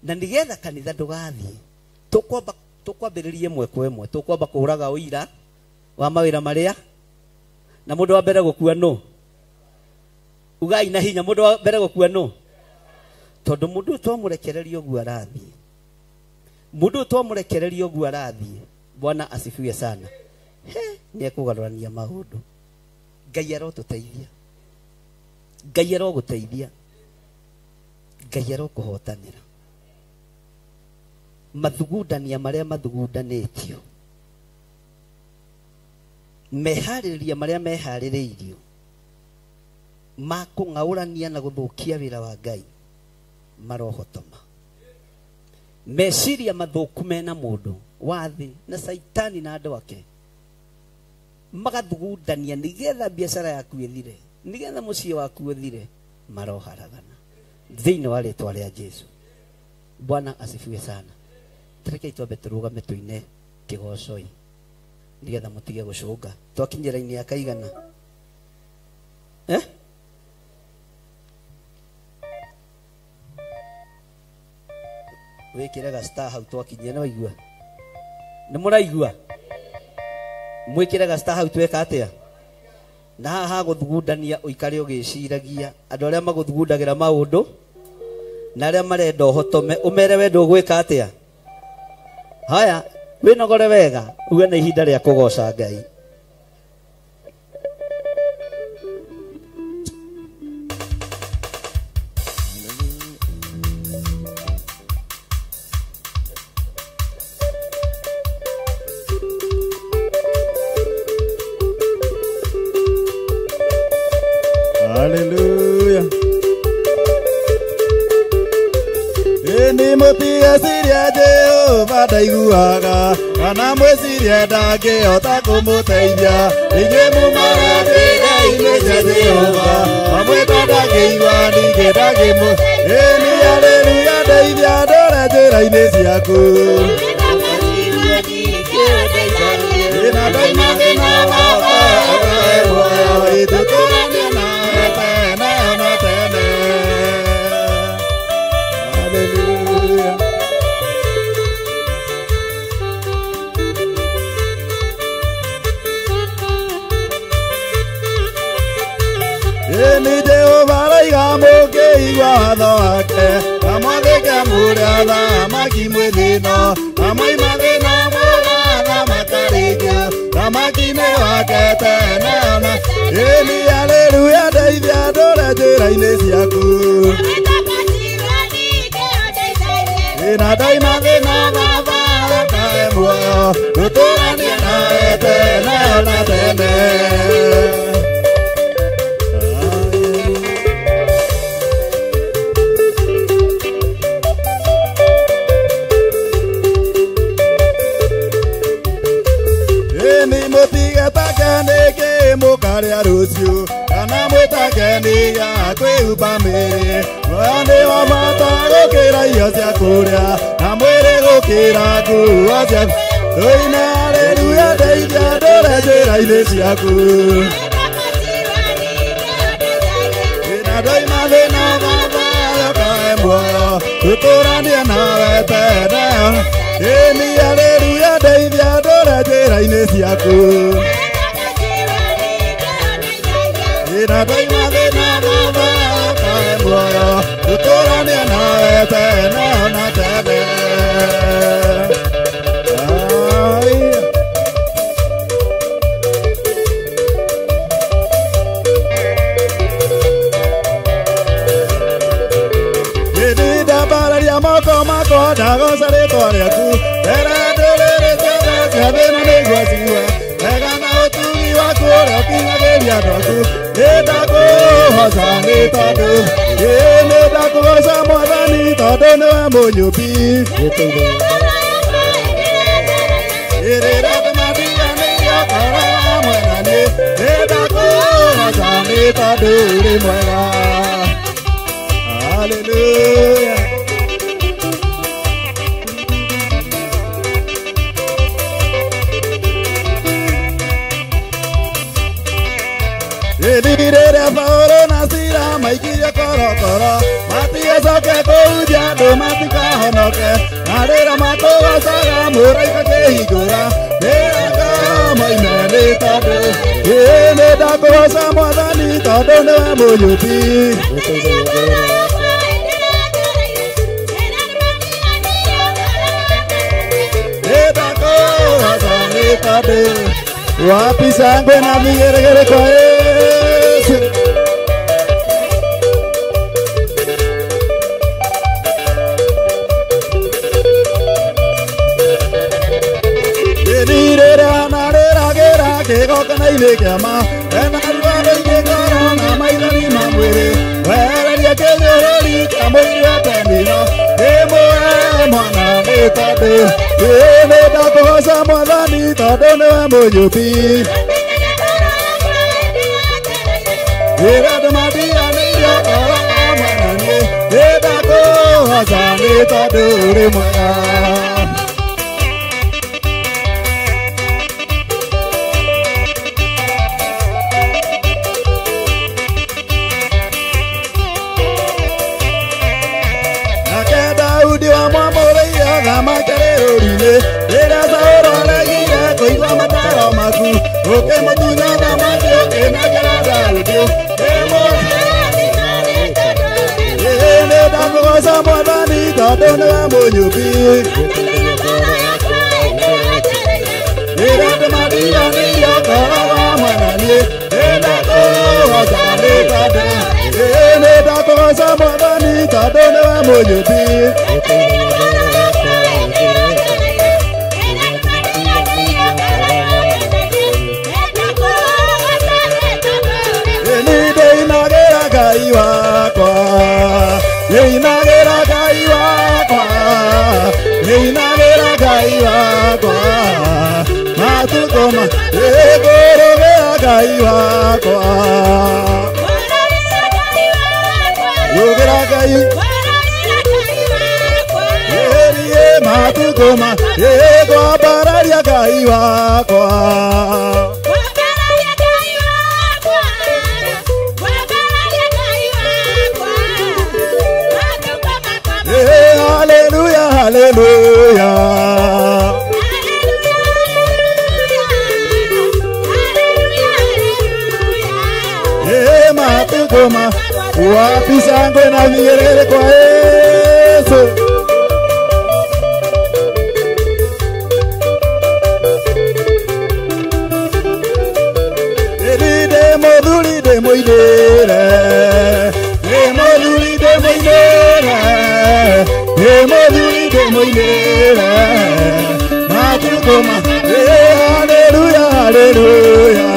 S2: na nĩgetha kanitha ndũgathiĩ tũkwambĩrĩrie ĩmwe kwa ĩmwe tũkwamba kũhũraga ũira wa mawĩra marĩa na mũndũ wa mbere gũkua nũ ugai na hinya mũndũ wa mbere gũkua nũ tondũ mũndũ twamũrekereria ũguo arathiĩ Bwana asifiwe sana nĩ ekũgarũrania maũndũ Ngai arotũteithia Ngai arogũteithia Ngai arokũhotanĩra mathugundania marĩa mathugundanĩtio meharĩrĩria marĩa meharĩrĩirio ma kũng'aũrania na gũthũkia wĩra wa Ngai marohotoma meciria mathũku mena mũndũ wa thĩ na saitani na andũ ake magathugundania nĩgetha biacara yaku ĩthire nĩgetha mũciĩ waku ũthire maroharagana thĩinĩ wa rĩĩtwa rĩa Jesu. Bwana asifiwe sana. Tũreke twambe tũrũgame tũine kĩgocoi nĩgetha mũtige gũcũnga twakinyĩra ini ya kaigana wĩkĩraga star hau twakinyia no igua nĩ mũraigua mwĩkĩraga star hau tweka atĩa na haha gũthugundania ũikare ũgĩciragia andũ arĩa magũthugundagĩra maũndũ na arĩa marenda ũhotome ũmere wendo ũgwĩka atĩa haya wĩnogore wega uge nĩ ihinda rĩa kũgoca Ngai.
S4: Hallelujah. Eni motiga siria Jehova ndaiguaga kana mwĩciria ndangĩhota kũmũteithia ingĩ mũmarangĩra-inĩ cia Jehova mamwĩta ndangĩigua ningĩ ndangĩmũ eni haleluya ndeithia ndore njĩra-inĩ ciaku ĩna ndaima thĩna wakwa muoyo itũtũrania nawe tene na tene. Hallelujah. Eni Jehova raiga mũngĩigua watho wake kamwathĩke mũrĩa thamaki mwĩthino kamwaima thĩna mũgatha matarĩngĩ thamaki-inĩ wake tene ona eni haleluya ndeithia ndũre njĩra-inĩ ciaku ĩna ndaima thĩna baba kae muoyo tũtũranie nawe tene ona tene. Mũkarĩa rũciũ kana mwĩtake nĩ ya kwĩhumba mĩĩrĩ muoyo nĩ wa bata gũkĩra irio cia kũrĩa na mwĩrĩ gũkĩra nguo cia tũine haleluya ndeithia ndũre njĩra-inĩ ciaku ĩna ndaima thĩna baba kae muoyo tũtũranie nawe tene ĩni haleluya ndeithia ndũre njĩra-inĩ ciaku ĩna ndaima thĩna baba kae muoyo tũtũranie nawe tene na tene. Hĩndĩ ndambararia moko makwa ndagoca rĩĩtwa rĩaku mbere ndũrĩrĩ ciothe cia thĩna nĩguo cigue wega na ũtugi waku ũrĩa ũkinyagĩria andũ aku nĩndakũgoca nĩ tondũ nĩndakũgoca mwathani tondũ tondu ni we munyumbi irira tumatia ni yakora mwenani ndakuhoca ni tondu uri mwega. Hallelujah. Edirere Paulo na Sila maikiria korokoro matigecoke kũhunjia andũ matikahonoke na rĩrĩa makũgocaga mũraika kĩhingũra nĩanga moime nĩ tondũ nĩ ndakũgoca Mwathani tondũ nĩwe mũnyũmbi. Nĩ ndakũgoca nĩ tondũ wapi shangwe na vigeregere kwa Yesu. Ndirira na rĩragĩra kĩgongona-inĩ kĩama ena ruarĩ igĩkora na maithori ma mwĩrĩ wehereria kĩnyũrũri kĩa mũiri wa penino ndĩmũhe mwana nĩ tondũ nĩ ndakũgoca Mwathani tondũ nĩwe mũnyũmbi. Wĩra ndũmathianĩirio toro mwenani nĩ ndakũgoca nĩ tondũ ũrĩ mwega. Nake Daudi wamwamũrĩire makerũri-inĩ rĩrĩa Saũlũ aregire kũigua mataro maku ũkĩmũtunya thamaki ũkĩnengera Daudi nĩ ndakũgoca Mwathani tondũ nĩwe mũnyũmbi. Rĩrĩa ndũmathianĩirio ngoroga mwenani nĩ ndakũgoca nĩ tondũ nĩ ndakũgoca Mwathani tondũ nĩwe mũnyũmbi. Nĩinagĩra Ngai wakwa nĩinagĩra Ngai wakwa nĩinagĩra Ngai wakwa matukũ ngũrũgĩra Ngai wakwa rũgĩra Ngai ĩrie matukũ ngwambararia Ngai wakwa. Hallelujah, hallelujah. Matukoma wapi shangwe na vigeregere kwa Yesu. Demodhuri demoidere demodhuri demoidere demodhuri demoidere matukoma hallelujah hallelujah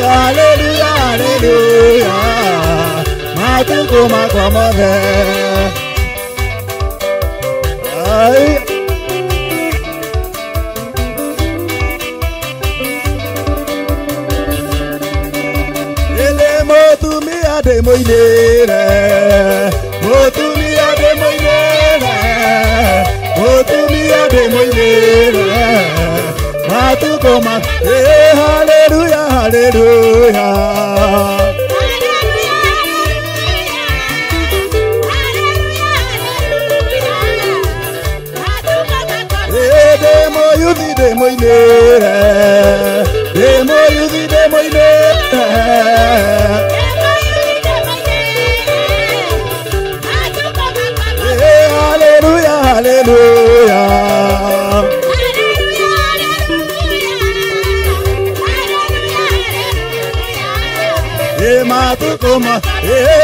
S4: hallelujah hallelujah matukoma kwa mothe ai motumia demoidere motumia demoidere motumia demoidere matukoma hallelujah hallelujah demoyuthi demoidere demoyuthi demoidere hallelujah hallelujah matukoma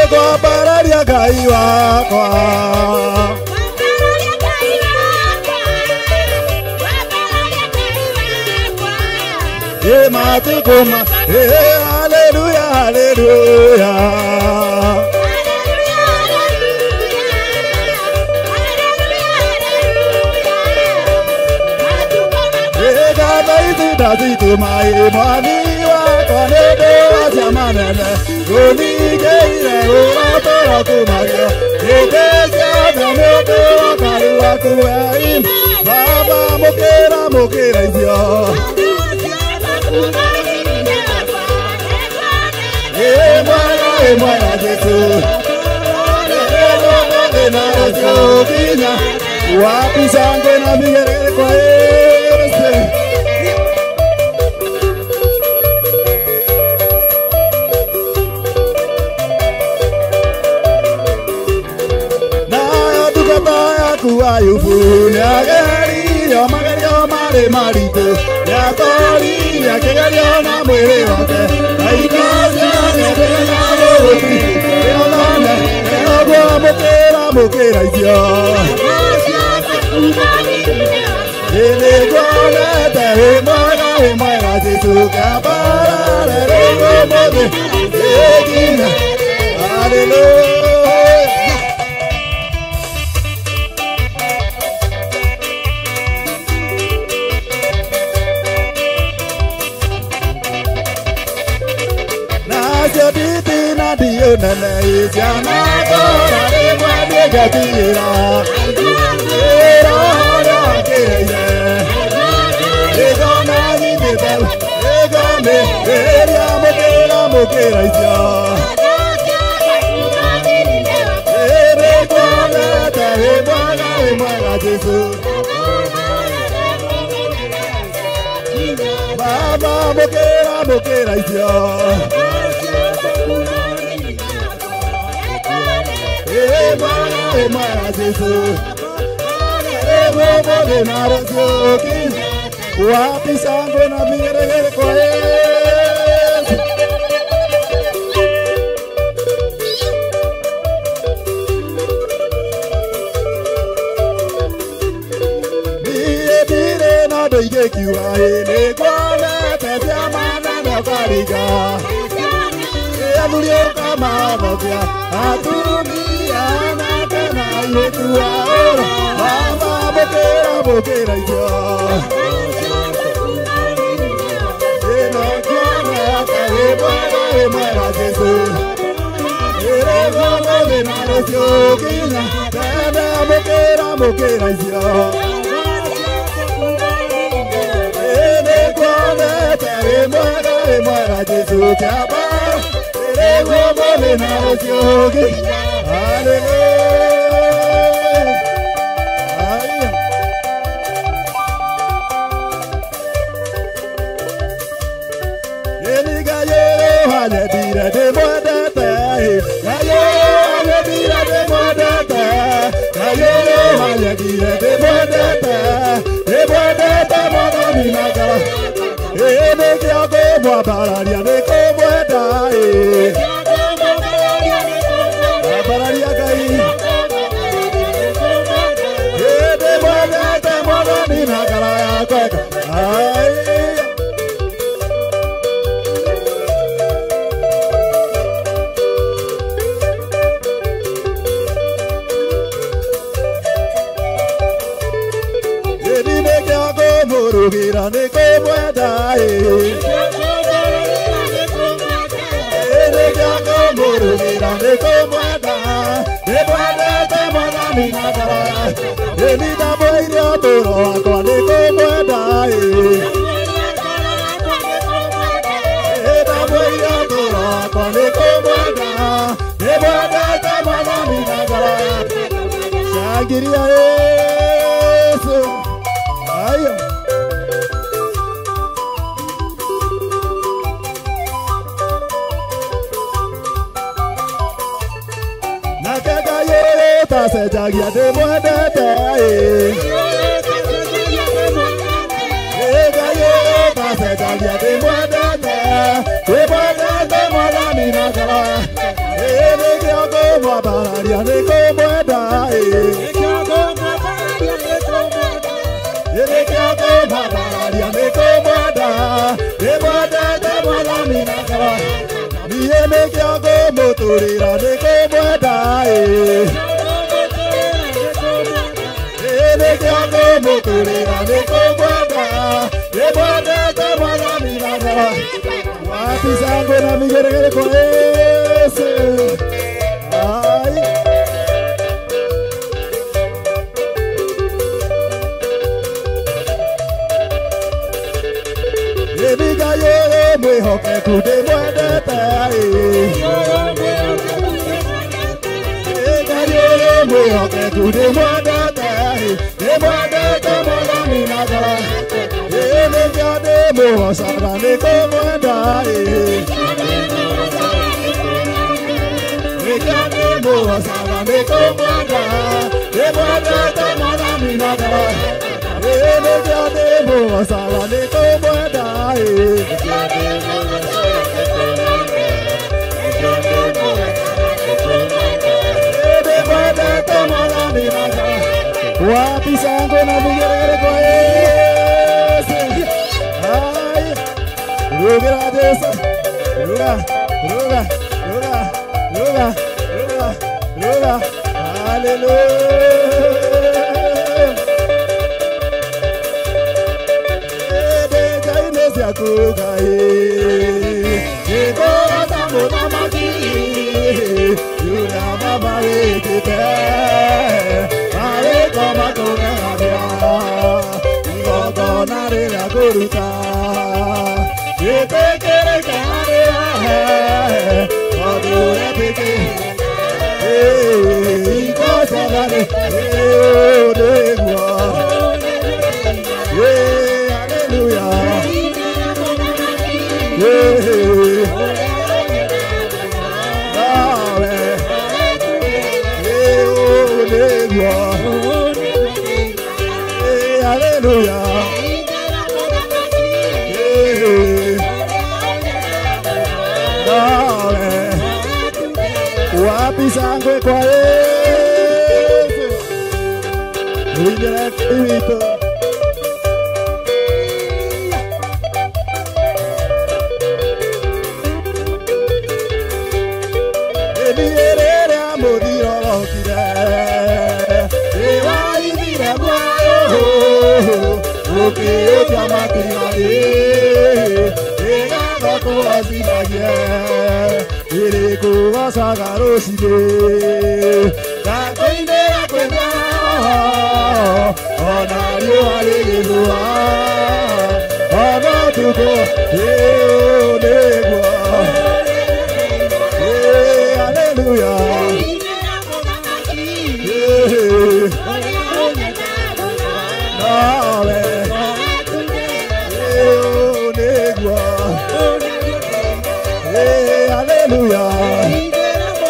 S4: ngwambararia Ngai wakwa matukoma hallelujah hallelujah zitu mai mwani wakwa nende wajamanene Unigeire uratora kumagio Nidesya nyote wakaru wakuweim Baba mukira izyo Mwana Jesu Wapi sangwe na migere kwa Yesu Na tukata ya kuayufu Nyageri ya magari ya mare marito Ya tori ya kegario na mwere wake Aikazi ya kena wote Ya nana ya mukera izyo Ele gwanete hemwana Jesu kabara Rego mode Egina Hallelujah Nasabiti na diyo nene Isyana kora Rego mode Gatira Mukera izyo Mwana Jesu Baba mukera izyo Mwana Jesu Wapi sangwe na migere kwa Yesu Bire na doige kiwa ene kwa lete Fiamana na kariga Mulio kama mokya atumia na kana yetu ora Baba mukera izyo Eno kwana Mwana Jesu Erego mode na resyo kina Dada mukera izyo Ene kwana Mwana Jesu Kyaba Erego mode na resyo kina Hallelujah Dira de modata, ayo dira de modata, ayo dira de modata, moda minaga, me kiago bararia de komoda, bararia gai, de modata, moda minaga, ay. Gira ne komoda ne komoru gira ne komoda ne boda moda minaga ni da boiria toro akwa ne komoda da boiria toro akwa ne komoda ne boda moda minaga Shagiria Yesu ayo Se jagia de modata se jagia de modata moda minaga ne kiago bararia ne komoda ne kiago bararia ne komoda ne moda minaga ni ne kiago motorira ne komoda Demwendete mwathani nake. Wapi zangu na vigeregere kwa Yesu. Ai. Ebiga yore mwihokeku ndimwendete. Ebiga yore mwihokeku ndimwendete. Ndimwendete mwathani nake. Ebiga ndimũgocaga nĩkũmwenda. Ebiga ndimũgocaga nĩkũmwenda. Ndimwendete mwathani nake. Ebiga ndimũgocaga nĩkũmwenda. Wapi zangu na vigeregere kwa Yesu. Ai. Ruga Yesu. Ruga. Hallelujah. Ede jaine siakugai. Ego atamu namaki. Yura mama wekite. Kuruta yetekere kare adore peke ikosagare odegwa hallelujah odegwa hallelujah. Wapi sangwe kwa Yesu. Uingia Kristo. Ebiyerere amodiro kire. Ewa ibira mwayo. Oke otiamakira ega bako asibaye. Ireko wasagaroshide Kakoinde akwenda Onario alegezua Onatuko Eonegwa Hallelujah Nawe Eonegwa Hallelujah.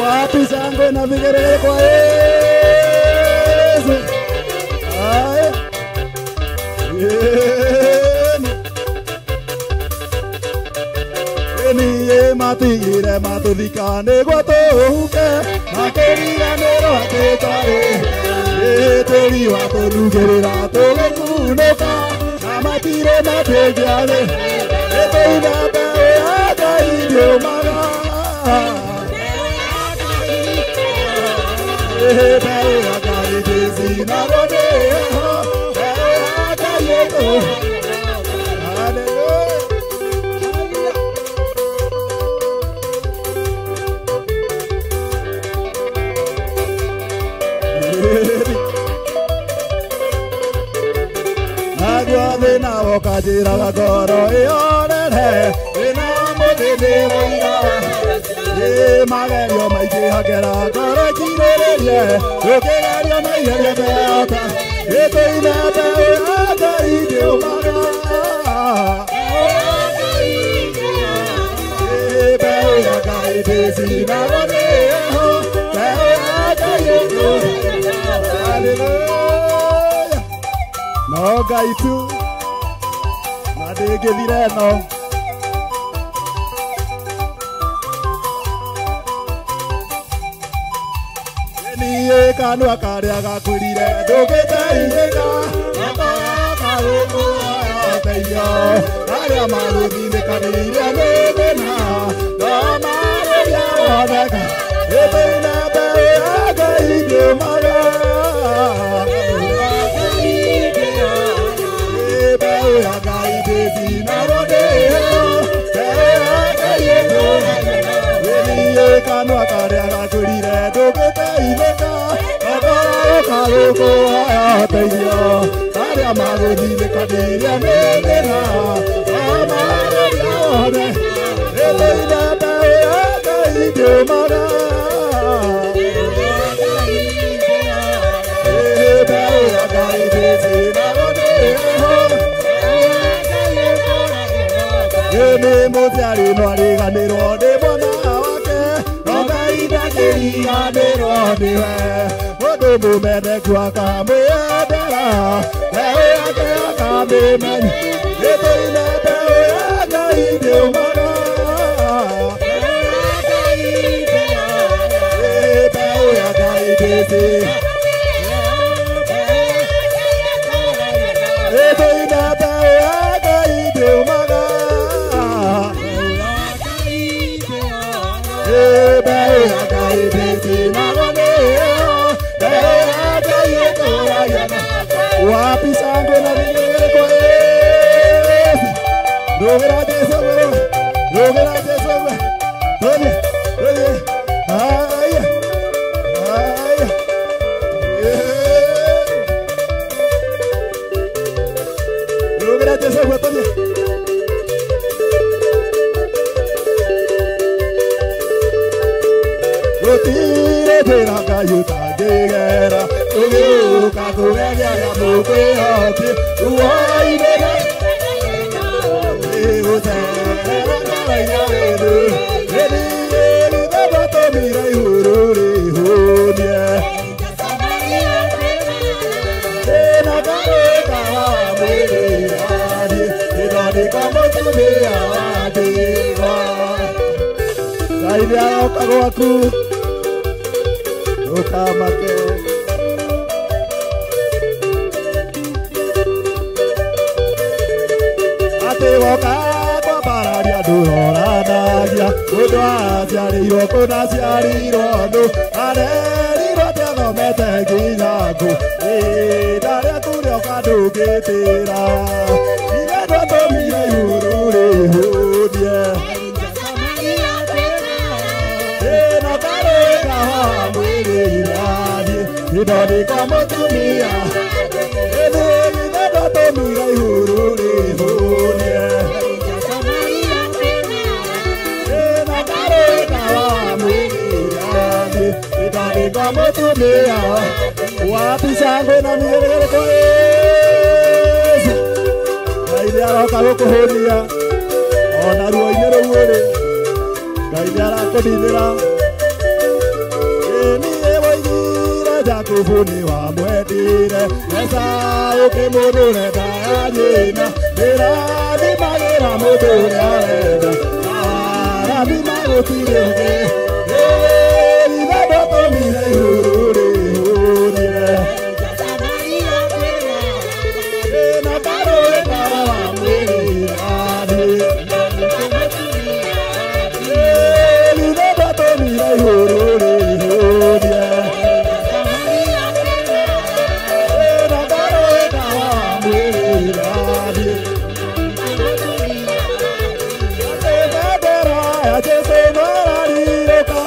S4: Wapi zangu na vigeregere kwa Yesu. Ai. Eniye matigire matuthikane gwatuke makeriga nero atetare eteri waturugirira tugikunuka na matire mategiane etoina mbeũ ya Ngai ndiumaga. Kajira goro ionere ina mudede oira magerio maite hagera goro kirerie ukegerio maigeria beota etoina beota idio maga beota kaide sina rodeo beota kaide hallelujah. Ngai tu na ndĩngĩthira ĩno niĩ kanua karĩa gakurire ndũngĩteithĩka nakarũkũateithio arĩa magũthindĩkanĩire nĩ thĩna no marĩria woneka ĩthĩna mbeũ ya Ngai ndĩũmaga mbeũ ya Ngai ndĩcinagwo ndĩheo mbeũ ya Ngai ĩtũũraga niĩ kanua karĩa gakurire ndũngĩteithĩka nakarũkũateithio arĩa magũthindĩkanĩire nĩ thĩna no marĩria woneka ĩthĩna mbeũ ya Ngai ndĩũmaga Ene mũciari no ariganĩrwo nĩ mwana wake no Ngai ndakĩriganĩrwo nĩwe mũndũ mũmeneku akamwendera mbeũ yake akamĩmenya ĩthĩna mbeũ ya Ngai ndĩũmaga mbeũ ya Ngai ndĩũmaga ĩthĩna mbeũ ya Ngai ndĩũmaga mbeũ ya Ngai ndĩcinagwo nĩyo mbeũ ya Ngai ĩtũũraga wapi shangwe na vigelegele rũgĩra Jesũ rũgĩra Jesũ tũthiĩ haya haya rũgĩra Jesũ tũthiĩ gũtirĩ njĩra Ngai ũtangĩgera ũgĩũka kũgeria mũkwĩhoki uoinĩ gũcerera ndaraina wĩthũ rĩrĩrĩthe matũmire ihũrũ rĩhũnie ĩna ngarĩka wa mwĩrĩrathi ĩthondeka mũtumia wa ndĩgwa Ngai nĩaroka gwaku ndũkamake atĩ woka kwambararia ndũroranagia mũndũ aciarĩirwo kũna aciarirwo ndũ arerirwo ndĩathomete nginya ngũ ihinda rĩaku rĩoka ndũngĩtĩra ithe ndwatũmire ihũrũ rĩhũnie ĩna karĩka wa mwĩrĩrathi ĩthondeka mũtumia ĩthĩgithe ndwatũmire ihũrũ rĩhũnie ĩna karĩka wa mwĩrĩrathi ĩthondeka mũtumia wapi shangwe na vigelegele kwa Yesu Ngai nĩaroka gũkũhũnia ona ruo-inĩ rũu ũrĩ Ngai nĩarakũninĩra niĩ woigire Jakubu nĩwamwendire Esaũ ũkĩmũthũre nda ya nyina ndĩrathimagĩra mũndũ ũrĩa arenda arathima gũtirĩ ũngĩ ithe ndwatũmire ihũrũ rĩhũnie ĩna karũĩka wa mwĩrĩrathi ithe ndwatũmire ihũrũ rĩhũnie ĩna karũĩka wa mwĩrĩrathi atĩ bendera ya Jesũ nĩrarirũka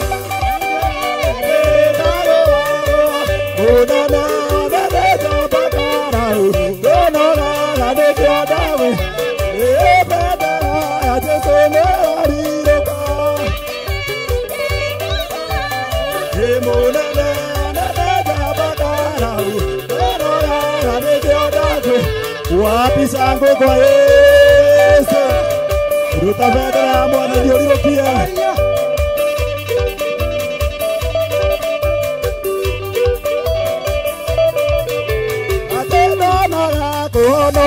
S4: wapi shangwe kwa Yesu ruta bendera ya mwana ĩthiũrũrũkie atĩ ndonaga kũhonwo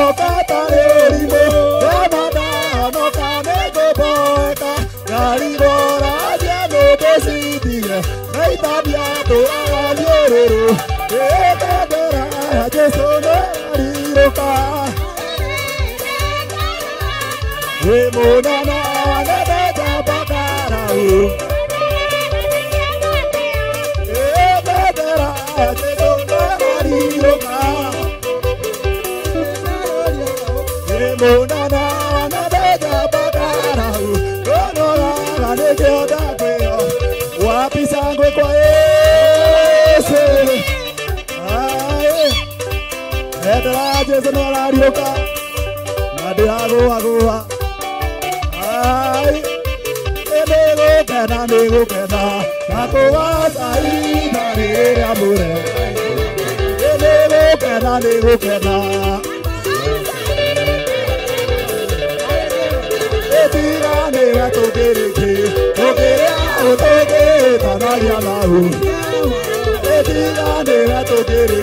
S4: Marigora Diano Desidia Naitadia Toañorero Ebedera Jesone Ariroka Emonana Nebeja Bakarau Ebedera Jesone Ariroka Emonana Nebeja Bakarau Konora Negeoda Kweo Wapi sangwe kwa ese Ae Edra Jesone Ariroka Nade Agoa Ay, nego kena, kako wasai nare amore. Nego kena. Etira ne va tokere, otoke tanaria lahu. Etira ne va tokere.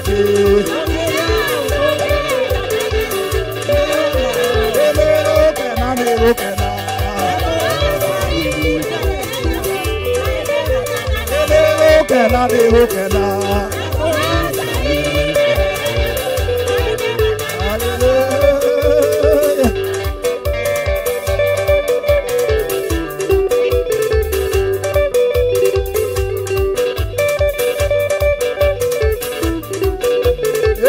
S4: Nego kena. Nego kena. Hallelujah.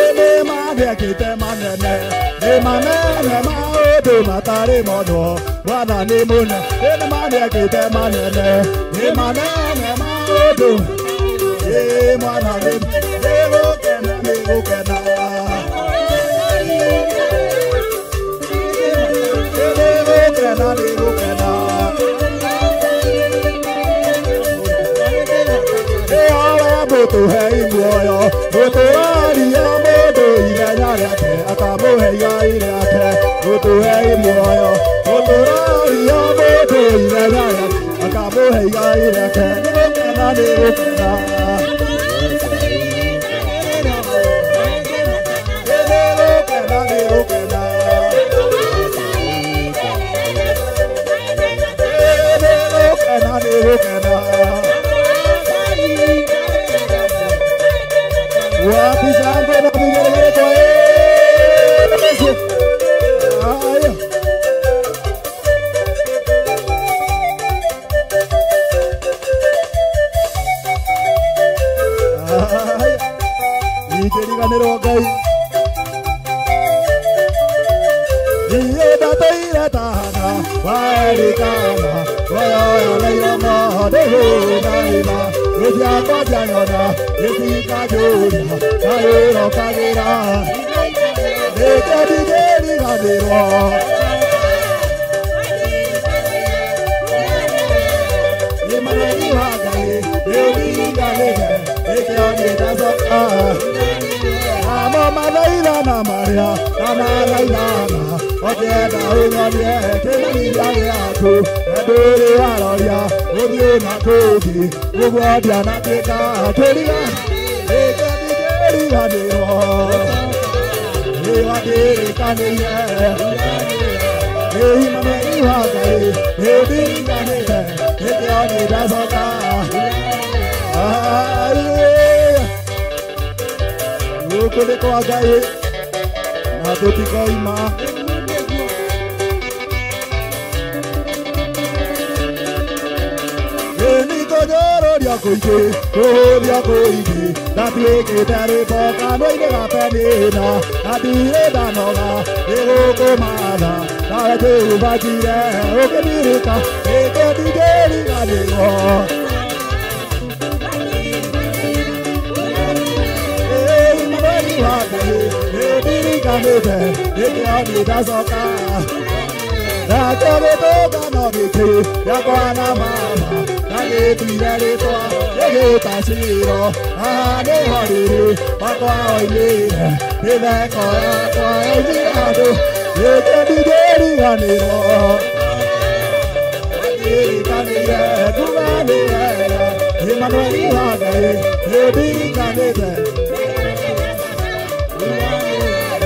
S4: Ele mane kite manene, e manene maodo matare mono, wana ni mune. Ele mane kite manene, e manene maodo. Mwana nego kena. Nego kena. Moto hei moyo, moto aria moto ilenya yake, akamo hei yake. Moto hei moyo, moto aria moto ilenya yake, akamo hei yake. Nego kena. Wapi sango na bugere kwa Yesu. Aya. Aya. Ikeri ganero gai. Iye dataira tahana, waeri kana, waya leira ma deho naila. Eja kwa jayona, eja jona, kairo kagira. Eke digeri gadiro. Imane ihagai, ewi galege, eke anida zaka. Amo malaila na Maria, na laila na. Ojeda unyonye, kemia yako, edori waroya, obio na kobi, obwadia na teka, toriga, eke digeri gadiro. Ewa diri kaniye, ehi mame ihagai, ebi kanile, eke anida zaka. Ukule kwa gaye, na totiko ima. Kodia koide, datueke tere boka noide gapenina, adire danoga, ego komada, date ubajire, oke dirika, eke digeri gadego. Mabari wade, dirika nebe, eke adida soka. Dajobe toga nobike, yakwana mama, nage tuirere toa, ege tashiro, ahane horiri, makwa oilire, ebe koya kwa ejirado, eke digeri ganiro. Adiri kanire, kuganire, Emmanuel ihagaye, dirika nebe.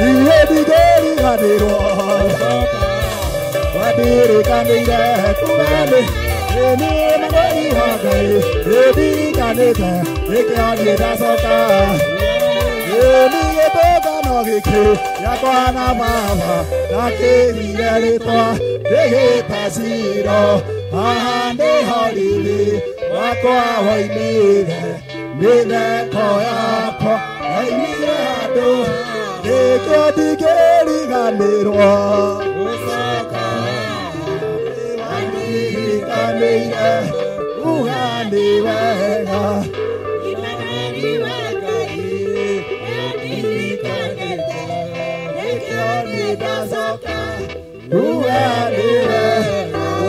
S4: Iye digeri ganiro. Wadiri kanire, kugane, Eni magari hagai, edi kaneta, ekiani dasoka. Eni etoka nogike, yakwana mama, nake miyaritwa, dege pasiro, ahande holili, wakwa hoinire, nile koyapo, aimire hado, deke digeri ganirwa.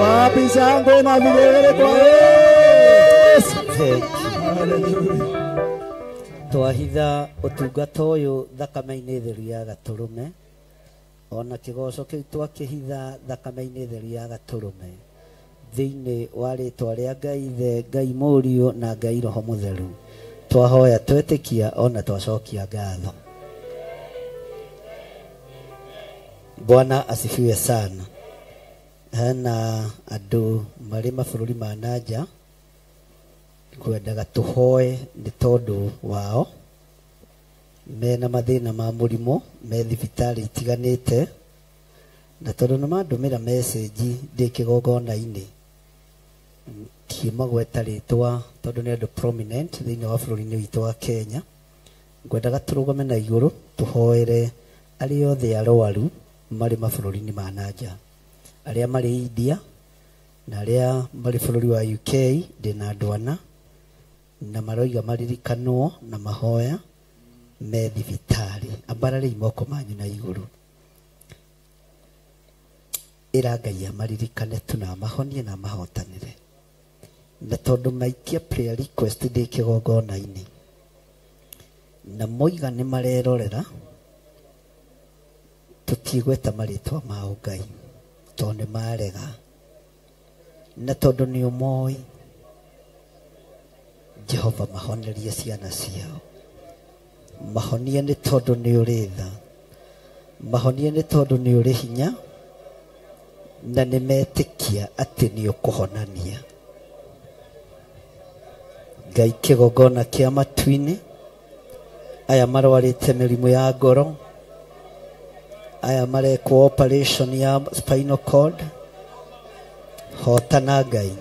S4: Wapi shangwe na vigere kwa Yesu.
S2: Twahitha utungata uyu thakame-ini theru ya Gaturume, ona kigoco kiu twakihitha thakame-ini theru ya Gaturume thiini wa ritwa ria Ngai Ithe, Ngai Mũriũ na Ngai Roho Mũtheru. Twahoya twetikia ona twacokia ngatho. Bwana asifiwe sana. Hena andu mari mabũrũri ma nanja kwendaga tuhoe ni tondu wao mena mathina ma mũrimũ me thibitari itiganĩte, na tondu nĩ mandũmĩra message ndĩ kĩgongona-inĩ kiuma gweta rĩtwa tondu nĩ andũ prominent thĩinĩ wa bũrũri-inĩ witũ wa Kenya, ngwendaga tũrũgame na igũrũ tuhoere arĩa othe arwaru marĩ mabũrũri-inĩ ma nanja, arĩa marĩ India na arĩa marĩ bũrũri wa UK. Ndĩna andũ ana na maroiga maririkanwo na mahoya me thibitari. Ambararei moko manyu na igũrũ. Ĩra Ngai amaririkane tu na amahonie na amahotanĩre. Na tondu maikia prayer request ndĩ kĩgongona-inĩ na moiga nĩ marerorera, tutigweta marĩtwa mao Ngai tondu nĩ marega, na tondu nĩ ũmoĩ Jehova mahonerie ciana ciao. Mahonie nĩ tondu nĩ ũrĩ tha, mahonie nĩ tondu nĩ ũrĩ hinya, na nĩ metĩkia atĩ nĩ ũkũhonania. Ngai kĩgongona kĩa matu-inĩ, aya marwarĩte mĩrimũ ya ngoro, aya marekwo operation ya spinal cord, hotana Ngai.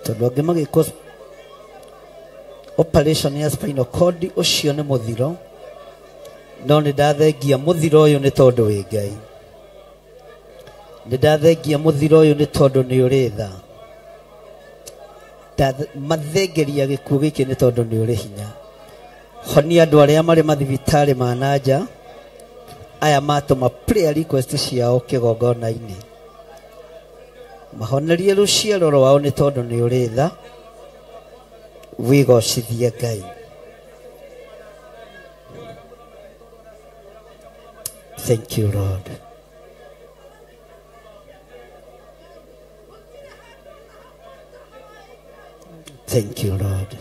S2: Tondu angĩ magĩkwo operation ya spinal cord ũcio nĩ mũthiro, no nĩ ndathengia mũthiro ũyũ nĩ tondu wĩ Ngai. Nĩ ndathengia mũthiro ũyũ nĩ tondu nĩ ũrĩ tha. Mathengeria gĩkuũ gĩkĩ nĩ tondu nĩ ũrĩ hinya. Honia andũ arĩa marĩ mathibitarĩ ma nanja, aya matũma prayer request ciao kĩgongona-inĩ. Mahonerie rũciaro rwao nĩ tondu nĩ ũrĩ tha. Wĩgocithie Ngai. Thank you, Lord. Thank you, Lord.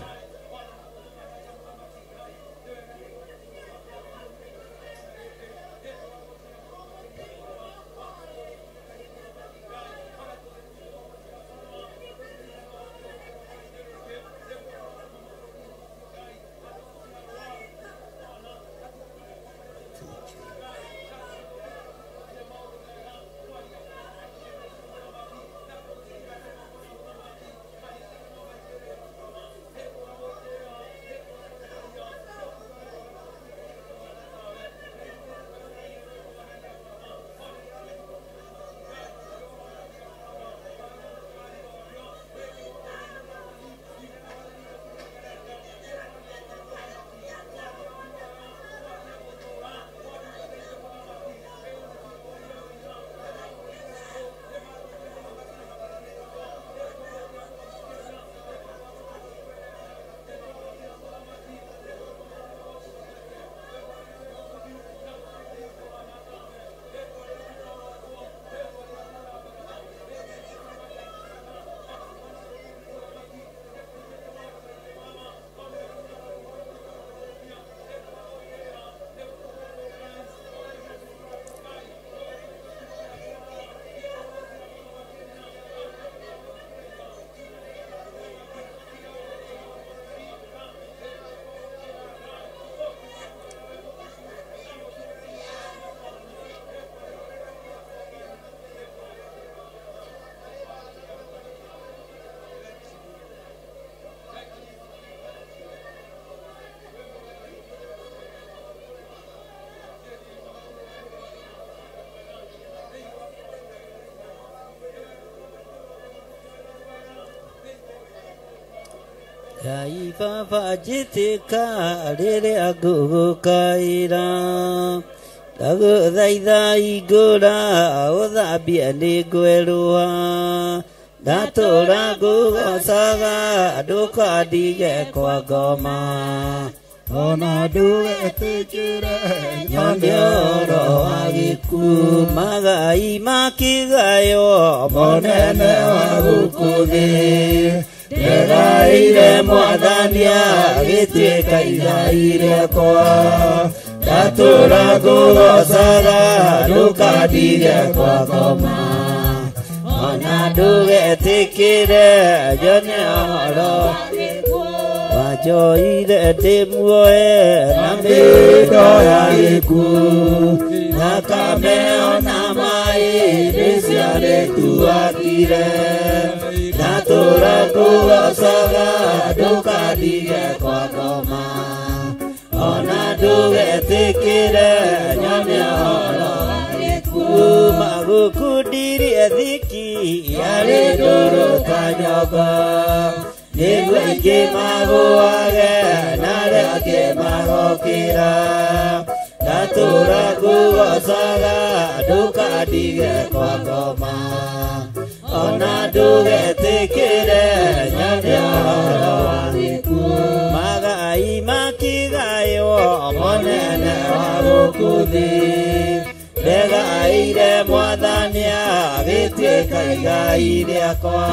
S2: Ngai baba njĩtĩka rĩrĩa ngũgũkaĩra ndagũthaitha hingũra ũthambie nĩ ngwerũa ndatũũra ngũgocaga ndũkandige kwa ngoma
S4: ona ndũgetĩkĩre
S2: nyone ũhoro wa gĩkuũ magai makĩgayo
S4: mũnene wa gũkũ thĩ
S2: ndĩraire mwathania gĩtuĩka igai rĩakwa ndatũũra ngũgocaga ndũkandige kwa ngoma ona ndũgetĩkĩre nyone ũhoro wanjoire ndĩ muoe na mĩndo ya gĩkuũ thakame ona maĩ nĩciarĩtuakire ndatũũra ngũgocaga ndũkandige kwa ngoma ona ndũgetĩkĩre nyone ũhoro kuma gũkundirie thiki yarĩ ndũrũ ta nyongo nĩguo aingĩ magũage na arĩa angĩ magokĩra ndatũũra ngũgocaga ndũkandige kwa ngoma ona ndũgetĩkĩre nyone ũhoro wa gĩkuũ magai makĩgayo mũnene wa gũkũ thĩ ndegaĩire mwathania gĩtuĩka igai rĩakwa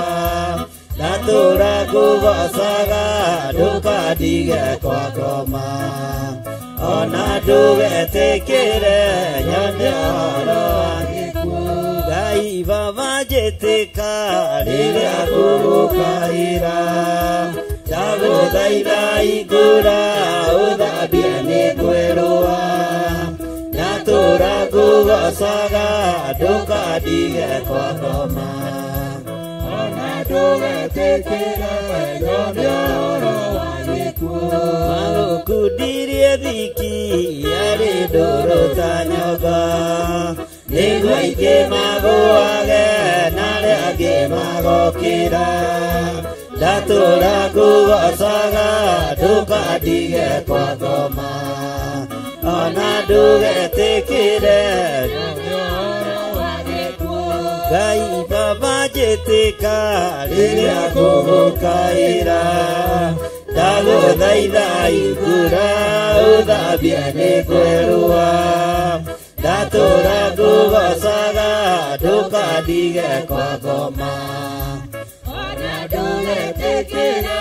S2: ndatũũra ngũgocaga ndũkandige kwa ngoma ona ndũgetĩkĩre nyone ũhoro wa gĩkuũ Ngai baba njĩtĩka rĩrĩa ngũgũkaĩra ndagũthaitha hingũra ũthambie nĩ ngwerũa ndatũũra ngũgocaga ndũkandige kwa ngoma ona ndũgetĩkĩre nyone ũhoro wa gĩkuũ magũkundirie thiki yarĩ ndũrũ ta nyongo nĩguo aingĩ magũage na arĩa angĩ magokĩra ndatũũra ngũgocaga ndũkandige kwa ngoma ona ndũgetĩkĩre Ngai baba njĩtĩka rĩrĩa ngũgũkaĩra ndagũthaitha hingũra ũthambie nĩ ngwerũa ndatũũra ngũgocaga ndũkandige kwa ngoma ona ndũgetĩkĩre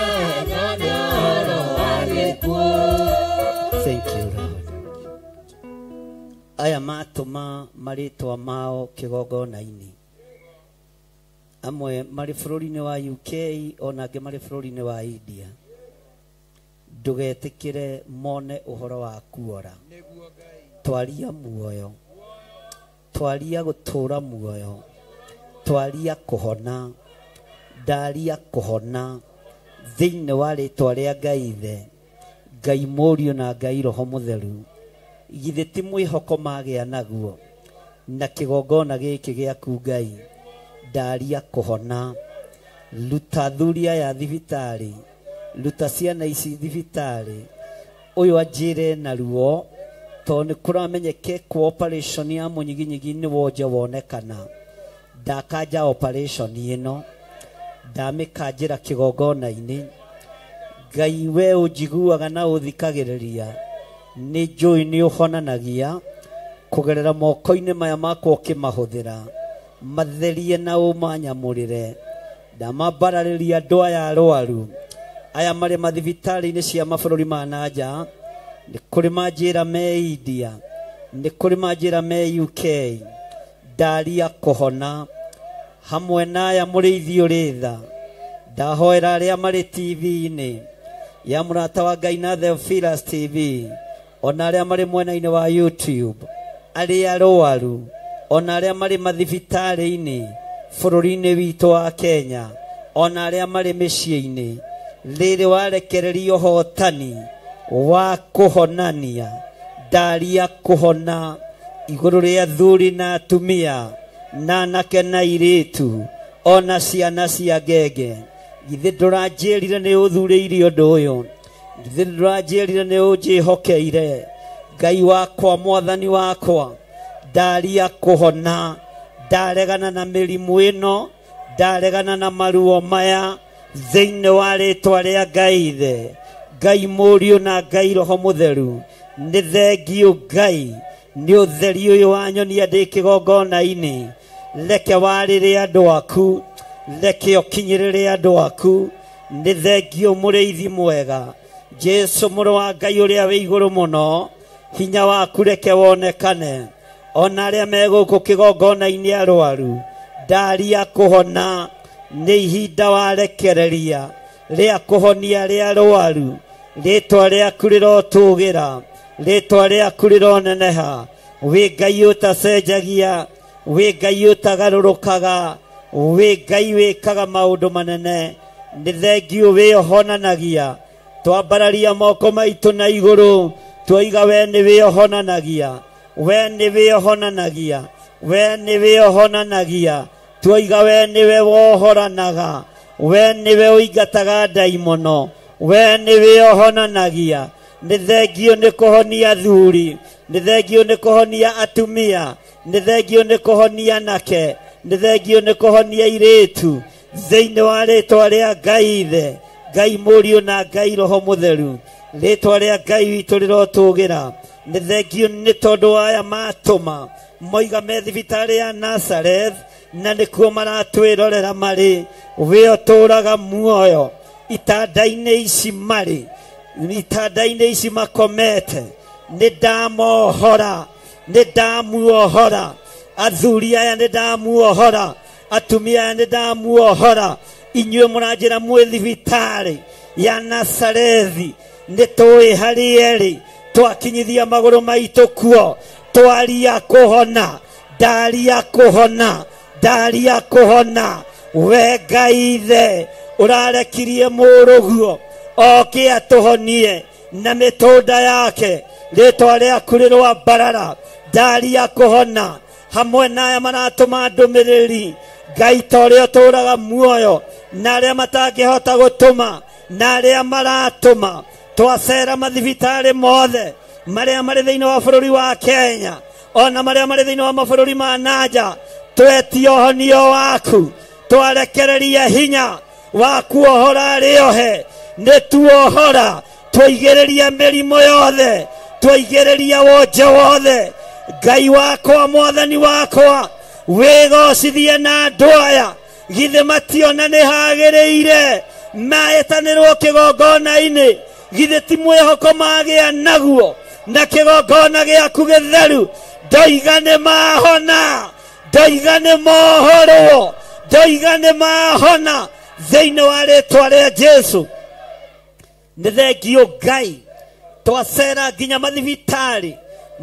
S2: nyone ũhoro wa gĩkuũ. Thank you, Lord. Aya matũma marĩtwa mao kĩgongona-inĩ amwe marĩ bũrũri-inĩ wa UK ona angĩ marĩ bũrũri-inĩ wa India ndũgetĩkĩre mone ũhoro wa kuora twaria muoyo twaria gũtũũra muoyo twaria kũhona ndaria kũhona thĩinĩ wa rĩtwa rĩa Ngai Ithe Ngai Mũriũ na Ngai Roho Mũtheru githĩ ti mwĩhoko magĩa naguo na kĩgongona gĩkĩ gĩaku Ngai ndaria kũhona ruta thuria ya thibitarĩ ruta ciana ici thibitarĩ ũyũ anjĩre na ruo tondũ nĩ kũramenyeke kwa operation ya mũnyiginyigi nĩ wonje wonekana ndakanja operation ĩno ndamĩkanjĩra kĩgongona-inĩ Ngai we ũnjiguaga na ũthikagĩrĩria nĩ njũĩ nĩ ũhonanagia kũgerera moko-inĩ maya makwa ũkĩmahũthĩra matherie na ũmanyamũrĩre ndamambararĩria andũ aya arwaru aya marĩ mathibitarĩ-inĩ cia mabũrũri ma nanja nĩ kũrĩ manjĩra me India nĩ kũrĩ manjĩra me UK ndaria kũhona hamwe na aya mũrĩ ithiũrĩ-tha ndahoera arĩa marĩ TV-inĩ ya mũrata wa Ngai na Theophilus TV ona arĩa marĩ mwena-inĩ wa YouTube arĩa arwaru ona arĩa marĩ mathibitarĩ-inĩ bũrũri-inĩ witũ wa Kenya ona arĩa marĩ mĩciĩ-inĩ rĩrĩ warekereria ũhotani wa kũhonania ndaria kũhona igũrũ rĩa athuri na atumia na anake na airĩtu ona ciana cia ngenge githe nduranjirire ni uthuriire undu uyu githe nduranjirire ni unjihokeire Ngai wakwa mwathani wakwa ndaria kuhona ndaregana na mirimu ino ndaregana na maruo maya thiini wa ritwa ria Ngai ithe Ngai Mũriũ na Ngai Roho Mũtheru nĩ thengio Ngai nĩ ũtheri ũyũ wanyonia ndĩ kĩgongona-inĩ reke warĩre andũ aku reke ũkinyĩrĩre andũ aku nĩ thengio mũrĩithi mwega Jesu mũrũ wa Ngai ũrĩa wĩ igũrũ mũno hinya waku reke wonekane ona arĩa me gũkũ kĩgongona-inĩ arwaru ndaria kũhona nĩ ihinda warekereria rĩa kũhonia rĩa arwaru rĩtwa rĩaku rĩrotũgĩra rĩtwa rĩaku rĩroneneha wĩ Ngai ũtacenjagia wĩ Ngai ũtagarũrũkaga wĩ Ngai wĩkaga maũndũ manene nĩ thengio wĩohonanagia twambararia moko maitũ na igũrũ twoiga we nĩ wĩohonanagia we nĩ wĩohonanagia we nĩ wĩohonanagia twoiga we nĩwe wohoranaga we nĩwe ũingataga ndaimono we nĩ wĩohonanagia nĩ thengio nĩ kũhonia athuri nĩ thengio nĩ kũhonia atumia nĩ thengio nĩ kũhonia anake nĩ thengio nĩ kũhonia airĩtu thĩinĩ wa rĩtwa rĩa Ngai ithe Ngai Mũriũ na Ngai Roho Mũtheru rĩtwa rĩa Ngai witũ rĩrotũgĩra nĩ thengio nĩ tondũ aya matũma moiga me thibitarĩ ya Nazareth na nĩkuo maratwĩrorera marĩ we ũtũraga muoyo itanda-inĩ ici marĩ itanda-inĩ ici makomete nĩ ndamohora nĩ ndamuohora athuri aya nĩ ndamuohora atumia aya nĩ ndamuohora inyuĩ mũranjĩra mwĩ thibitarĩ ya Nazarethi nĩ tũĩ harĩa ĩrĩ twakinyithia magũrũ maitũ kuo twaria kũhona ndaria kũhona ndaria kũhona we Ngai ithe ũrarekirie mũrũguo oke atũhonie na mĩtũnda yake rĩtwa rĩaku rĩrwambarara ndaria kũhona hamwe na aya maratũma ndũmĩrĩri Ngai ta ũrĩa ũtũraga muoyo na arĩa matangĩhota gũtũma na arĩa maratũma twacera mathibitarĩ mothe marĩa marĩ thĩinĩ wa bũrũri wa Kenya ona marĩa marĩ thĩinĩ wa mabũrũri ma nanja twetia ũhonio waku twarekereria hinya wa kuohora rĩohe nĩ tuohora twaigĩrĩria mĩrimũ yothe twaigĩrĩria wonje wothe Ngai wakwa mwathani wakwa wĩgocithie na andũ aya githĩ mationa nĩ hagĩrĩire maetanĩrwo kĩgongona-inĩ githĩ ti mwĩhoko magĩa naguo na kĩgongona gĩaku gĩtheru ndoiga nĩ mahona ndoiga nĩ mohorwo ndoiga nĩ mahona thĩinĩ wa rĩtwa rĩa Jesu nĩ thengio Ngai twacera nginya mathibitarĩ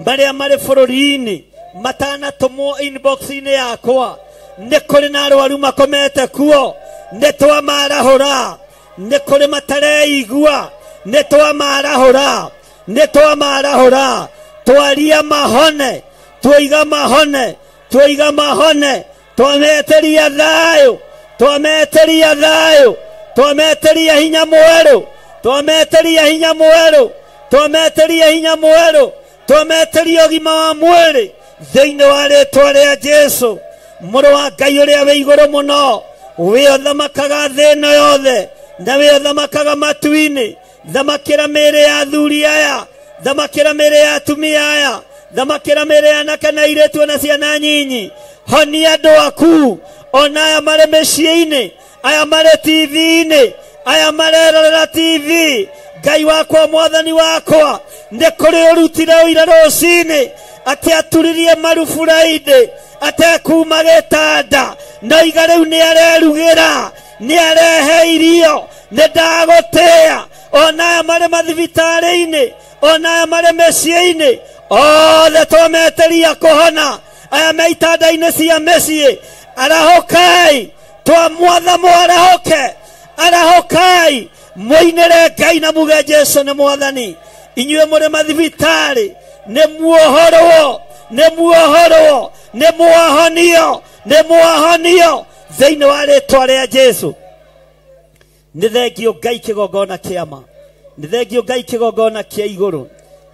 S2: marĩa marĩ bũrũri-inĩ matanatũmwo inbox-inĩ yakwa nĩ kũrĩ na arwaru makomete kuo nĩ twamarahũra nĩ kũrĩ matareigua nĩ twamarahũra nĩ twamarahũra twaria mahone twoiga mahone twoiga mahone twameteria thayũ twameteria thayũ twameteria hinya mwerũ twameteria hinya mwerũ twameteria hinya mwerũ twameteria ũgima wa mwĩrĩ thĩinĩ wa rĩtwa rĩa Jesu mũrũ wa Ngai ũrĩa wĩ igũrũ mũno we ũthamakaga thĩ ĩno yothe na we ũthamakaga matu-inĩ thamakĩra mĩĩrĩ ya athuri aya thamakĩra mĩĩrĩ ya atumia aya thamakĩra mĩĩrĩ ya anake na airĩtu na ciana nyinyi honia andũ aku ona aya marĩ mĩciĩ-inĩ aya marĩ TV-inĩ aya marerorera TV Ngai wakwa mwathani wakwa nĩ kũrĩ ũrutire ũira rũcinĩ atĩ aturirie maruburainde atekuma gĩtanda noiga rĩu nĩ arerugĩra nĩ arehe irio nĩ ndagũtĩa ona aya marĩ mathibitarĩ-inĩ ona aya marĩ mĩciĩ-inĩ othe twameteria kũhona aya me itanda-inĩ cia mĩciĩ arahokai twamwatha mwarahoke arahokai mũinĩre Ngai na muge Jesu nĩ mwathani inyuĩ mũrĩ mathibitarĩ nĩ muohorwo nĩ muohorwo nĩ muohonio nĩ muohonio thĩinĩ wa rĩtwa rĩa Jesu nĩ thengio Ngai kĩgongona kĩama, nĩ thengio Ngai kĩgongona kĩa igũrũ,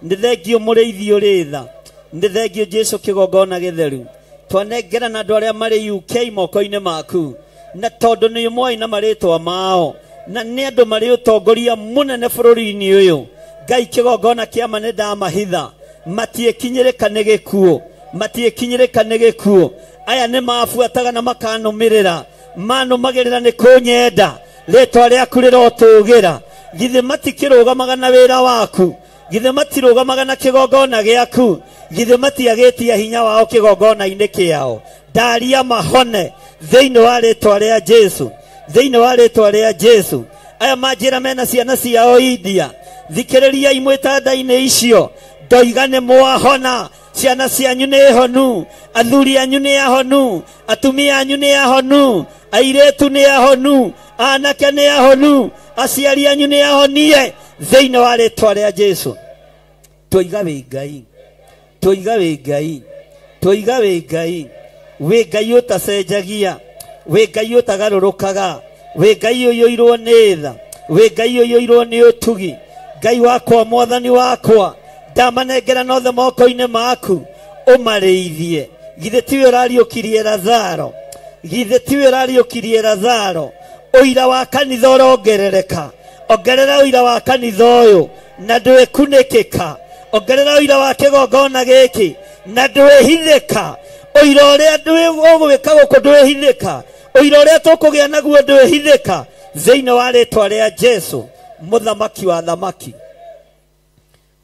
S2: nĩ thengio mũrĩithi ũrĩ tha, nĩ thengio Jesu kĩgongona gĩtheru. Twanengerana andũ arĩa marĩ UK moko-inĩ maku, na tondũ nĩ ũmoĩ na marĩtwa mao, na nĩ andũ marĩ ũtongoria mũnene bũrũri-inĩ ũyũ. Ngai kĩgongona kĩama nĩ ndamahitha, matiĩkinyĩrĩka nĩ gĩkuũ, matiĩkinyĩrĩka nĩ gĩkuũ. Aya nĩ mabuataga na makanũmĩrĩra, manũmagĩrĩra nĩ kũnyenda, rĩtwa rĩaku rĩrotũgĩra. Githĩ matikĩrũgamaga na wĩra waku, githĩ matirũgamaga na kĩgongona gĩaku, githĩ matiagĩtia hinya wao kĩgongona-inĩ kĩao. Ndaria mahone thĩinĩ wa rĩtwa rĩa Jesu, thĩinĩ wa rĩtwa rĩa Jesu. Aya manjĩra mena ciana ciao India, thikĩrĩria imwĩtanda-inĩ icio, ndoiga nĩ mwahona. Ciana cianyu nĩ honu, athuri anyu nĩ ahonu, atumia anyu nĩ ahonu, airĩtu nĩ ahonu, anake nĩ ahonu, aciari anyu nĩ ahonie thĩinĩ wa rĩtwa rĩa Jesu. Tũiga wĩ Ngai, tũiga wĩ Ngai, tũiga wĩ Ngai, wĩ Ngai ũtacenjagia, wĩ Ngai ũtagarũrũkaga, wĩ Ngai ũiyũirwo nĩ tha, wĩ Ngai ũiyũirwo nĩ ũtugi. Ngai wakwa, mwathani wakwa, ndamanengera nothe moko-inĩ maku, ũmarĩithie. Githĩ tiwe ũrariũkirie Lazaro, githĩ tiwe ũrariũkirie Lazaro. Ũira wa kanitha ũrongerereka, ongerera ũira wa kanitha ũyũ na ndwĩkunĩkĩka, ongerera ũira wa kĩgongona gĩkĩ na ndwĩhithĩka. Ũira ũrĩa ũgwĩka gũkũ ndwĩhithĩka, ũira ũrĩa tũkũgĩa naguo ndwĩhithĩka, thĩinĩ wa rĩtwa rĩa Jesu, mũthamaki wa thamaki.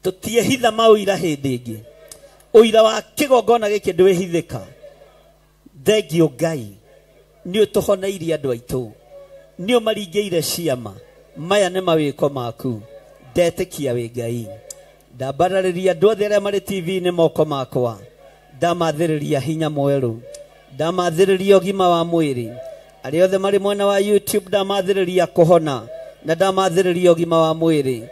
S2: Tũtiehitha maũira hĩndĩ ĩngĩ, ũira wa kĩgongona gĩkĩ ndwĩhithĩka. Thengio Ngai, nĩ ũtũhoneirie andũ aitũ, nĩ ũmaringĩire ciama. Maya nĩ mawĩko maku, ndetĩkia wĩ Ngai. Ndambararĩria andũ othe arĩa marĩ TV-inĩ moko makwa, ndamathĩrĩria hinya mwerũ, ndamathĩrĩria ũgima wa mwĩrĩ. Arĩa othe marĩ mwena wa YouTube ndamathĩrĩria kũhona, na ndamathĩrĩria ũgima wa mwĩrĩ.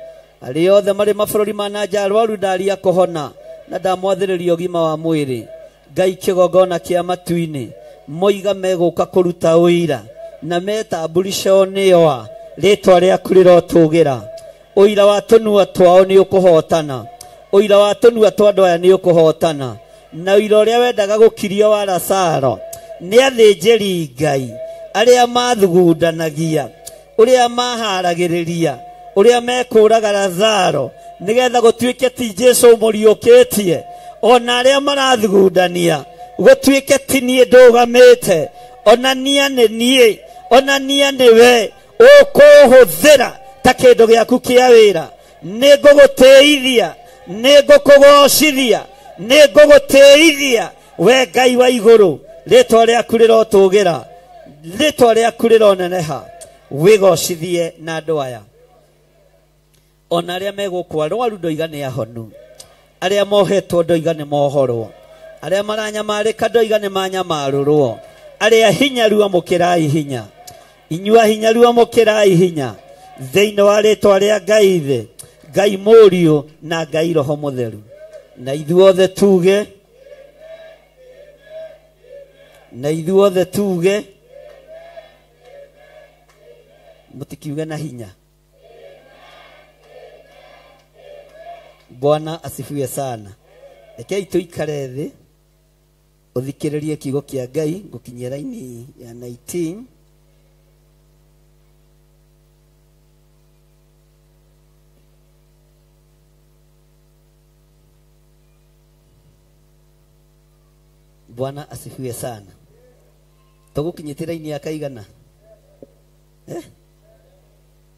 S2: Arĩa othe marĩ mabũrũri ma nanja arwaru ndaria kũhona, na ndamwathĩrĩria ũgima wa mwĩrĩ. Ngai kĩgongona kĩa matu-inĩ, moiga megũka kũruta ũira, na metamburisho nĩoa, rĩtwa rĩaku rĩrotũgĩra. Ũira wa tũnua twao nĩ ũkũhotana, ũira wa tũnua twa andũ aya nĩ ũkũhotana. Na ũira ũrĩa wendaga gũkirio wa Lazaro, nĩ athĩnjĩri Ngai arĩa mathugundanagia, ũrĩa maharagĩrĩria, ũrĩa mekũraga Lazaro, nĩgetha gũtuĩke ti Jesu mũriũkĩtie. Ona arĩa marathugundania gũtuĩke ti niĩ ndũgamĩte, ona nia nĩ niĩ, ona nia nĩwe ũkũhũthĩra ta kĩndũ gĩaku kĩa wĩra. Nĩ ngũgũtĩithia, nĩ ngũkũgocithia, nĩ ngũgũtĩithia, we Ngai wa igũrũ. Rĩtwa rĩaku rĩrotũgĩra, rĩtwa rĩaku rĩroneneha, wĩgocithie na andũ aya. Ona arĩa megũkwa rwaru ndoiga nĩ ahonu, arĩa mohetwo ndoiga nĩ mohorwo, arĩa maranyamarĩka ndoiga nĩ manyamarũrwo. Arĩa hinyaru amũkĩrai hinya, inyua hinyaru amũkĩrai hinya, thĩinĩ wa rĩtwa rĩa Ngai thĩ, Ngai Mũriũ na Ngai Roho Mũtheru. Na ithuothe tuge, na ithuothe tuge, mũtikiuge na hinya. Bwana asifiwe sana. Rekei tuikare thĩ, ũthikĩrĩrie kiugo kĩa Ngai gũkinyia raini ya 19. Bwana asifiwe sana. Tũgũkinyĩte raini ya kaigana?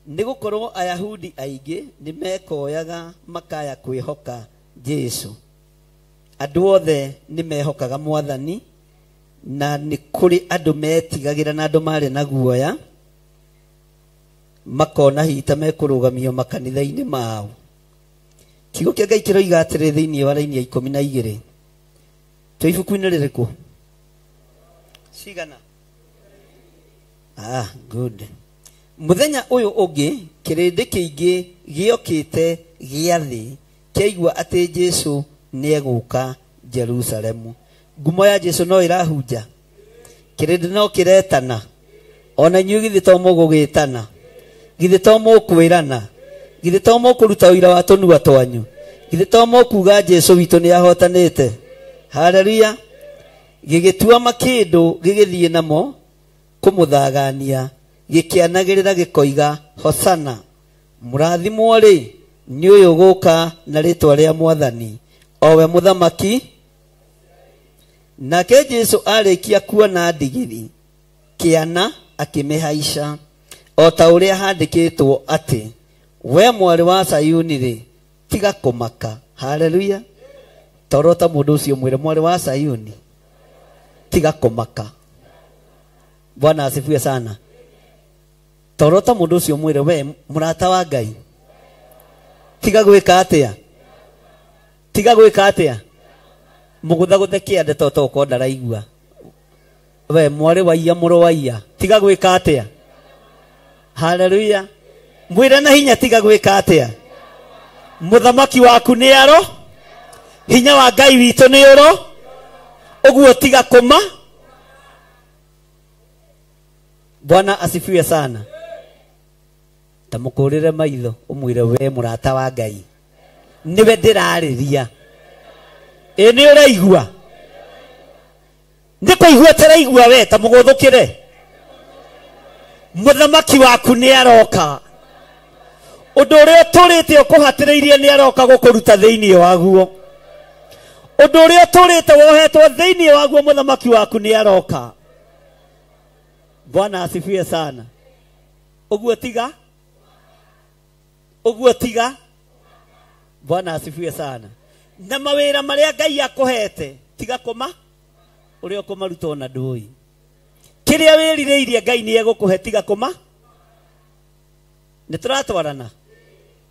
S2: Nĩgũkorwo Ayahudi aingĩ nĩmekoyaga makaya kwĩhoka Jesu. Andũ othe nĩmehokaga Mwathani, na nĩ kũrĩ andũ metigagĩra na andũ marĩ na guoya, makona hita mekũrũgamio makanitha-inĩ mao. Kiugo kĩa Ngai kĩroiga atĩrĩ thĩinĩ wa raini ya 12. Tũ ibuku-inĩ rĩrĩkũ? Cigana? Good. Muthenya ũyũ ũngĩ kĩrĩndĩ kĩingĩ gĩokĩte gĩathĩ kĩaigua atĩ Jesu nĩegũka Jerusalemu. Ngumo ya Jesu no ĩrahunja, kĩrĩndĩ no kĩretana, ona inyuĩ githĩ to mũgũgĩtana. githĩ to mũkwĩrana, githĩ to mũkũruta ũira wa tũnua twanyu, githĩ to mũkuga Jesu witũ nĩ ahotanĩte. Haleluya. Gĩgĩtua makĩndũ gĩgĩthiĩ namo kũmũthagania, gĩkĩanagĩrĩra gĩkoiga hosana, mũrathimwo rĩ nĩ ũyũ gũka na rĩtwa rĩa Mwathani, o we mũthamaki. Nake Jesu arĩkia kuona ndigiri, kĩana akĩmĩhaica, o ta ũrĩa handĩkĩtwo atĩ, we mwarĩ wa Sayuni rĩ, tiga kũmaka. Haleluya. Torota mũndũ ũcio mwĩre, mwarĩ wa Sayuni, tiga kũmaka. Bwana asifiwe sana. Torota mũndũ ũcio mwĩre, we mũrata wa Ngai, tiga gwĩka atĩa, tiga gwĩka atĩa, mũgũtha gũthe kĩande toto ko ndaraigua. We mwarĩ wa iya, mũrũ wa iya, tiga gwĩka atĩa. Haleluya. Mwĩre na hinya, tiga gwĩka atĩa. Mũthamaki waku nĩ aro, hinya wa Ngai witũ nĩ ũro, ũguo tiga kũma. Bwana asifiwe sana. Tamũkũrĩre maitho ũmwĩre, we mũrata wa Ngai, nĩwe ndĩrarĩria. Ĩ nĩ ũraigua? Nĩ kũigua ũtaraigua we? Tamũgũthũkĩre. Mũthamaki waku nĩ aroka. Ũndũ ũrĩa ũtũrĩte ũkũhatĩrĩirie nĩ aroka gũkũruta thĩinĩ waguo. Ũndũ ũrĩa ũtũrĩte wohetwo thĩinĩ waguo, mũthamaki waku nĩ aroka. Bwana asifiwe sana. Ũguo tiga, ũguo tiga. Bwana asifiwe sana. Na mawĩra marĩa Ngai akũhete, tiga kũma, ũrĩa ũkũmaruta ona ndũĩ. Kĩrĩa wĩrirĩirie Ngai nĩ egũkũhe, tiga kũma. Nĩ tũratwarana?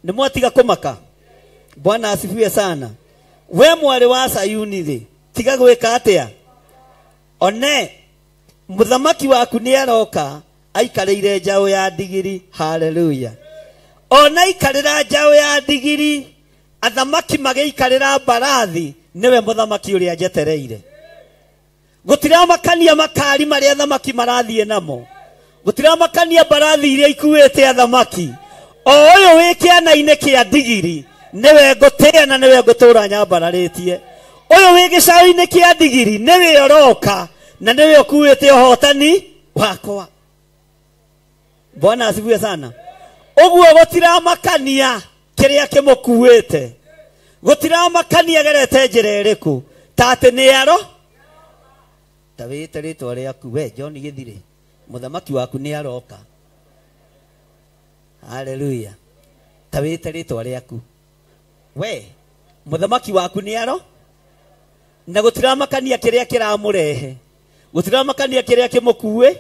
S2: Nĩ mwatiga kũmaka? Bwana asifiwe sana. We mwarĩ wa Sayuni rĩ, tiga gwĩka atĩa. One mũthamaki waku nĩ aroka, aikarĩire njaũ ya ndigiri. Haleluya. Ona aikarĩra njaũ ya ndigiri, athamaki magĩikarĩra mbarathi, nĩwe mũthamaki ũrĩa njetereire. Gũtiramakania makari marĩa athamaki marathiĩ namo, gũtiramakania mbarathi iria ikuĩte athamaki. O ũyũ wĩ kĩana-inĩ kĩa ndigiri, nĩwe ngũtĩĩa na nĩwe ngũtũra nyambararĩtie. Ũyũ wĩ gĩcaũ-inĩ kĩa ndigiri, nĩwe ũroka na nĩwe ũkuĩte ũhotani wakwa. Bwana asifiwe sana. Ũguo gũtiramakania kĩrĩa kĩmũkuĩte, gũtiramakania gerete njĩra ĩrĩkũ, ta atĩ nĩ aro. Ta wĩte rĩtwa rĩaku, we John Gĩthirĩ, mũthamaki waku nĩ aroka. Haleluya. Ta wĩte rĩtwa rĩaku, we mũthamaki waku nĩ aro. Na gũtiramakania kĩrĩa kĩramũrehe, gũtiramakania kĩrĩa kĩmũkuĩ.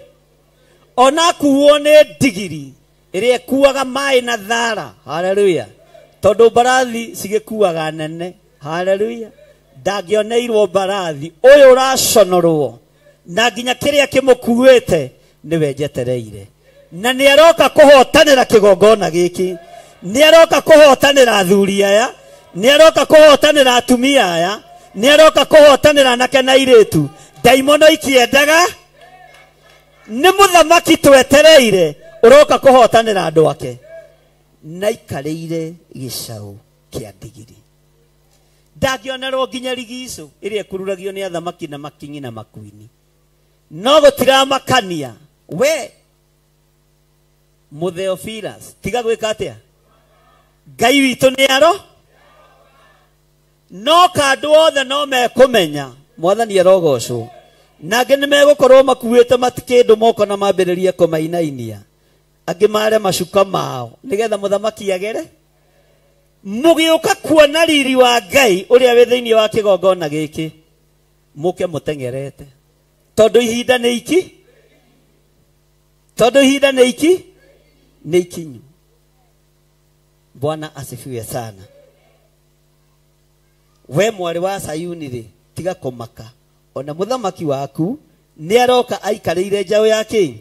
S2: Ona akuo nĩ ndigiri ĩrĩa ĩkuaga maĩ na thara. Haleluya. Tondũ mbarathi cigĩkuaga nene. Haleluya. Ndangĩoneirwo mbarathi, ũyũ ũraconorwo na nginya kĩrĩa kĩmũkuĩte nĩwe njetereire. Na nĩ aroka kũhotanĩra kĩgongona gĩkĩ, nĩ aroka kũhotanĩra athuri aya, nĩ aroka kũhotanĩra atumia aya, nĩ aroka kũhotanĩra anake na airĩtu. Ndaimono ikĩendaga, nĩ mũthamaki twetereire, ũroka kũhotanĩra andũ ake. Na aikarĩire gĩcaũ kĩa ndigiri. Ndangĩonerwo nginya rigico ĩrĩa ĩkururagio nĩ athamaki na makinyi na makuini. No gũtiramakania, we Mũtheophilus, tiga gwĩka atĩa. Ngai witũ nĩ aro. No kandũ othe no mekũmenya Mwathani arogocwo. Nangĩ nĩ megũkorwo makuĩte matikĩndũ moko na mambĩrĩrie kũmainainia. Angĩ mare macuka mao nĩgetha mũthamaki agere. Mũgĩũka kuona riri wa Ngai ũrĩa wĩ thĩinĩ wa kĩgongona gĩkĩ, mũke mũteng'erete. Tondũ ihinda nĩ iki, tondũ ihinda nĩ iki, nĩ ikinyu. Bwana asifiwe sana. We mwarĩ wa Sayuni rĩ, tiga kũmaka. Ona mũthamaki waku nĩ aroka aikarĩire njaũ yake.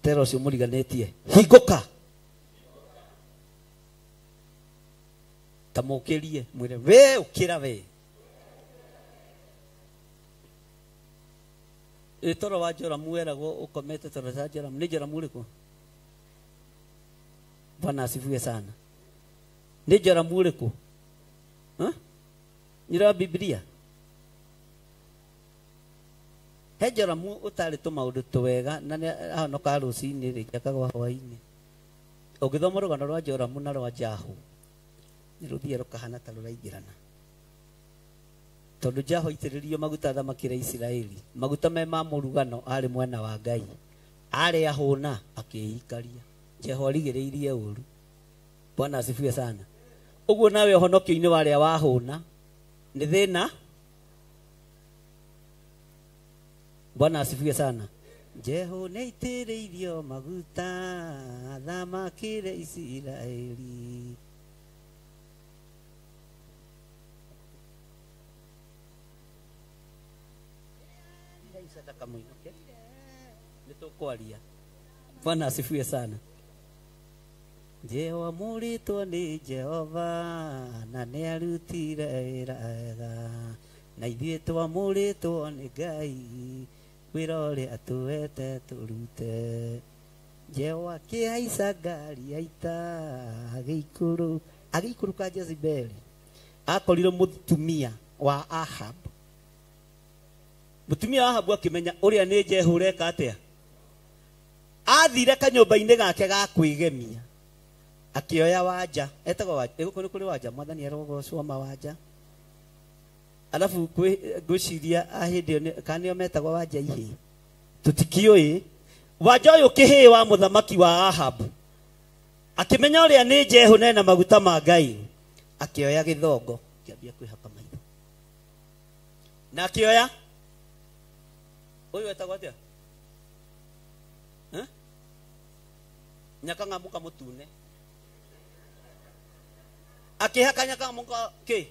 S2: Tero ũcio mũriganĩtie, hingũka. Tamũkĩrie mwĩre, we ũkĩra we. Toro wa Joramu eragwo ukomete toro za Joramu. Ni Joramu uriku? Bwana asifiwe sana. Ni Joramu uriku? Nyira Biblia. He Joramu utari tumaundu tuwega na ahonoka rucini ri akagwa hwaini. Ugithoma rugano rwa Joramu na rwa Jahu. Niruthie rukahana ta ruraingirana. Tondu Jahu itiririo maguta thamakire Isiraeli. Maguta me ma murugano ari mwena wa Ngai. Ari ahuna akiikaria. Jahu arigiriirie uru. Bwana asifiwe sana. Uguo nawe honokio-ini waria wahuna ni thina. Bwana asifiwe sana. Jehu neitiriirio maguta thamakire Isiraeli. Bwana asifiwe sana. Jehova muritwo ni Jehova na ni arutire wira wega na ithuĩ twamuritwo ni Ngai wira ũrĩa atuhete turute. Jehova akĩhaica ngari aita agĩikũrũka Jezebeli. Akorirwo mũtumia wa Ahab. Mutumia wa Ahabu akimenya uria ni Jehu reka atia. Athire kanyumba-ini gake ga kwigemia. Akioya wanja, etagwo wanja, iguko ni kuri wanja, mwathani arogocwo mawanja. Alafu gwiciria ahindi kanio metagwo wanja ihi. Tutikioi wanja uyu kihi wa muthamaki wa Ahabu. Akimenya uria ni Jehu nena maguta ma Ngai. Akioya githongo, kiambia kwihaka maitho. Na akioya uyu etagwo atia? Nyaka ngamuka mutune. Akihaka nyaka ngamuka ki?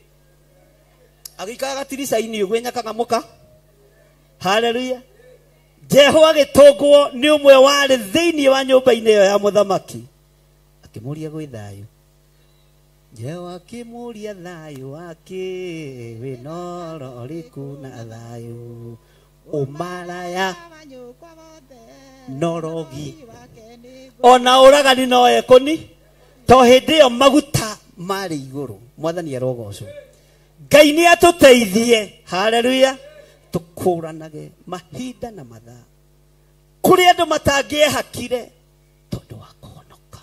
S2: Agikara gatirica-ini uguo nyaka ngamuka. Haleluya. Jehu agitungwo ni umwe wari thiini wa nyumba-ini iyo ya muthamaki. Akimuria gwi thayu. Jehu akimuria thayu wake winoro riku na thayu. Umaraya norogi ona uragani no ekoni to hindi yo maguta mari iguru. Mwathani arogocwo. Ngai ni atuteithie. Haleluya. Tukuranage mahinda na mathaa kuri andu matangiehakire tondu wa kuhonoka.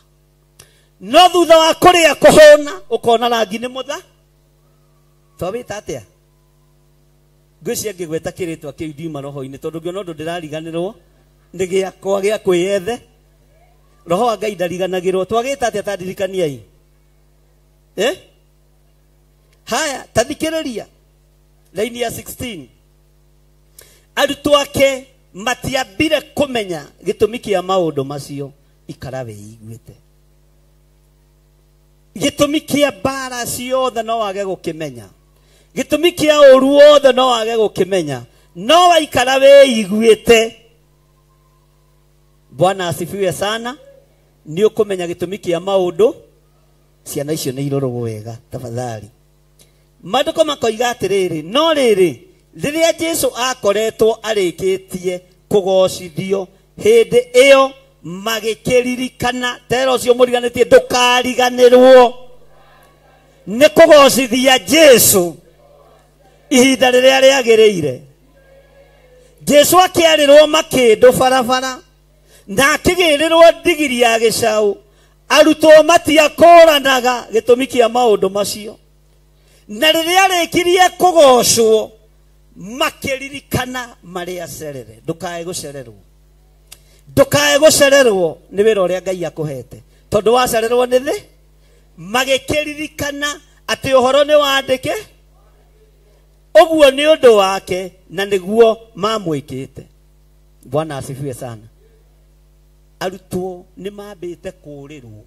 S2: No thutha wa kuria kuhona ukona rangi ni mutha. Twabita atia? Ngwĩcia ngĩgweta kĩrĩtwa kĩu ndiuma roho-inĩ tondũ ngĩona ũndũ ndĩrariganĩrwo nĩ gĩakwa gĩa kwĩyethe. Roho wa Ngai ndariganagĩrwo. Twagĩta atĩa tandirikaniai? Haya, tathikĩrĩria laini ya 16. Arutwo ake matiambire kũmenya gĩtũmi kĩa maũndũ macio. Ikara wĩiguĩte. Gĩtũmi kĩa mbara ciothe no wage gũkĩmenya. Gitumi kia ũru wothe no wage gũkĩmenya. No waikara wĩiguĩte. Bwana asifiwe sana. Ni ũkũmenya gĩtũmi kia maũndũ. Ciana icio nĩ irorogwo wega tafadhali. Maandĩko makoiga atĩrĩrĩ, no rĩrĩ rĩrĩa Jesũ akoretwo arĩkĩtie kũgocithio hĩndĩ ĩyo magĩkĩririkana. Tera ũcio mũriganĩtie ndũkariganĩrwo nĩ kũgocithia Jesũ ihinda rĩrĩa rĩagĩrĩire. Jesũ akĩarĩrwo makĩndũ barabara na akĩgĩrĩrwo ndigiri ya gĩcaũ. Arutwo matiakũranaga gĩtũmi kĩa maũndũ macio. Na rĩrĩa arĩkirie kũgocwo makĩririkana marĩ acerere. Ndũkae gũcererwo. Ndũkae gũcererwo nĩ wĩra ũrĩa Ngai akũhete. Tondũ wacererwo nĩ thĩ. Magĩkĩririkana atĩ ũhoro nĩ wandĩke. Uguo ni undu wake na niguo mamwikite. Bwana asifiwe sana. Arutwo ni mambite kurirwo.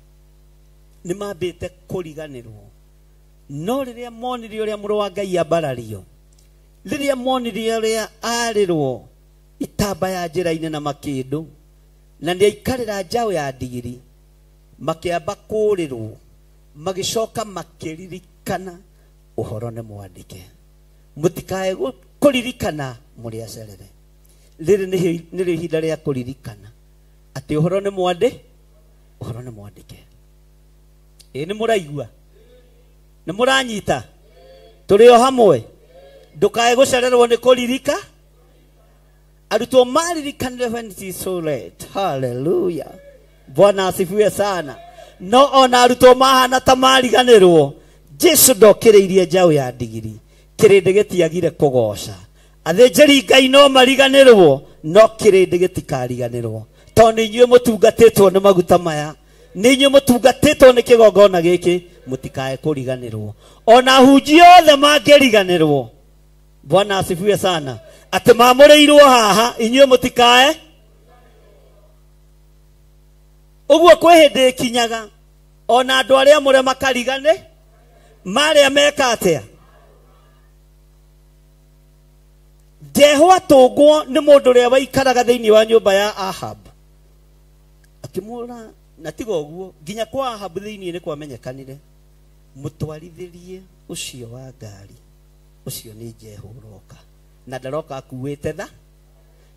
S2: Ni mambite kuriganirwo. No riria monire uria mũrũ wa Ngai ambarario. Riria monire uria arirwo itambaya njĩra-inĩ na makĩndũ. Na nĩ aikarĩra njaũ ya ndigiri. Makĩamba kũrirwo. Magĩcoka makĩririkana ũhoro nĩ mwandĩke. Mutikae kuririkana muri acerere. rĩrĩ nĩ ihinda rĩa kũririkana atĩ ũhoro nĩ mwandĩke. Ĩ nĩ mũraigua? Nĩ mũranyita? Tũrĩ o hamwe? Ndũkae gũcererwo nĩ kũririka. Arutwo maririkanire when it is so late. Hallelujah. Bwana asifiwe sana. No ona arutwo mahana ta mariganĩrwo. Jesu ndokĩrĩirie njaũ ya ndigiri. Kĩrĩndĩ gĩtiagire kũgoca. Athĩnjĩri Ngai no mariganĩrwo, no kĩrĩndĩ gĩtikariganĩrwo. Tondũ nĩ inyuĩ mũtungatĩtwo nĩ maguta maya. Nĩ inyuĩ mũtungatĩtwo nĩ kĩgongona gĩkĩ, mũtikae kũriganĩrwo. Ona hunjia othe mangĩriganĩrwo. Bwana asifiwe sana. Atĩ mamũrĩirwo haha, inyuĩ mũtikae. Ũguo kwĩ hĩndĩ ĩkinyaga, ona andũ arĩa mũrĩ makarigane, marĩa meka atĩa? Jehu atũngwo nĩ mũndũ ũrĩa waikaraga thĩinĩ wa nyũmba ya Ahab. Akĩmũra, na tiga ũguo, nginya kwa Ahab thĩinĩ nĩ kwamenyekanire. Mũtwarithĩrie ũcio wa ngari. Ũcio nĩ Jehu ũroka. Na ndaroka akuĩte tha.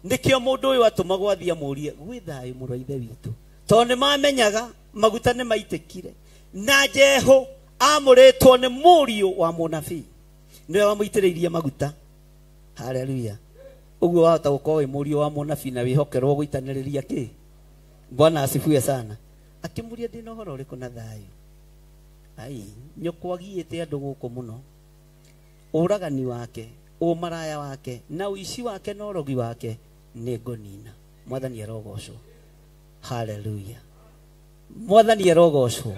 S2: Nĩkĩo mũndũ ũyũ atũmagwo athiĩ amũrie, gwĩ thayũ mũrũ wa ithe witũ. Tondũ nĩ mamenyaga maguta nĩ maitĩkire. Na Jehu amũrĩtwo nĩ mũriũ wa mũnabii. Nĩwe wamũitĩrĩirie maguta. Hallelujah. Ũguo wahota gũkorwo wĩ mũriũ wa mũnabii na wĩhokerwo gũitanĩrĩria kĩ? Bwana asifiwe sana. Akĩmũria ndĩ na ũhoro ũrĩkũ na thayũ? Ai, nyũkwa agiĩte andũ gũkũ mũno. Ũragani wake, ũmaraya wake, na ũici wake na ũrogi wake nĩ ngũnina. Mwathani arogocwo. Hallelujah. Mwathani arogocwo.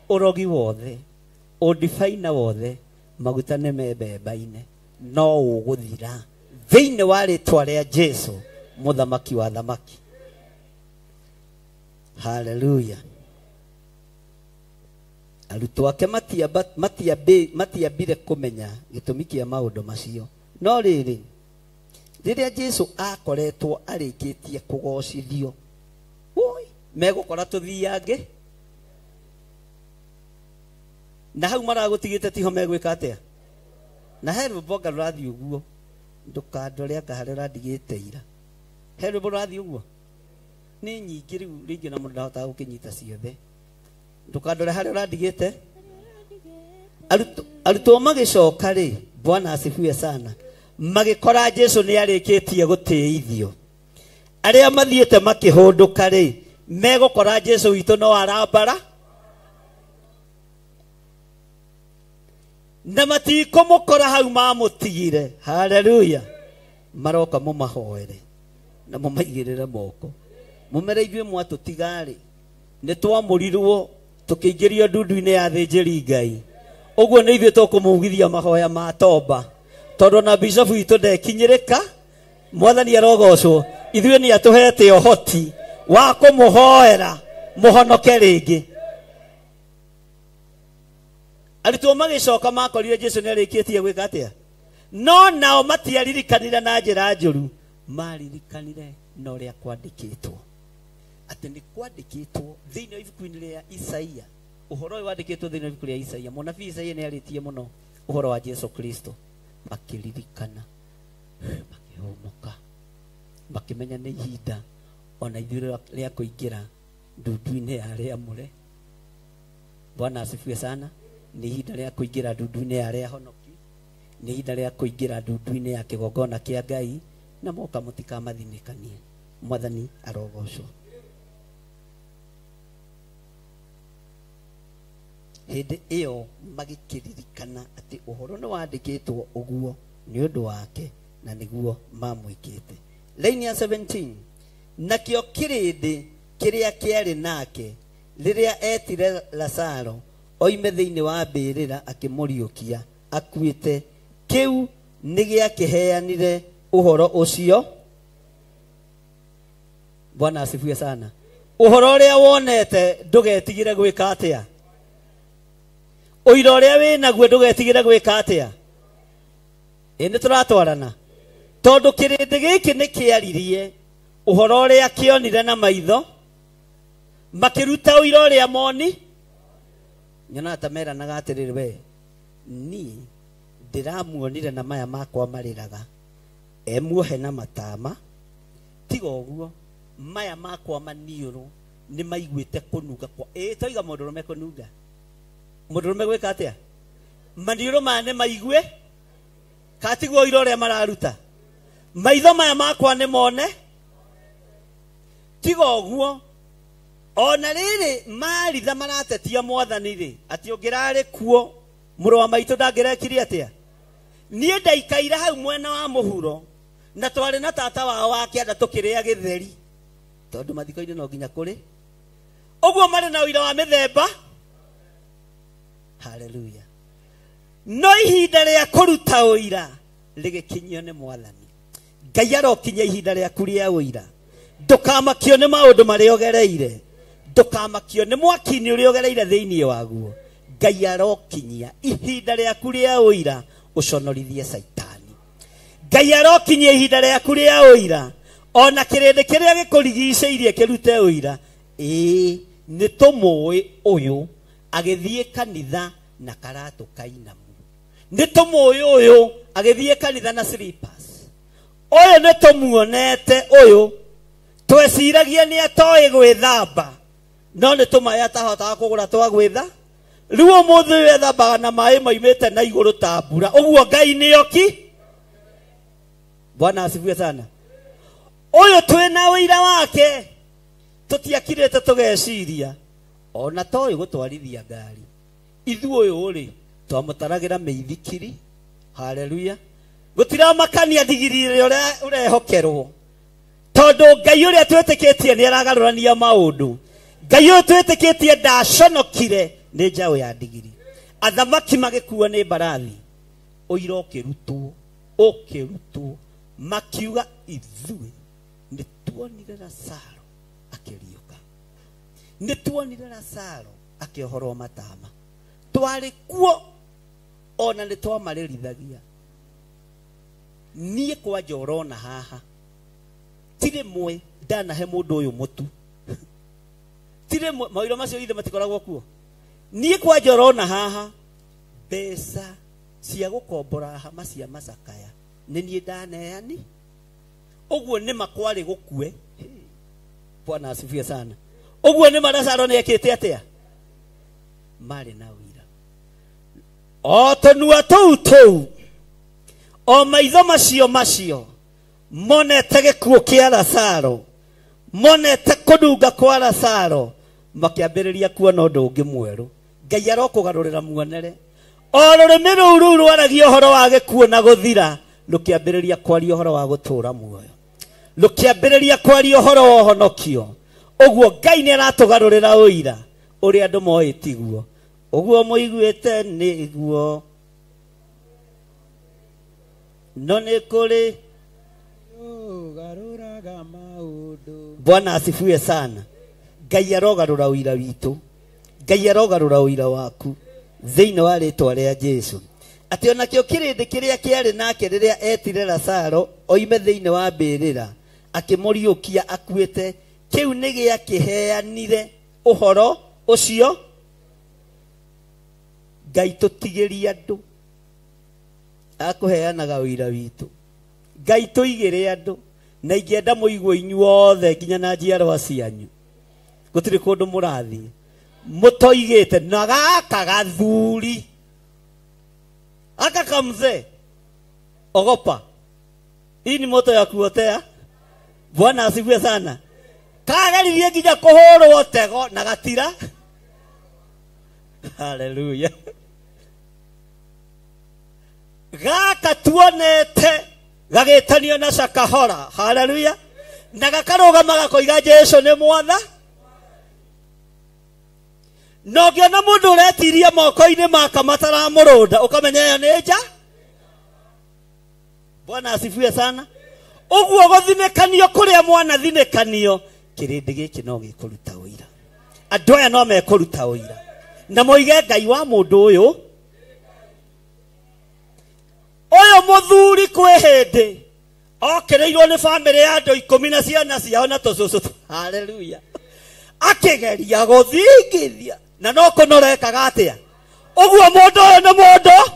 S2: Ũrogi wothe, ũdifaina wothe, maguta nĩ mebemba-inĩ, no ũgũthira thĩinĩ wa rĩtwa rĩa Jesu, mũthamaki wa thamaki. Hallelujah. Arutwo ake matiambire kũmenya gĩtũmi kĩa maũndũ macio. No rĩrĩ, rĩrĩa Jesu akoretwo arĩkĩtie kũgocithio, megũkora tũthiange, na hau maragũtigĩte tiho megwĩka atĩa? Na he rwĩmbo anga rũrathiĩ ũguo, ndũkandore anga harĩa ũrandigĩte ira. He rwĩmbo rũrathiĩ ũguo, nĩ nyingĩ rĩu rĩngĩ na mũndũ ndahotaga gũkĩnyita ciothe. Ndũkandore harĩa ũrandigĩte. Arutwo magĩcoka rĩ, Bwana asifiwe sana, magĩkora Jesu nĩ arĩkĩtie gũtĩithio. Arĩa mathiĩte makĩhũndũka rĩ, megũkora Jesu witũ no arambara. Na matikũmũkora hau mamũtigire. Hallelujah. Maroka mũmahoere na mũmaigĩrĩre moko. Mũmere ithuĩ mwatũtigarĩ, nĩ twamũrirwo tũkĩingĩrio ndundu-inĩ ya athĩnjĩri Ngai. Ũguo nĩ ithuĩ tũkũmũgithia mahoya ma toba. Tondũ na bishop witũ ndekinyĩrĩka. Mwathani arogocwo. Ithuĩ nĩ atũhete ũhoti wa kũmũhoera mũhonoke rĩngĩ. Arutwo magĩcoka makorire Jesu nĩ arĩkĩtie gwĩka atĩa? No nao matiaririkanire na njĩra njũru, maririkanire na ũrĩa kwandĩkĩtwo. Atĩ nĩ kwandĩkĩtwo thĩinĩ wa ibuku-inĩ rĩa Isaia. Ũhoro ũyũ wandĩkĩtwo thĩinĩ wa ibuku rĩa Isaia. Mũnabii Isaia nĩ arĩtie mũno ũhoro wa Jesu Kristo. Makĩririkana, makĩhonoka, makĩmenya nĩ ihinda ona ithuĩ rĩa kũingĩra ndundu-inĩ ya arĩa amũre. Bwana asifiwe sana. Nĩ ihinda rĩa kũingĩra ndundu-inĩ ya arĩa ahonoki. Nĩ ihinda rĩa kũingĩra ndundu-inĩ ya kĩgongona kĩa Ngai, na moka mũtikamathinĩkanie. Mwathani arogocwo. Hĩndĩ ĩyo magĩkĩririkana atĩ ũhoro nĩ wandĩkĩtwo ũguo nĩ ũndũ wake na nĩguo mamwĩkĩte. Laini ya 17. Nakĩo kĩrĩndĩ kĩrĩa kĩarĩ nake rĩrĩa etire Lazaro oime thĩinĩ wa mbĩrĩra akĩmũriũkia akuĩte, kĩu nĩ gĩakĩheanire ũhoro ũcio. Bwana asifiwe sana. Ũhoro ũrĩa wonete ndũgetigire gwĩka atĩa? Ũira ũrĩa wĩnaguo ndũgetigire gwĩka atĩa? Nĩ tũratwarana. Tondũ kĩrĩndĩ gĩkĩ nĩ kĩaririe ũhoro ũrĩa kĩonire na maitho, makĩruta ũira ũrĩa moni. Nyona ta meranaga atĩrĩrĩ, we ni ndĩramuonire na maya makwa marĩraga, emuohe na matama tigo guo maya makwa maniuru ni maiguite kununga kwa toiga mundurume kununga mundurume gwika atia maniuru mane maigue katiguo irore mararuta maitho maya makwa ni mone tigo guo ona riri maritha maratetia mwathani ri ati ungirari kuo muru wa maitu ndangirekire atia nie ndaikaira hau mwena wa muhuro na twari na tata wao wakienda tukiria githeri tondu mathiko-ini no nginya kuri uguo mari na uira wa mithemba haleluya no ihinda ria kuruta uira rigikinyio ni mwathani Ngai arokinya ihinda riaku ria uira ndukamakio ni maundu maria ugereire ndukamakio ni mwaki-ini uria ugereire thiini waguo Ngai arokinyia ihinda riaku ria uira uconorithie Saitani Ngai arokinyia ihinda riaku ria uira ona kirindi kiria gikurigiceirie kirute uira ni tumui uyu agithie kanitha na karatu kainamu ni tumui uyu agithie kanitha na slippers uyu ni tumuonete uyu tweciragia ni atoi gwithamba no ni tumaya tahota kugura twa gwitha riu muthu wethambaga na mai maimite na iguru ta mbura uguo Ngai ni oki Bwana asifiwe sana uyu twina wira wake tutiakirete tugeciria ona toi gutwarithia ngari ithu uyu ri twamutaragira meithikiri haleluya gutira makania digiri uria urehokerwo tondu Ngai uria twetikitie ni aragarurania maundu Ngai uyu twetikitie ndaconokire ni njao ya digiri athamaki magikuo ni mbarathi uira ukirutwo makiuga ithui ni tuonire Lazaro akiriuka ni tuonire Lazaro akiohorwo matama twari kuo ona ni twamarerithagia nie kwa njorona haha tire mwe ndanahe mundu uyu mutu tire mawira macio ithe matikoragwo kuo nie kwa njorona haha mbeca cia gukombora hama cia macakaya ni nie ndaneani uguo ni makwari gukue Bwana asifiwe sana uguo ni Lazaro ni ekite atia mari na wira o tonua tou o maitho macio monete gikuo kia Lazaro monete kununga kwa Lazaro makiambiriria kuona undu ungi mweru Ngai arokugarurira muonere o rurimi ruru rwaragia uhoro wa gikuo na guthira rukiambiriria kwaria uhoro wa gutura muoyo rukiambiriria kwaria uhoro wa uhonokio uguo Ngai ni aratugarurira uira uria andu moitiguo uguo muiguite niguo no ni kuri
S3: garuraga maundu
S2: Bwana asifiwe sana Ngai arogarura uira witu Ngai arogarura uira waku thiini wa ritwa ria Jesu ati ona kio kirindi kiria kiari nake riria etire Lazaro oime thiini wa mbirira akimuriukia akuite kiu ni gia kiheanire uhoro ucio Ngai tutigiria andu akuheanaga uira witu Ngai tuigire andu na ingienda muigwe inyuothe nginya na njiarwa cianyu gutiri kundu murathi mutoigite na gaka gathuri aka kamze ogopa hii ni moto ya kuotea Bwana asifiwe sana kagarithie nginya kuhurwo tego na gatira haleluya gaka tuonete gagetanio na Shakahora haleluya na gakarugama gakoiga Jesu ni mwatha no ngiona mundu uretiria moko-ini maka mataramurunda ukamenya yo ni nja Bwana asifiwe sana uguo guthinekanio kuria mwana thinekanio kirindi giki no gikuruta uira andu aya no mekuruta uira na moige Ngai wa mundu uyu muthuri kwe hindi okereirwo ni family ya andu 10 na ciana ciao na tucucu haleluya akigeria guthingithia na no kunorekaga atia uguo mundu uyu ni mundu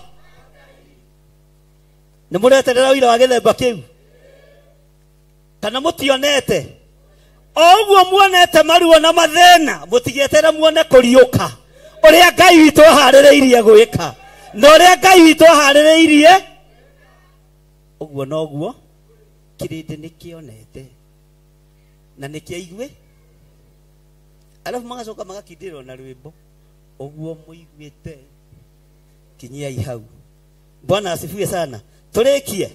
S2: ni mureterera uira wa githemba kiu kana mutionete oguo muonete maruo na mathena mutigetera muone kuriuka uria Ngai witu aharireirie gwika na uria Ngai witu aharireirie oguo noguo kirinde nikionete na nikiaigwe alafu magacoka magakindirwo na rwimbo oguo muigwite kinyia ihau. Bwana asifiwe sana. Turekie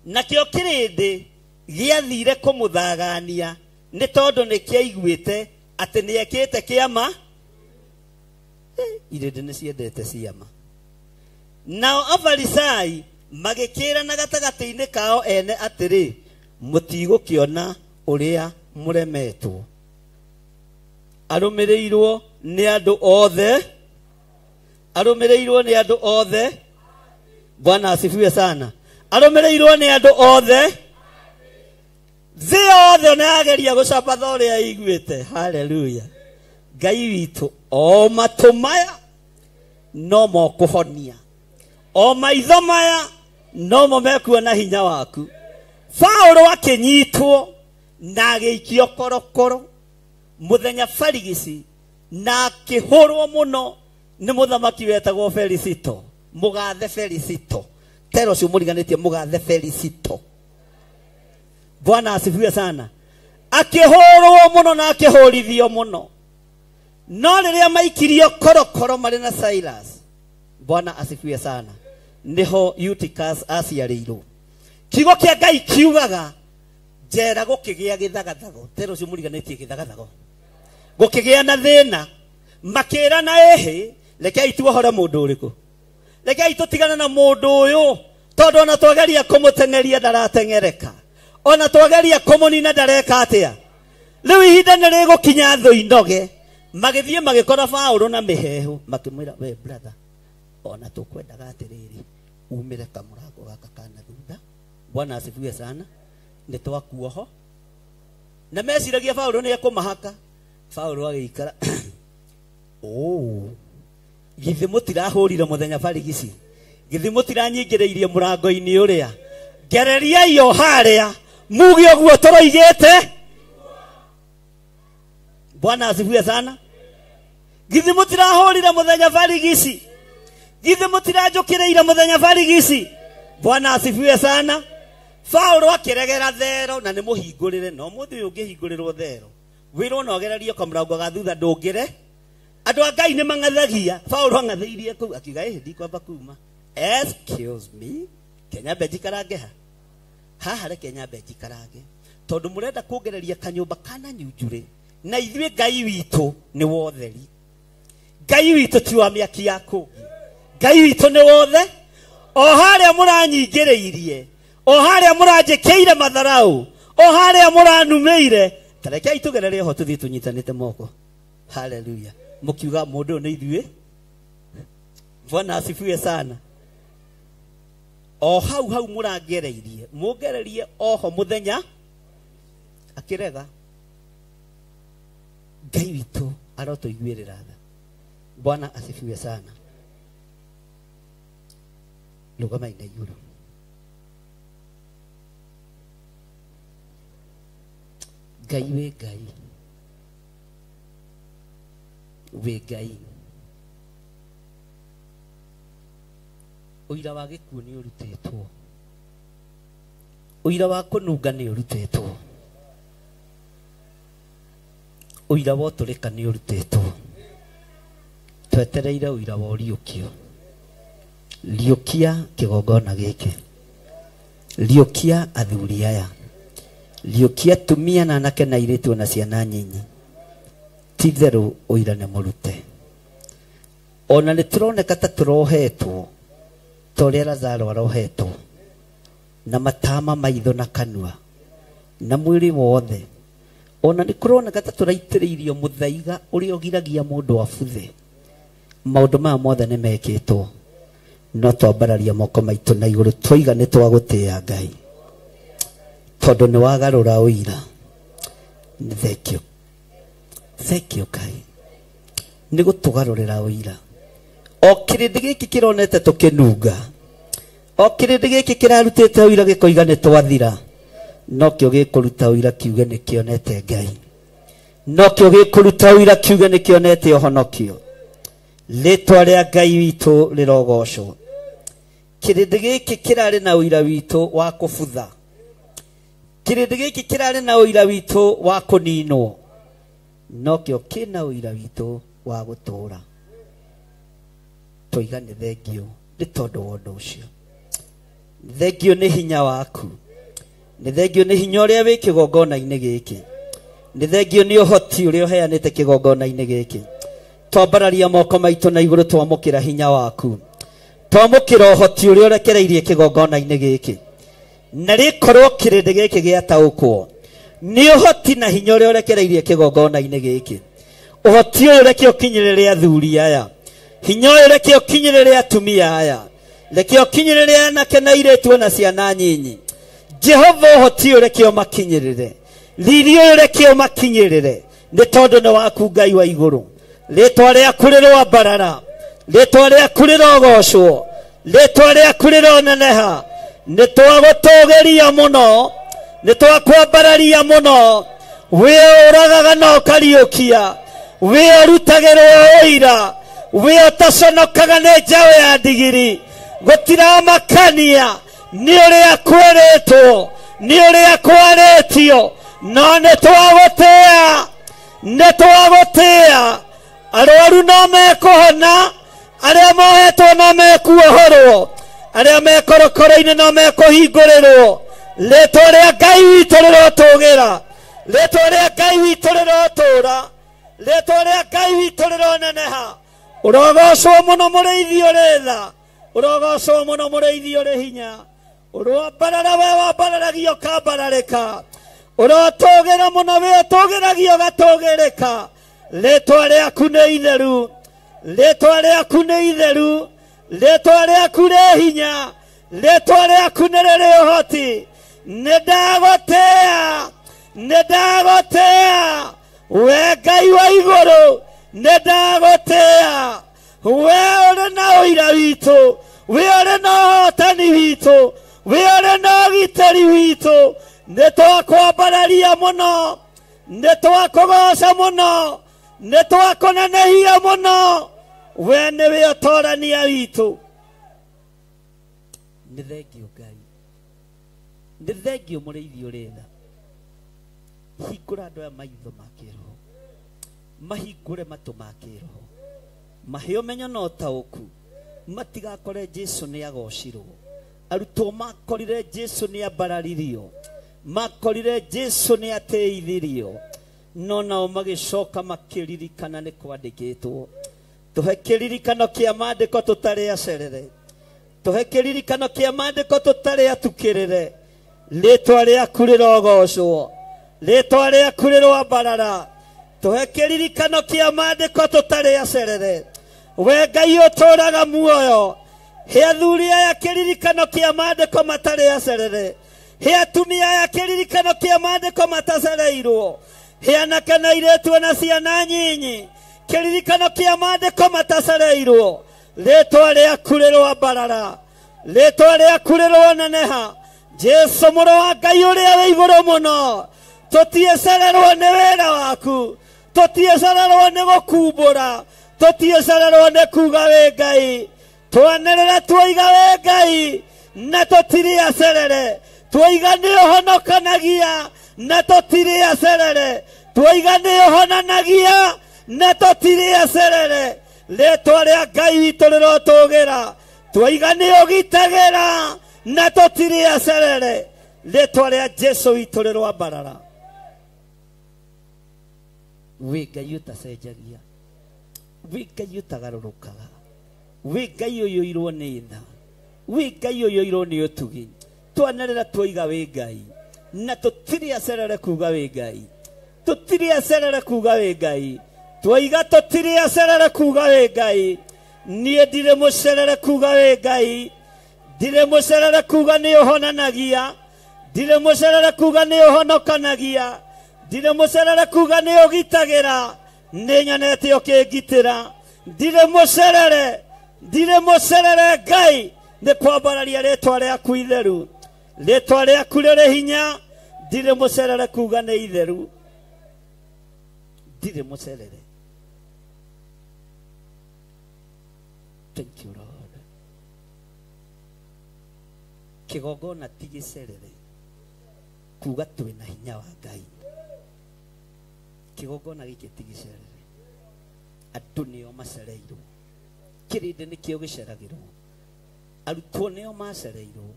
S2: nakio kirinde giathire kumuthagania ni tondu nikiaigwite ati niekite kiama irinde ni ciendete ciama. Nao Afarisai magikira na gatagati-ini kao ene atiri mutigokiona uria muremetwo arumireirwo ni andu othe Bwana asifiwe sana. Arumireirwo ni andu othe thĩ yothe nageria gucamba thoria igwite. Haleluya. Ngai witu o matu maya no mokuhonia o maitho maya no mo mekuona hinya waku. Paulo akinyitwo na agĩikio korokoro muthenya Farigisi na akĩhũrwo muno ni muthamaki wetagwo Felicito. Mugathe Felicito tero cio muriganitie mugathe Felicito. Bwana asifiwe sana. Akĩhũrwo muno na akĩhũrithio muno no rĩrĩa maikirio korokoro marĩ na Silas. Bwana asifiwe sana. Niho Eutychus aciarĩirwo. Kiugo kĩa Ngai kiugaga njera gũkĩgĩa gĩthagathago. Tero cio muriganitie gĩthagathago gũkĩgĩa na thĩna makĩra na ehe rekei tuohore mũndũ ũrĩkũ. Rekei tũtigane na mũndũ ũyũ tondũ ona twageria kũmũtengeria ndarateng'ereka ona twageria kũmũnina ndareka atĩa. Rĩu ihinda nĩ rĩgũkinya thũ inoge. Magĩthiĩ magĩkora Paulo na mĩhehu makĩmwĩra we brother ona tũkwendaga atĩrĩrĩ umĩre kamũrango gaka kana thutha. Bwana asifiwe sana. Nĩ twakuoho na meciragia Paulo nĩ ekũmahaka. Paulo agĩikara githĩ mũtirahũrire mũthenya Farigisi, githĩ mũtiranyingĩrĩirie mũrango-inĩ ũrĩa. Gereriai o harĩa muge ũguo tũroigĩte. Bwana asifiwe sana. Githĩ mũtirahũrire mũthenya Farigisi, githĩ mũtiranjũkĩrĩire mũthenya Farigisi. Bwana asifiwe sana. Paulo akĩregera thero na nĩ mũhingũrĩre no mũndũ ũyũ ũngĩhingũrĩrwo thero wĩrwo no gererio kamũrango ga thutha ndũngĩre. Andũ a Ngai nĩ mang'athagia. Paulo ang'athĩirie kũu akiuga ndikwamba kuma. Excuse me. Kenya benji karange haha reke nyambe njikarange tondu murenda kuongereria kanyumba kana nyunjure na ithuĩ Ngai witũ nĩ wotheri. Ngai witũ ti wa mĩaki ya kũngĩ. Ngai witũ nĩ wothe. O harĩa mũranyingĩrĩirie o harĩa mũranjĩkĩire matharau o harĩa mũranumĩire tarekei tũgerere ho tũthiĩ tũnyitanĩte moko. Haleluya. Mukiuga mũndũ nĩ ithuĩ. Bwana asifiwe sana. O hau mũrangereirie mũngererie oho muthenya akirega. Ngai witũ arotũiguĩrĩra tha. Bwana asifiwe sana. Rũgama ina igũrũ. Ngai we Ngai we Ngai ũira wa gĩkuũ nĩ ũrutĩtwo. Ũira wa kũnunga nĩ ũrutĩtwo. Ũira wa ũtũrĩka nĩ ũrutĩtwo. Twetereire ũira wa ũriũkio. Riũkia kĩgongona gĩkĩ. Riũkia athuri aya. Riũkia tumia na anake na airĩtu na ciana nyinyi. Ti-itherũ ũira nĩ mũrute. Ona nĩ tũroneka ta tũrohetwo torĩa Lazaro arohetwo na matama maitho na kanua na mwĩrĩ wothe. Ona nĩ kũroneka ta tũraitĩrĩirio mũthaiga ũrĩa ũgiragia mũndũ abuthe. Maũndũ maya mothe nĩ mekĩtwo no twambararia moko maitũ na igũrũ twoiga nĩ twagũtĩĩa Ngai tondũ nĩ wagarũra ũira. Thank you. Thank you Ngai nĩ gũtũgarũrĩra ũira. O kĩrĩndĩ gĩkĩ kĩronete tũkĩnunga. O kĩrĩndĩ gĩkĩ kĩrarutĩte ũira gĩkoiga nĩ twathira. nokio gikuruta uira kiuge nikionete Ngai nokio gikuruta uira kiuge nikionete uhonokio ritwa ria Ngai witu rirogocwo kirindi giki kirari na uira witu wa kubutha kirindi giki kirari na uira witu wa kuninwo nokio kina uira witu wa gutura toigane thengio ni tondu wa undu ucio thengio ni hinya waku ni thengio ni hinya uria wi kigongona-ini giki ni thengio ni uhoti uria uheanite kigongona-ini giki twambararia moko maitu na iguru twamukira hinya waku twamukira uhoti uria urekereirie kigongona-ini giki na rikorwo kirindi giki giataukwo ni uhoti na hinya uria urekereirie kigongona-ini giki uhoti uria reke ukinyirire athuri aya hinya uria reke ukinyirire atumia aya reke ukinyirire anake na iretu na ciana nyinyi Jehova uhoti uria reke umakinyirire riri uria reke umakinyirire ni tondu ni waku Ngai wa iguru ritwa riaku rirwambarara ritwa riaku rirogocwo ritwa riaku rironeneha ni twagutugeria muno ni twakwambararia muno we uragaga no kariukia we urutagirwo uira we utaconokaga ni njawe ya ndigiri gutira makania ni uria kweretwo ni uria kwaretio no ni twagutia arwaru no mekuhona aria mohetwo no mekuohorwo aria mekorokoro-ini no mekuhingurirwo ritwa ria Ngai witu rirotugira ritwa ria Ngai witu rirotura ritwa ria Ngai witu rironeneha urogocwo muno muriithi uri tha urogocwo muno muriithi uri hinya urwambarara we wambararagio kambararika urotugira muno we utugiragio gatugirika ritwa riaku ni itheru ritwa riaku ni itheru ritwa riaku ri hinya ritwa riaku ni riri uhoti nidagotea we Ngai wa iguru nidagotea we uri na uira witu we uri na hotani witu we uri na gitari witu nitwakwambararia muno nitwakugoca muno nitwakunenehia muno we niwe utorania witu ni thengio Ngai ni thengio muriithi uri tha hingura andu aya maitho ma kiroho mahingure matu ma kiroho mahe umenyo na utauku matigakore Jesu ni agocirwo arutwo makorire Jesu ni ambararirio makorire Jesu ni ateithirio no nao magicoka makiririkana ni kwandikitwo tuhe kiririkano kia maandiko tutari acerere tuhe kiririkano kia maandiko tutari atukirire ritwa riaku rirogocwo ritwa riaku rirwambarara tuhe kiririkano kia maandiko tutari acerere we Ngai uturaga muoyo he athuri aya kiririkano kia maandiko matari acerere he atumia aya kiririkano kia maandiko matacereirwo he anake na iretu na ciana nyinyi kiririkano kia maandiko matacereirwo ritwa riaku rirwambarara ritwa riaku rirwoneneha Jesu muru wa Ngai uria wi iguru muno tutiecererwo ni wira waku tutiecererwo ni gukumbura tutiecererwo ni kuga wi Ngai twanerera twoiga wi Ngai na tutiri acerere twoiga ni uhonokanagia na tutiri acerere twoiga ni uhonanagia na tutiri acerere ritwa ria Ngai witu rirotugira twoiga ni ugitagira na tutiri acerere ritwa ria Jesu witu rirwambarara we Ngai utacenjagia we Ngai utagarurukaga we Ngai uyoirwo ni tha we Ngai uyoirwo ni utugi twanerera twoiga we Ngai na tutiri acerere kuga we Ngai tutiri acerere kuga we Ngai twoiga tutiri acerere kuga we Ngai nie ndire mucerere kuga we Ngai ndire mucerere kuga ni uhonanagia ndire mucerere kuga ni uhonokanagia ndire mucerere kuga ni ugitagira ni nyonete ukingitira ndire mucerere Ngai ni kwambararia ritwa riaku itheru ritwa riaku riri hinya ndire mucerere kuga nĩ itheru ndire mucerere. Thank you Lord. Kigogona ti gicerere kuga twina hinya wa Ngai. Kigogona giki ti gicerere, andu nio macereirwo, kirinde nikio giceragirwo, arutwo nio macereirwo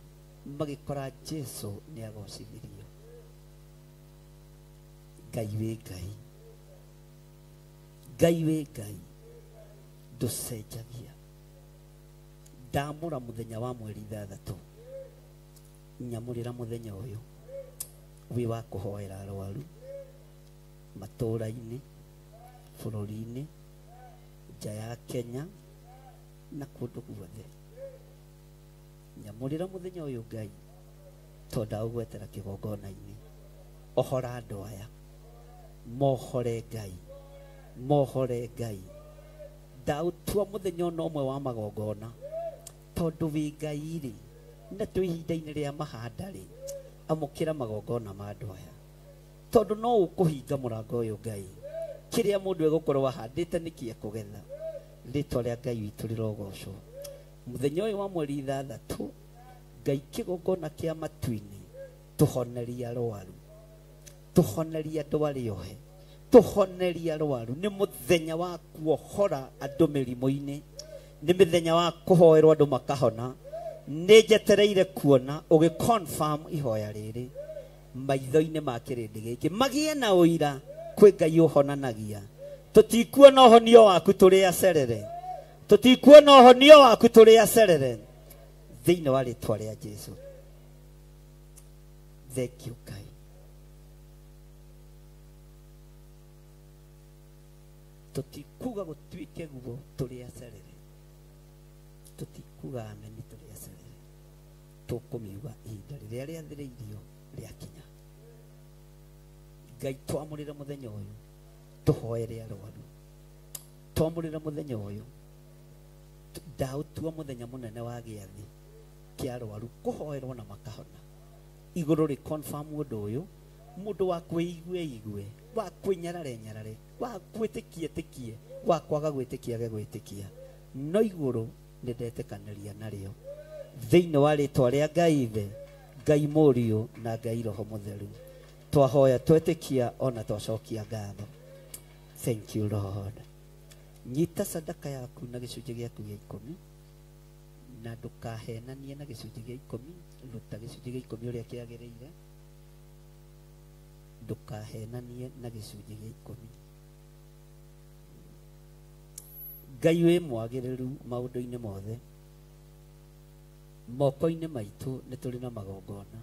S2: magikora Jesu ni agocithirio. Ngai we Ngai, Ngai we Ngai nducenjagia. Ndamura muthenya wa mweri 6 nyamurira muthenya uyu wi wa kuhoera arwaru matũra-inĩ, bũrũri-inĩ, nja ya Kenya na kũndũ guothe. Nyamũrĩra mũthenya ũyũ Ngai tondũ ndagũgwetera kĩgongona-inĩ. Ohora andũ aya, mohore Ngai, mohore Ngai. Ndautua mũthenya ona ũmwe wa magongona tondũ wĩ Ngai-rĩ, na twĩ ihinda-inĩ rĩa mahanda-rĩ, amũkĩra magongona ma andũ aya tondũ no ũkũhinga mũrango ũyũ Ngai. Kĩrĩa mũndũ egũkorwo ahandĩte nĩkĩe kũgetha. Rĩtwa rĩa Ngai witũ rĩrogocwo. Mũthenya ũyũ wa mweri 6 Ngai kĩgongona kĩa matu-inĩ tũhoneria arwaru, tũhoneria andũ arĩa ohe, tũhoneria arwaru. Nĩ mũthenya wa kuohora andũ mĩrimũ-inĩ, nĩ mũthenya wa kũhoerwo andũ makahona. Nĩ njetereire kuona ũgĩ-confirm ihoya rĩrĩ maitho-inĩ ma kĩrĩndĩ gĩkĩ, magĩe na ũira kwĩ Ngai ũhonanagia. Tũtikuona ũhonio waku tũrĩ acerere, tũtikuona ũhonio waku tũrĩ acerere thĩinĩ wa rĩtwa rĩa Jesu. Thank you Ngai. Tũtikuga gũtuĩke guo tũrĩ acerere, tũtikuga ameni tũrĩ acerere. Tũkũmiuga ihinda rĩrĩa rĩathĩrĩirio rĩakinya. Ngai twamũrĩra mũthenya ũyũ tũhoere arwaru, twamũrĩra mũthenya ũyũ ndaũtua mũthenya mũnene wa gĩathĩ kĩa arwaru kũhoerwo na makahona. Igũrũ rĩ confirm ũndũ ũyũ, mũndũ wa kwĩigue igue, wa kwĩnyarare nyarare, wa gwĩtĩkie tĩkie, wa kwaga gwĩtĩkia age gwĩtĩkia, no igũrũ nĩ ndetĩkanĩria narĩo thĩinĩ wa rĩtwa rĩa Ngai Ithe, Ngai Mũriũ na Ngai Roho Mũtheru. Twahoya twetĩkia ona twacokia ngatho. Thank you Lord. Nyita sadaka yaku na gĩcunjĩ gĩaku gĩa 10 na ndũkahenanie na gĩcunjĩ gĩa 10. Ruta gĩcunjĩ gĩa 10 ũrĩa kĩagĩrĩire, ndũkahenanie na gĩcunjĩ gĩa 10. Ngai wĩ mwagĩrĩru maũndũ-inĩ mothe. Moko-inĩ maitũ nĩ tũrĩ na magongona.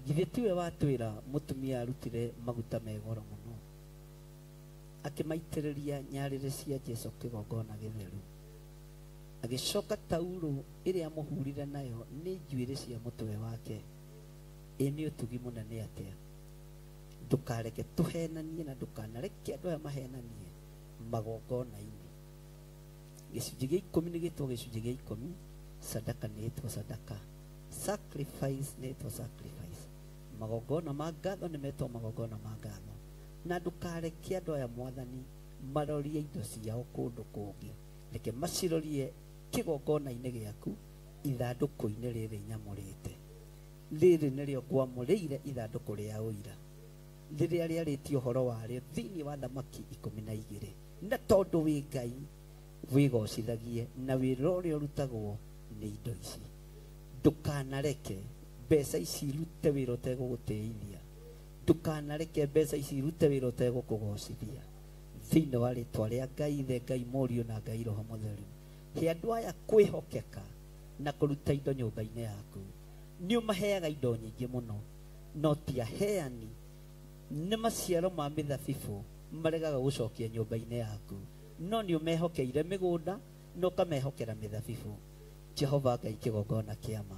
S2: Githĩ tiwe watwĩra mũtumia arutire maguta me goro mũno akĩmaitĩrĩria nyarĩrĩ cia Jesu kĩgongona gĩtheru, agĩcoka tauro ĩrĩa mũhurire nayo nĩ njuĩrĩ cia mũtwe wake. Ĩ nĩ ũtugi mũnene atĩa. Ndũkareke tũhenanie na ndũkanareke andũ aya mahenanie magongona-inĩ. Gĩcunjĩ gĩa 10 nĩ gĩtwo gĩcunjĩ gĩa 10, sadaka nĩ gĩtwo sadaka, sacrifice nĩ gĩtwo sacrifice, magongona ma ngatho nĩ metwo magongona ma ngatho. Na ndũkareke andũ aya Mwathani marorie indo ciao kũndũ kũngĩ, reke macirorie kĩgongona-inĩ gĩaku, ithandũkũ-inĩ rĩrĩ nyamũrĩte. Rĩrĩ nĩrĩo ngwamũrĩire ithandũkũ rĩa ũira, rĩrĩa rĩarĩtio ũhoro warĩo thĩinĩ wa Thamaki 12. Na tondũ wĩ Ngai wĩgocithagie na wĩra ũrĩa ũrutagwo nĩ indo ici. Ndũkanareke mbeca ici irute wĩra ũtegũgũtĩithia, ndũkanareke mbeca ici irute wĩra ũtegũkũgocithia. Thĩinĩ wa rĩtwa rĩa Ngai Ithe, Ngai Mũriũ na Ngai Roho Mũtheru, he andũ aya kwĩhokeka na kũruta indo nyũmba-inĩ yaku. Nĩ ũmaheaga indo nyingĩ mũno, no ti aheani. Nĩ maciaro ma mĩthabibũ maregaga gũcokia nyũmba-inĩ yaku, no nĩ ũmehokeire mĩgũnda na ũkamehokera mĩthabibũ. Jehova Ngai kĩgongona kĩama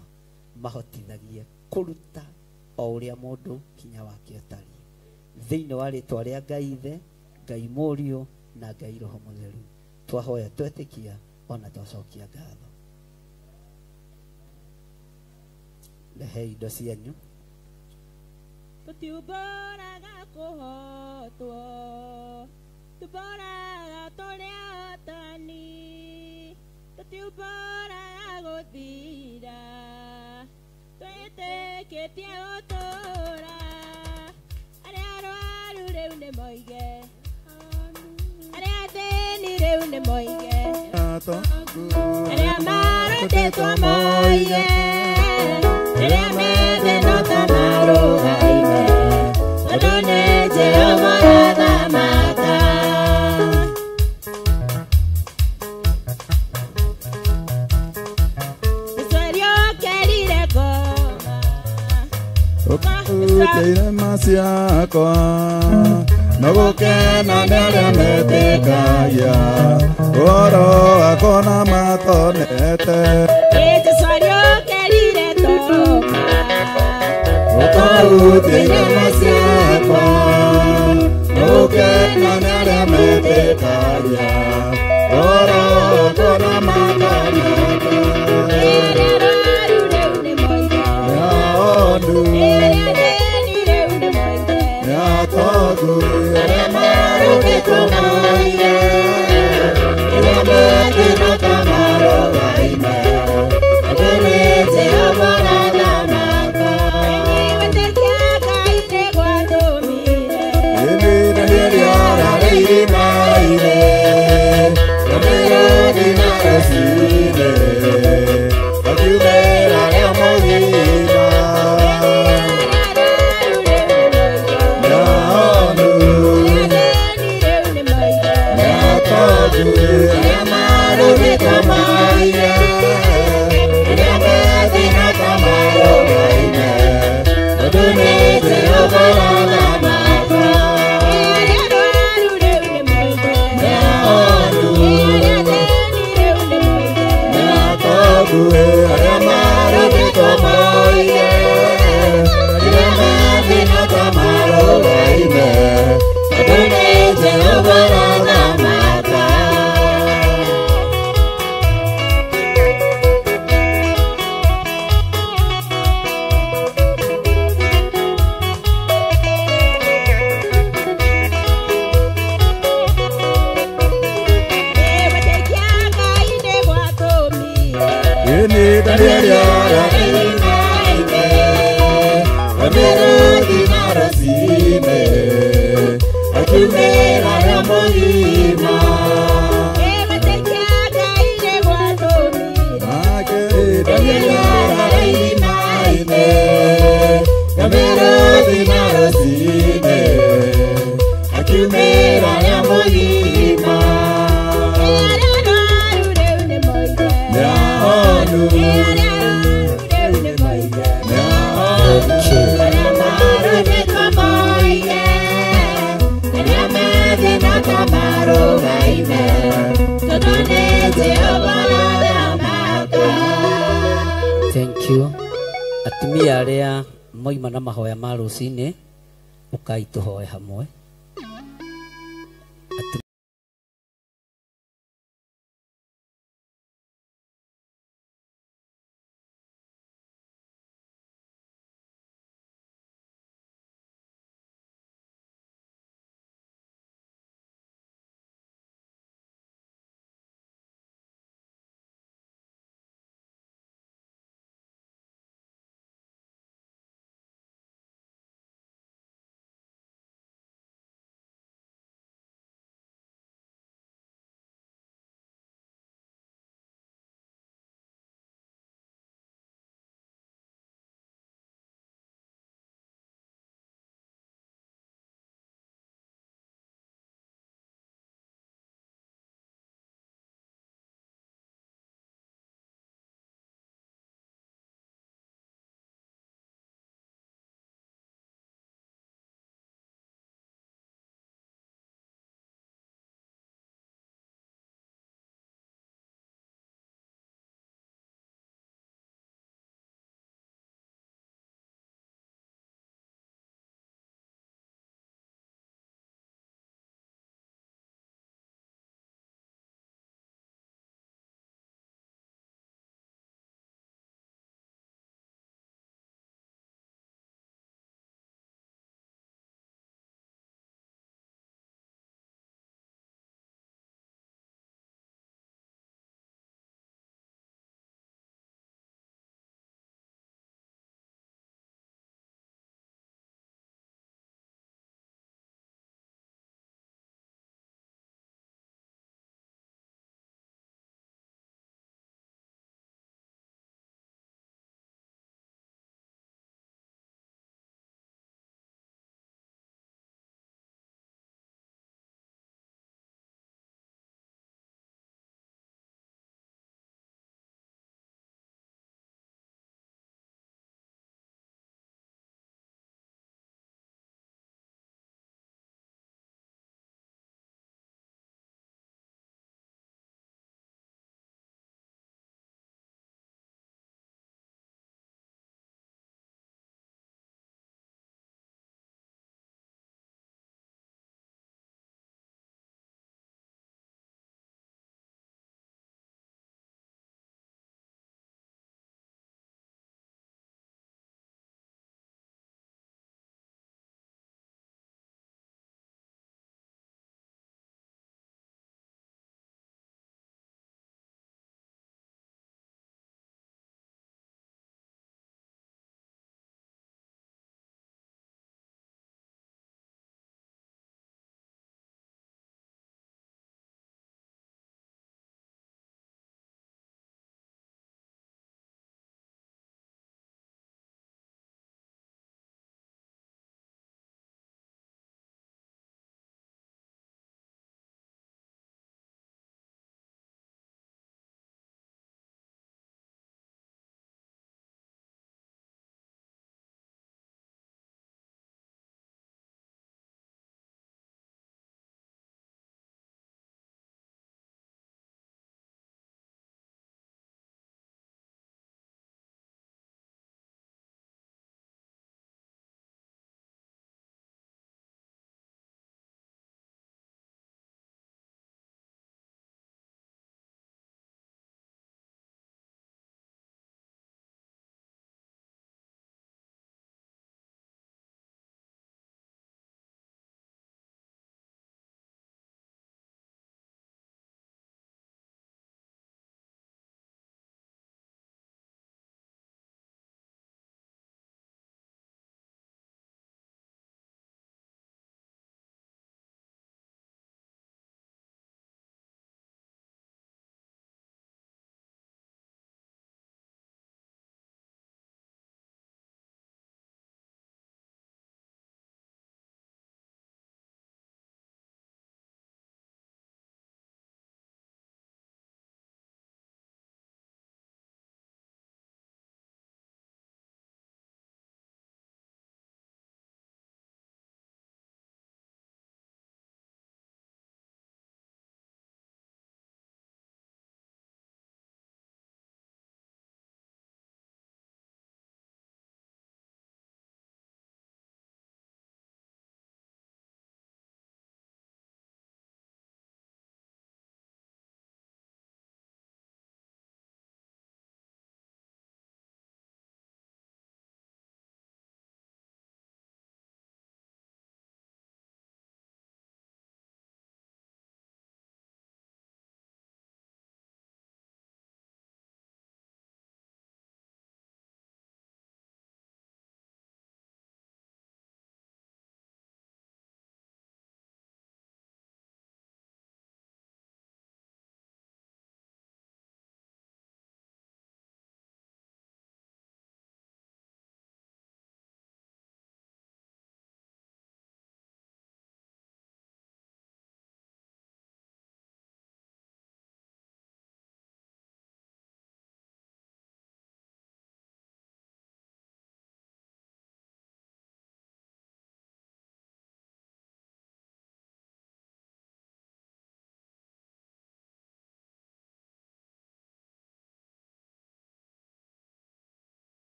S2: mahotithagie kũruta o ũrĩa mũndũ hinya wake ũtariĩ. Thĩinĩ wa rĩtwa rĩa Ngai Ithe, Ngai Mũriũ na Ngai Roho Mũtheru, twahoya twetĩkia ona twacokia ngatho. Rehe indo cianyu.
S6: tutiumbũraga kũhotwo tumbũraga tũrĩa otani tutiumbũraga gũthira twĩtĩkĩtie gũtũũra arĩa arwaru rĩu nĩ moige arĩa athĩni rĩu nĩ moige arĩa marutĩtwo moige arĩa methĩno ta marũgaime tondũ nĩ Jehova ũrathamaka. Gĩcũhĩrio kĩrire ngoma
S4: ũkũteire maciakwa no gũkena nĩ arĩa metĩkagia ũhoro wakwa na matonete
S6: gĩcũhĩrio kĩrire ngoma
S4: ũkũteire maciakwa no gũkena nĩ arĩa metĩkagia ũhoro wakwa na matonete
S2: Thank you. Atumia arĩa moima na mahoya ma rũcinĩ ũkai tũhoe hamwe.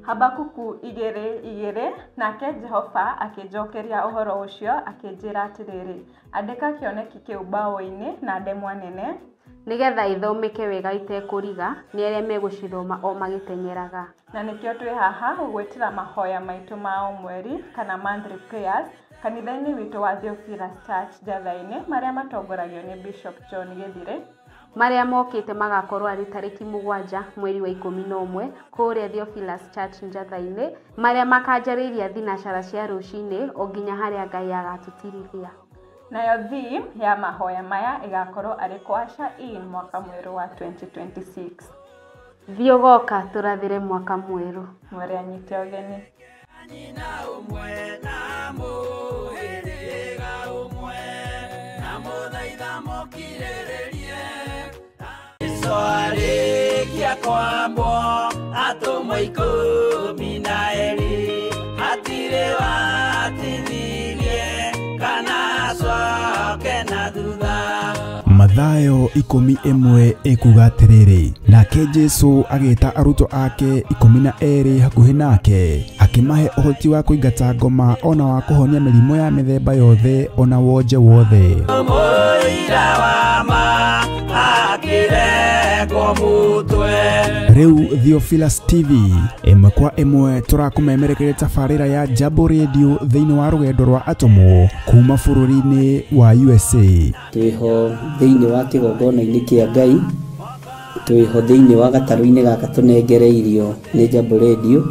S7: Habakuku 2:2 nake Jehova akĩnjokeria ũhoro ũcio akĩnjĩra atĩrĩrĩ, andĩka kĩoneki kĩu bao-inĩ na ndemwa nene
S8: nigetha ithomeke wega itekũriga nĩ arĩa megũcithoma o magĩteng'eraga.
S7: Na nĩkĩo twĩ haha gũgwĩtĩra mahoya maitũ ma o mweri kana monthly prayers kanitha-inĩ witũ wa Theophilus Church Njatha-inĩ marĩa matongoragio nĩ Bishop John Gĩthire,
S8: marĩa mokĩte magakorwo arĩ tarĩki 7 mweri wa 11 kũrĩa Theophilus Church Njatha-inĩ, marĩa makanjarĩria thinacara cia rũcinĩ o nginya harĩa Ngai agatũtirithia.
S7: Nayo theme ya mahoya maya ĩgakorwo arĩ kũasha in mwaka mwerũ wa 2026.
S8: Thiĩ ũgoka tũrathĩre mwaka mwerũ.
S7: Mwere anyite ũgeni.
S9: Soarĩkia kwambwo atũmwo 12 hatirĩ watithirie kana coke na thutha.
S1: Mathayo 11 ekuga atĩrĩrĩ, nake Jesu agĩĩta arutwo ake 12 hakuhĩ nake akĩmahe ũhoti wa kũingata ngoma ona wa kũhonia mĩrimũ ya mĩthemba yothe ona wonje wothe.
S9: Mũira wa ma akĩrekwo mũtwe.
S1: Rĩu Theophilus TV ĩmwe kwa ĩmwe tũrakũmemerekeria tabarĩra ya Jambo Radio thĩinĩ wa rũgendo rwa atũmwo kuma bũrũri-inĩ wa USA.
S10: Twĩho thĩinĩ wa kĩgongona-inĩ kĩa Ngai, twĩho thĩinĩ wa gatarũ-inĩ gaka tũnengereirio nĩ Jambo Radio.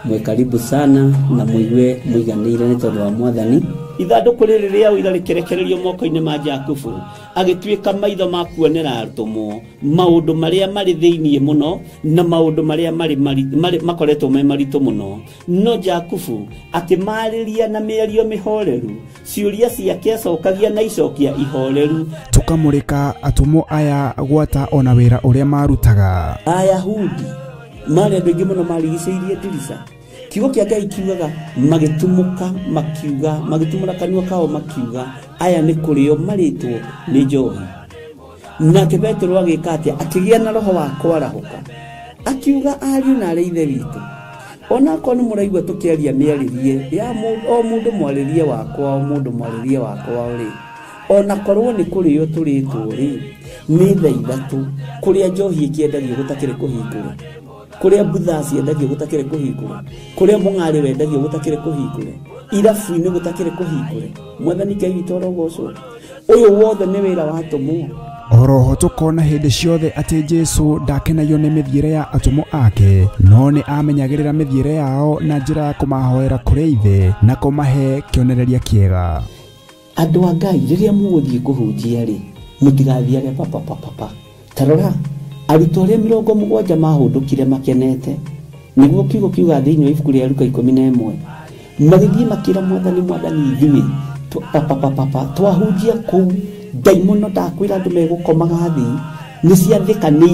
S10: Mwe karibu sana na mũigue mũiganĩire nĩ tondũ wa Mwathani.
S2: Ithandũkũ rĩrĩ rĩa ũira rĩkĩrekererio moko-inĩ ma Jakubu agĩtuĩka maitho ma kuonera atũmwo maũndũ marĩa marĩ thĩinĩ mũno na maũndũ marĩa makoretwo me maritũ mũno. No Jakubu akĩmarĩria na mĩario mĩhoreru, ciũria ciake acokagia na icokia ihoreru.
S1: Tũkamũrĩka atũmwo aya gwata ona wĩra ũrĩa marutaga.
S2: Ayahudi marĩ andũ aingĩ mũno marigicĩirie ndirica. Kiugo kĩa Ngai kiugaga magĩtumũka makiuga, magĩtumũra kanua kao makiuga aya nĩ kũrĩo marĩtwo nĩ njohi. Nake Petero agĩka atĩa? Akĩgĩa na roho wa kwarahũka akiuga, ariũ na arĩ ithe witũ, ona korwo nĩ mũraigua tũkĩaria mĩarĩrie ya o mũndũ mwarĩrie wakwa, o mũndũ mwarĩrie wakwa rĩ, ona korwo nĩ kũrĩo tũrĩtwo rĩ, nĩ thaa ithatũ kũrĩa njohi ĩkĩendagio gũtakĩrĩ kũhingũra, kũrĩa butha ciendagio gũtakĩrĩ kũhingũra, kũrĩa mũng'arĩ wendagio gũtakĩrĩ kũhingũra, irabu-inĩ gũtakĩrĩ kũhingũra. Mwathani Ngai witũ arogocwo. Ũyũ wothe nĩ wĩra wa atũmwo.
S1: Oroho tũkona hĩndĩ ciothe atĩ Jesu ndakenagio nĩ mĩthiĩre ya atũmwo ake, no nĩ amenyagĩrĩra mĩthiĩre yao na njĩra ya kũmahoera kũrĩ ithe na kũmahe kĩonereria kĩega.
S10: Andũ a Ngai rĩrĩa mũgũthiĩ kũhunjia rĩ, mũtigathiage papa. Tarora arutwo arĩa 70 mahũndũkire makenete, nĩguo kiugo kiuga thĩinĩ wa ibuku rĩa Luka 11, magĩthiĩ makĩra Mwathani ithuĩ twahunjia kũu, ndaimono ndakwĩra andũ megũkomaga thĩ, nĩciathĩka nĩ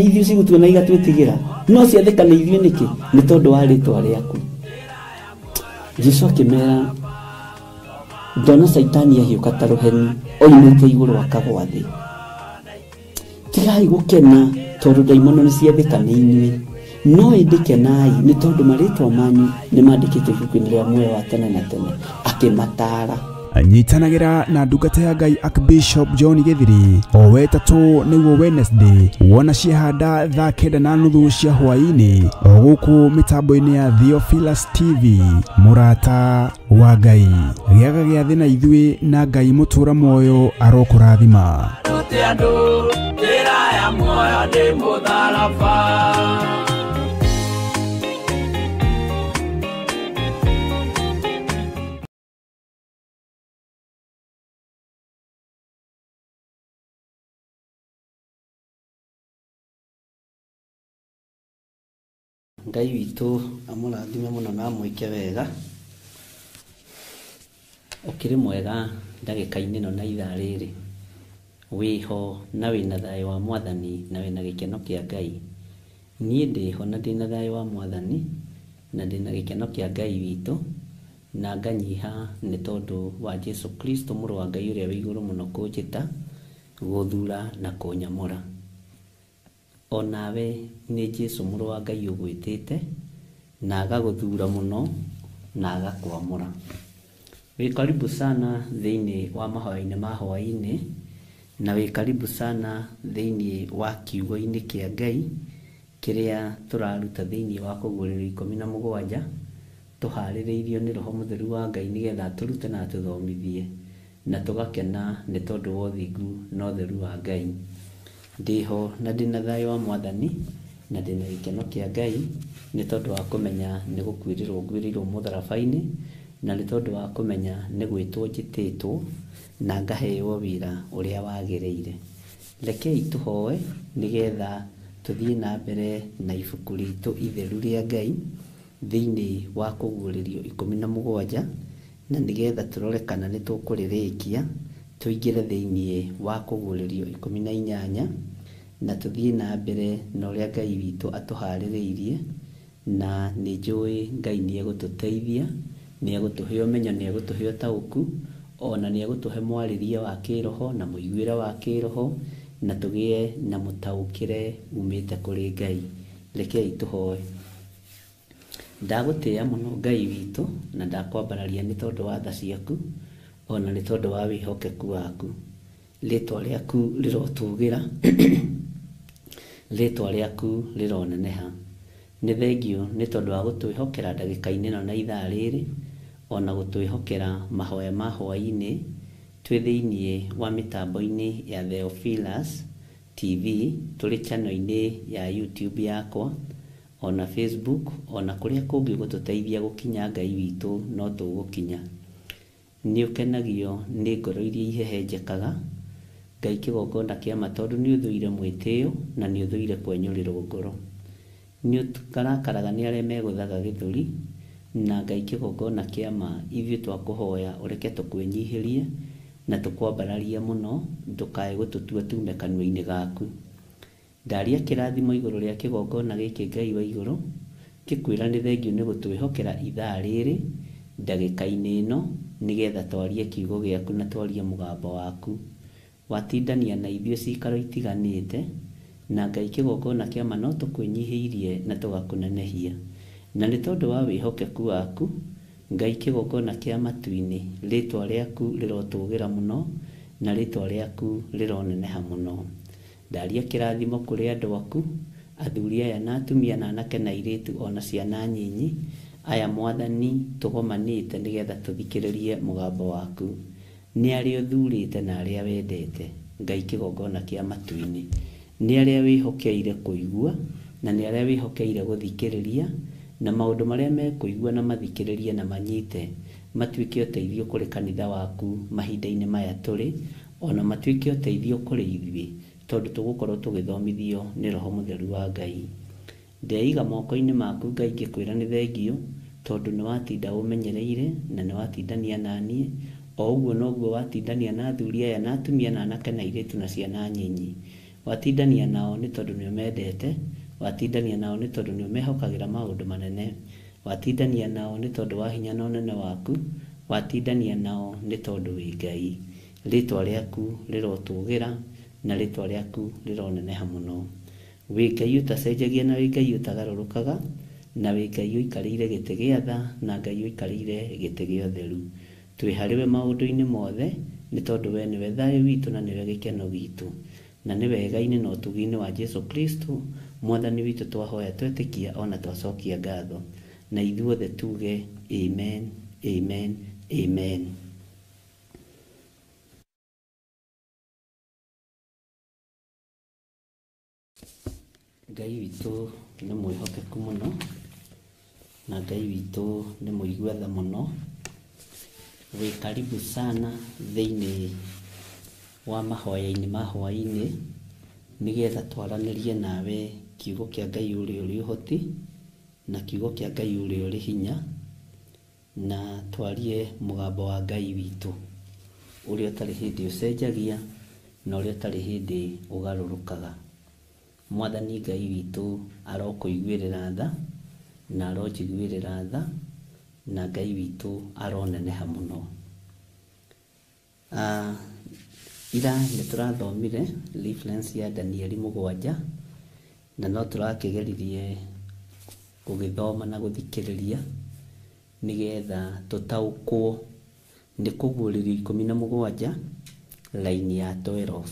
S10: ithuĩ cigũtua na igatwĩtigĩra, no ciathĩka nĩ ithuĩ nĩkĩ? Nĩ tondũ wa rĩtwa rĩaku. Jesu akĩmera, ndona Saitani ahiũka ta rũheni oimĩte igũrũ akagwa thĩ. Tigai gũkena tondũ ndaimono nĩ ciathĩka nĩ inyuĩ, no ĩndĩkenai nĩ tondũ marĩtwa manyu nĩ mandĩkĩtwo ibuku-inĩ rĩa muoyo wa tene na tene. Akĩmataara.
S1: Nyitanagĩra na ndungata ya Ngai Archbishop John Gĩthiri o wetatũ nĩguo Wednesday wona ciehanda 9:30 cia hwaĩ-inĩ o gũkũ mĩtambo-inĩ ya Theophilus TV. Mũrata wa Ngai gĩaga gĩa thĩ na ithuĩ na Ngai mũtũra muoyo arokũrathima.
S10: Ngai witũ amũrathime mũno na amwĩke wega. Ũkĩrĩ mwega ndagĩka-inĩ ĩno na ithaa rĩrĩ, wĩho na wĩna thayũ wa Mwathani na wĩna gĩkeno kĩa Ngai. Niĩ ndĩho na ndĩna thayũ wa Mwathani na ndĩna gĩkeno kĩa Ngai witũ, na nganyiha nĩ tondũ wa Jesu Kristo mũrũ wa Ngai ũrĩa wĩ igũrũ mũno kũnjĩta, gũthura na kũnyamũra. onawe nĩ Jesu mũrũ wa Ngai ũgwĩtĩte na agagũthura mũno na agakwamũra. Wĩ karibu sana thĩinĩ wa mahoya-inĩ ma hwaĩ-inĩ, na wĩ karibu sana thĩinĩ wa kiugo-inĩ kĩa Ngai kĩrĩa tũraruta thĩinĩ wa Kũguũrĩrio 17 tũharĩrĩirio nĩ Roho Mũtheru wa Ngai nĩgetha tũrute na tũthomithie na tũgakena nĩ tondũ wa ũthingu na ũtheru wa Ngai. Ndĩho na ndĩna thayũ wa Mwathani na ndĩna gĩkeno kĩa Ngai nĩ tondũ wa kũmenya nĩ gũkuĩrĩrwo nguĩrĩirwo mũtharaba-inĩ, na nĩ tondũ wa kũmenya nĩ gwĩtwo njĩtĩtwo na ngaheo wĩra ũrĩa wagĩrĩire. Rekei tũhoe nĩgetha tũthiĩ na mbere na ibuku ritũ itheru rĩa Ngai thĩinĩ wa Kũguũrĩrio 17, na nĩgetha tũrore kana nĩ tũkũrĩrĩkia tũingĩre thĩinĩ wa Kũguũrĩrio 18 na tũthiĩ na mbere na ũrĩa Ngai witũ atũharĩrĩirie. Na nĩ njũĩ Ngai nĩ egũtũteithia, nĩ egũtũhe ũmenyo, nĩ egũtũhe ũtaũku, ona nĩ egũtũhe mwarĩrie wa kĩroho na mũiguĩre wa kĩroho, na tũgĩe na mũtaũkĩre umĩte kũrĩ Ngai. Rekei tũhoe. Ndagũtĩĩa mũno Ngai witũ na ndakwambararia nĩ tondũ wa tha ciaku, ona nĩ tondũ wa wĩhokeku waku. Rĩĩtwa rĩaku rĩrotũgĩra, rĩĩtwa rĩaku rĩroneneha. Nĩ thengio nĩ tondũ wa gũtwĩhokera ndagĩka-inĩ ĩno na ithaa rĩrĩ, ona gũtwĩhokera mahoya ma hwaĩ-inĩ twĩ thĩinĩ wa mĩtambo-inĩ ya Theophilus TV, tũrĩ channel-inĩ ya YouTube yakwa, ona Facebook, ona kũrĩa kũngĩ gũtũteithia gũkinya Ngai witũ no tũgũkinya. Nĩ ũkenagio nĩ ngoro iria ihehenjekaga Ngai kĩgongona kĩa ma, tondũ nĩ ũthũire mwĩtĩo na nĩ ũthũire kwenyũrĩrwo ngoro. Nĩ ũkarakaraga nĩ arĩa megũthaga gĩthũri, na Ngai kĩgongona kĩa ma ithuĩ twakũhoya ũreke tũkwĩnyihĩrie na tũkwambararie mũno, ndũkae gũtũtua tume kanua-inĩ gaku. Ndaria kĩrathimo igũrũ rĩa kĩgongona gĩkĩ Ngai wa igũrũ, gĩkwĩra nĩ thengio nĩ gũtwĩhokera ithaa rĩrĩ ndagĩka-inĩ ĩno nĩgetha twarie kiugo gĩaku na twarie mũgambo waku. Watindania na ithuĩ cikaro itiganĩte, na Ngai kĩgongona kĩa ma no tũkwĩnyihĩirie na tũgakũnenehia. Na nĩ tondũ wa wĩhokeku waku Ngai kĩgongona kĩa matu-inĩ, rĩĩtwa rĩaku rĩrotũgĩra mũno na rĩĩtwa rĩaku rĩroneneha mũno. Ndaria kĩrathimo kũrĩ andũ aku, athuri aya na atumia na anake na airĩtu ona ciana nyinyi, aya Mwathani tũgomanĩte nĩgetha tũthikĩrĩrie mũgambo waku. Nĩ arĩa ũthurĩte na arĩa wendete, Ngai kĩgongona kĩa matu-inĩ. Nĩ arĩa wĩhokeire kũigua na nĩ arĩa wĩhokeire gũthikĩrĩria, na maũndũ marĩa mekũigua na mathikĩrĩrie na manyite matuĩke ũteithio kũrĩ kanitha waku mahinda-inĩ maya tũrĩ, ona matuĩke ũteithio kũrĩ ithuĩ tondũ tũgũkorwo tũgĩthomithio nĩ Roho Mũtheru wa Ngai. Ndeiga moko-inĩ maku Ngai ngĩkwĩra nĩ thengio tondũ nĩ watinda ũmenyereire na nĩ watindania naniĩ, o ũguo noguo watindania na athuri aya na atumia na anake na airĩtu na ciana nyinyi. Watindania nao nĩ tondũ nĩ ũmendete, watindania nao nĩ tondũ nĩ ũmehokagĩra maũndũ manene, watindania nao nĩ tondũ wa hinya na ũnene waku, watindania nao nĩ tondũ wĩ Ngai. Rĩĩtwa rĩaku rĩrotũgĩra na rĩĩtwa rĩaku rĩroneneha mũno. Wĩ Ngai ũtacenjagia na wĩ Ngai ũtagarũrũkaga, na wĩ Ngai ũikarĩire gĩtĩ gĩa tha na Ngai ũikarĩire gĩtĩ gĩa ũtheru. Twĩ harĩwe maũndũ-inĩ mothe nĩ tondũ we nĩwe thayũ witũ na nĩwe gĩkeno gitũ, na nĩ wega-inĩ na ũtugi-inĩ wa Jesu Kristo Mwathani witũ twahoya twetĩkia ona twacokia ngatho, na ithuothe tuge amen, amen, amen. Ngai witũ nĩ mwĩhokeku mũno, na Ngai witũ nĩ mũigua tha mũno. Wĩ karibu sana thĩinĩ wa mahoya-inĩ ma hwaĩ-inĩ nĩgetha twaranĩrie nawe kiugo kĩa Ngai ũrĩa ũrĩ ũhoti na kiugo kĩa Ngai ũrĩa ũrĩ hinya, na twarie mũgambo wa Ngai witũ ũrĩa ũtarĩ hĩndĩ ũcenjagia na ũrĩa ũtarĩ hĩndĩ ũgarũrũkaga. Mwathani Ngai witũ arokũiguĩrĩra tha na aronjiguĩrĩra tha, na Ngai witũ aroneneha mũno. Ira nĩ tũrathomire reference ya Danieli 7, na no turakigeririe gugithoma na guthikiriria nigetha tutaukwo ni kuguririo 17 laini ya 12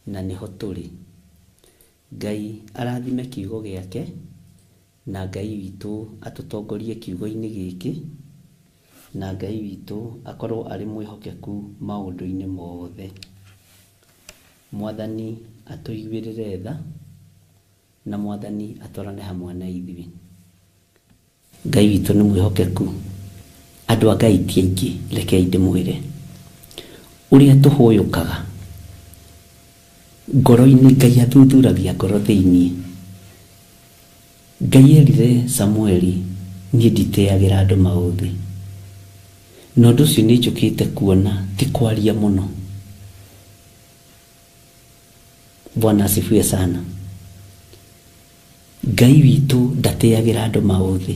S10: na niho turi. Ngai arathime kiugo giake na Ngai witu atutongorie kiugo-ini giki na Ngai witu akorwo ari mwihokeku maundu-ini mothe. Mwathani atuigwirire tha na Mwathani atwarane hamwe na ithuĩ. Ngai witu ni mwihokeku. Andu a Ngai ti aingĩ, rekei ndĩmwĩre uria tuhũyũkaga ngoro-inĩ. Ngai athuthuragia ngoro thĩinĩ. Ngai erire Samueli, niĩ nditeagĩra andũ maũthĩ. Na ũndũ ũcio nĩ njũkĩte kuona ti kwaria mũno. Bwana asifiwe sana. Ngai witu ndateagĩra andũ maũthĩ,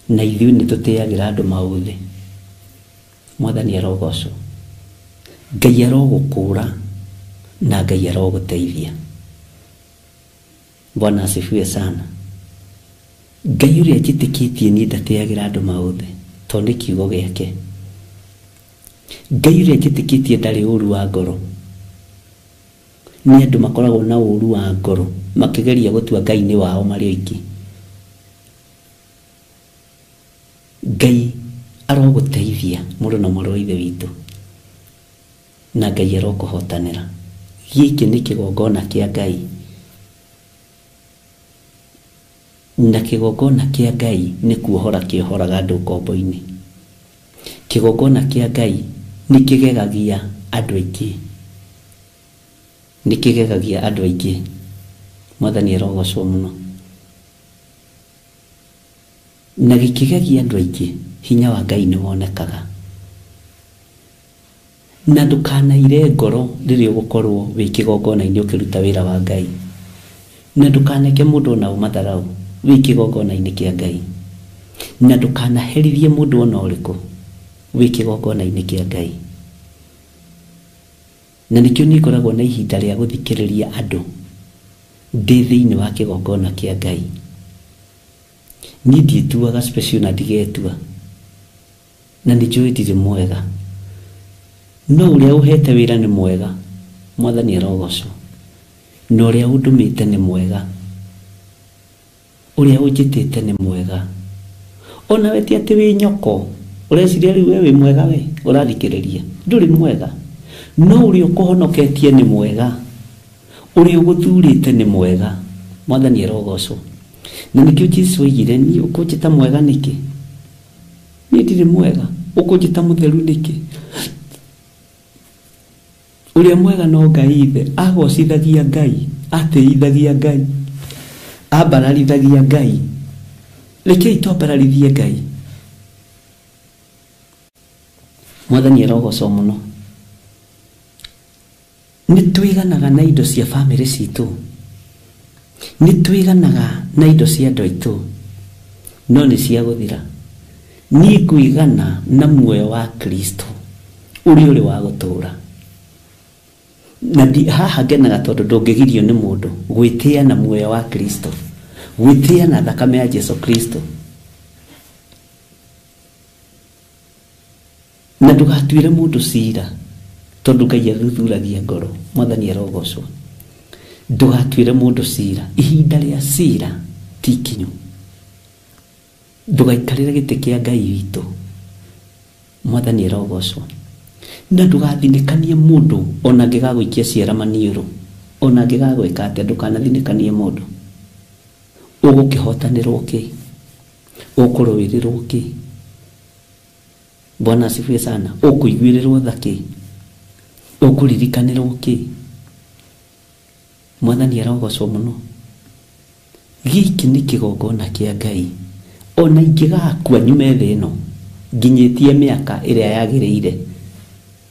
S10: na ithuĩ nĩ tũteagĩra andũ maũthĩ. Mwathani arogocwo. Ngai arogũkũra na Ngai arogũteithia. Bwana asifiwe sana. Ngai ũrĩa njĩtĩkĩtie niĩ ndateagĩra andũ maũthĩ tondũ nĩ kiugo gĩake. Ngai ũrĩa njĩtĩkĩtie ndarĩ ũru wa ngoro. Nĩ andũ makoragwo na ũru wa ngoro makĩgeria gũtua Ngai nĩ wao marĩ oiki. Ngai arogũteithia mũndũ na mũrũ wa ithe witũ, na Ngai arokũhotanĩra. Gĩkĩ nĩ kĩgongona kĩa Ngai, na kĩgongona kĩa Ngai nĩ kuohora kĩohoraga andũ kombo-inĩ. Kĩgongona kĩa Ngai nĩ kĩgegagia andũ aingĩ, nĩ kĩgegagia andũ aingĩ. Mwathani arogocwo mũno. Na gĩkĩgegia andũ aingĩ, hinya wa Ngai nĩ wonekaga. Na ndũkanaire ngoro rĩrĩa ũgũkorwo wĩ kĩgongona-inĩ ũkĩruta wĩra wa Ngai, na ndũkaneke mũndũ ona ũmatharau wĩ kĩgongona-inĩ kĩa Ngai, na ndũkanaherithie mũndũ ona ũrĩkũ wĩ kĩgongona-inĩ kĩa Ngai. Na nĩkĩo niĩ ngoragwo na ihinda rĩa gũthikĩrĩria andũ ndĩ thĩinĩ wa kĩgongona kĩa Ngai. Niĩ ndiĩtuaga special na ndigetua, na nĩ njũĩ ndirĩ mwega, no ũrĩa ũhete wĩra nĩ mwega. Mwathani arogocwo. Na ũrĩa ũndũmĩte nĩ mwega, ũrĩa ũnjĩtĩte nĩ mwega. Ona we ti atĩ wĩ nyoko ũreciria rĩu we wĩ mwega, we ũrathikĩrĩria, ndũrĩ mwega. No ũrĩa ũkũhonoketie nĩ mwega, ũrĩa ũgũthurĩte nĩ mwega. Mwathani arogocwo. Na nĩkĩo Jesũ oigire, niĩ ũkũnjĩta mwega nĩkĩ? Niĩ ndirĩ mwega. Ũkũnjĩta mũtheru nĩkĩ? Ũrĩa mwega no Ngai ithe. Agocithagia Ngai, atĩithagia Ngai, ambararithagia Ngai. Rekei twambararithie Ngai. Mwathani arogocwo mũno. Nĩ twĩganaga na indo cia bamĩrĩ citũ, nĩ twĩganaga na indo cia andũ aitũ, no nĩ cia gũthira. Niĩ ngwĩgana na muoyo wa Kristo ũrĩa ũrĩ wa gũtũũra. Na haha ngenaga tondũ ndũngĩgirio nĩ mũndũ gwĩtĩĩa na muoyo wa Kristo, gwĩtĩĩa na thakame ya Jesũ Kristo. Na ndũgatuĩre mũndũ cira tondũ Ngai athuthuragia ngoro. Mwathani arogocwo. Ndũgatuĩre mũndũ cira. Ihinda rĩa cira ti ikinyu. Ndũgaikarĩre gĩtĩ kĩa Ngai witũ. Mwathani arogocwo. Na ndũgathinĩkanie mũndũ ona angĩgagũikia ciara maniũrũ, ona angĩgagwĩka atĩa, ndũkanathinĩkanie mũndũ. Ũgũkĩhotanĩrwo kĩ? Ũkũrũĩrĩrwo kĩ? Bwana asifiwe sana. Ũkũiguĩrĩrwo tha kĩ? Ũkũririkanĩrwo kĩ? Mwathani arogocwo mũno. Gĩkĩ nĩ kĩgongona kĩa Ngai. Ona ingĩgakua nyume thĩ ĩno nginyĩtie mĩaka ĩrĩa yagĩrĩire,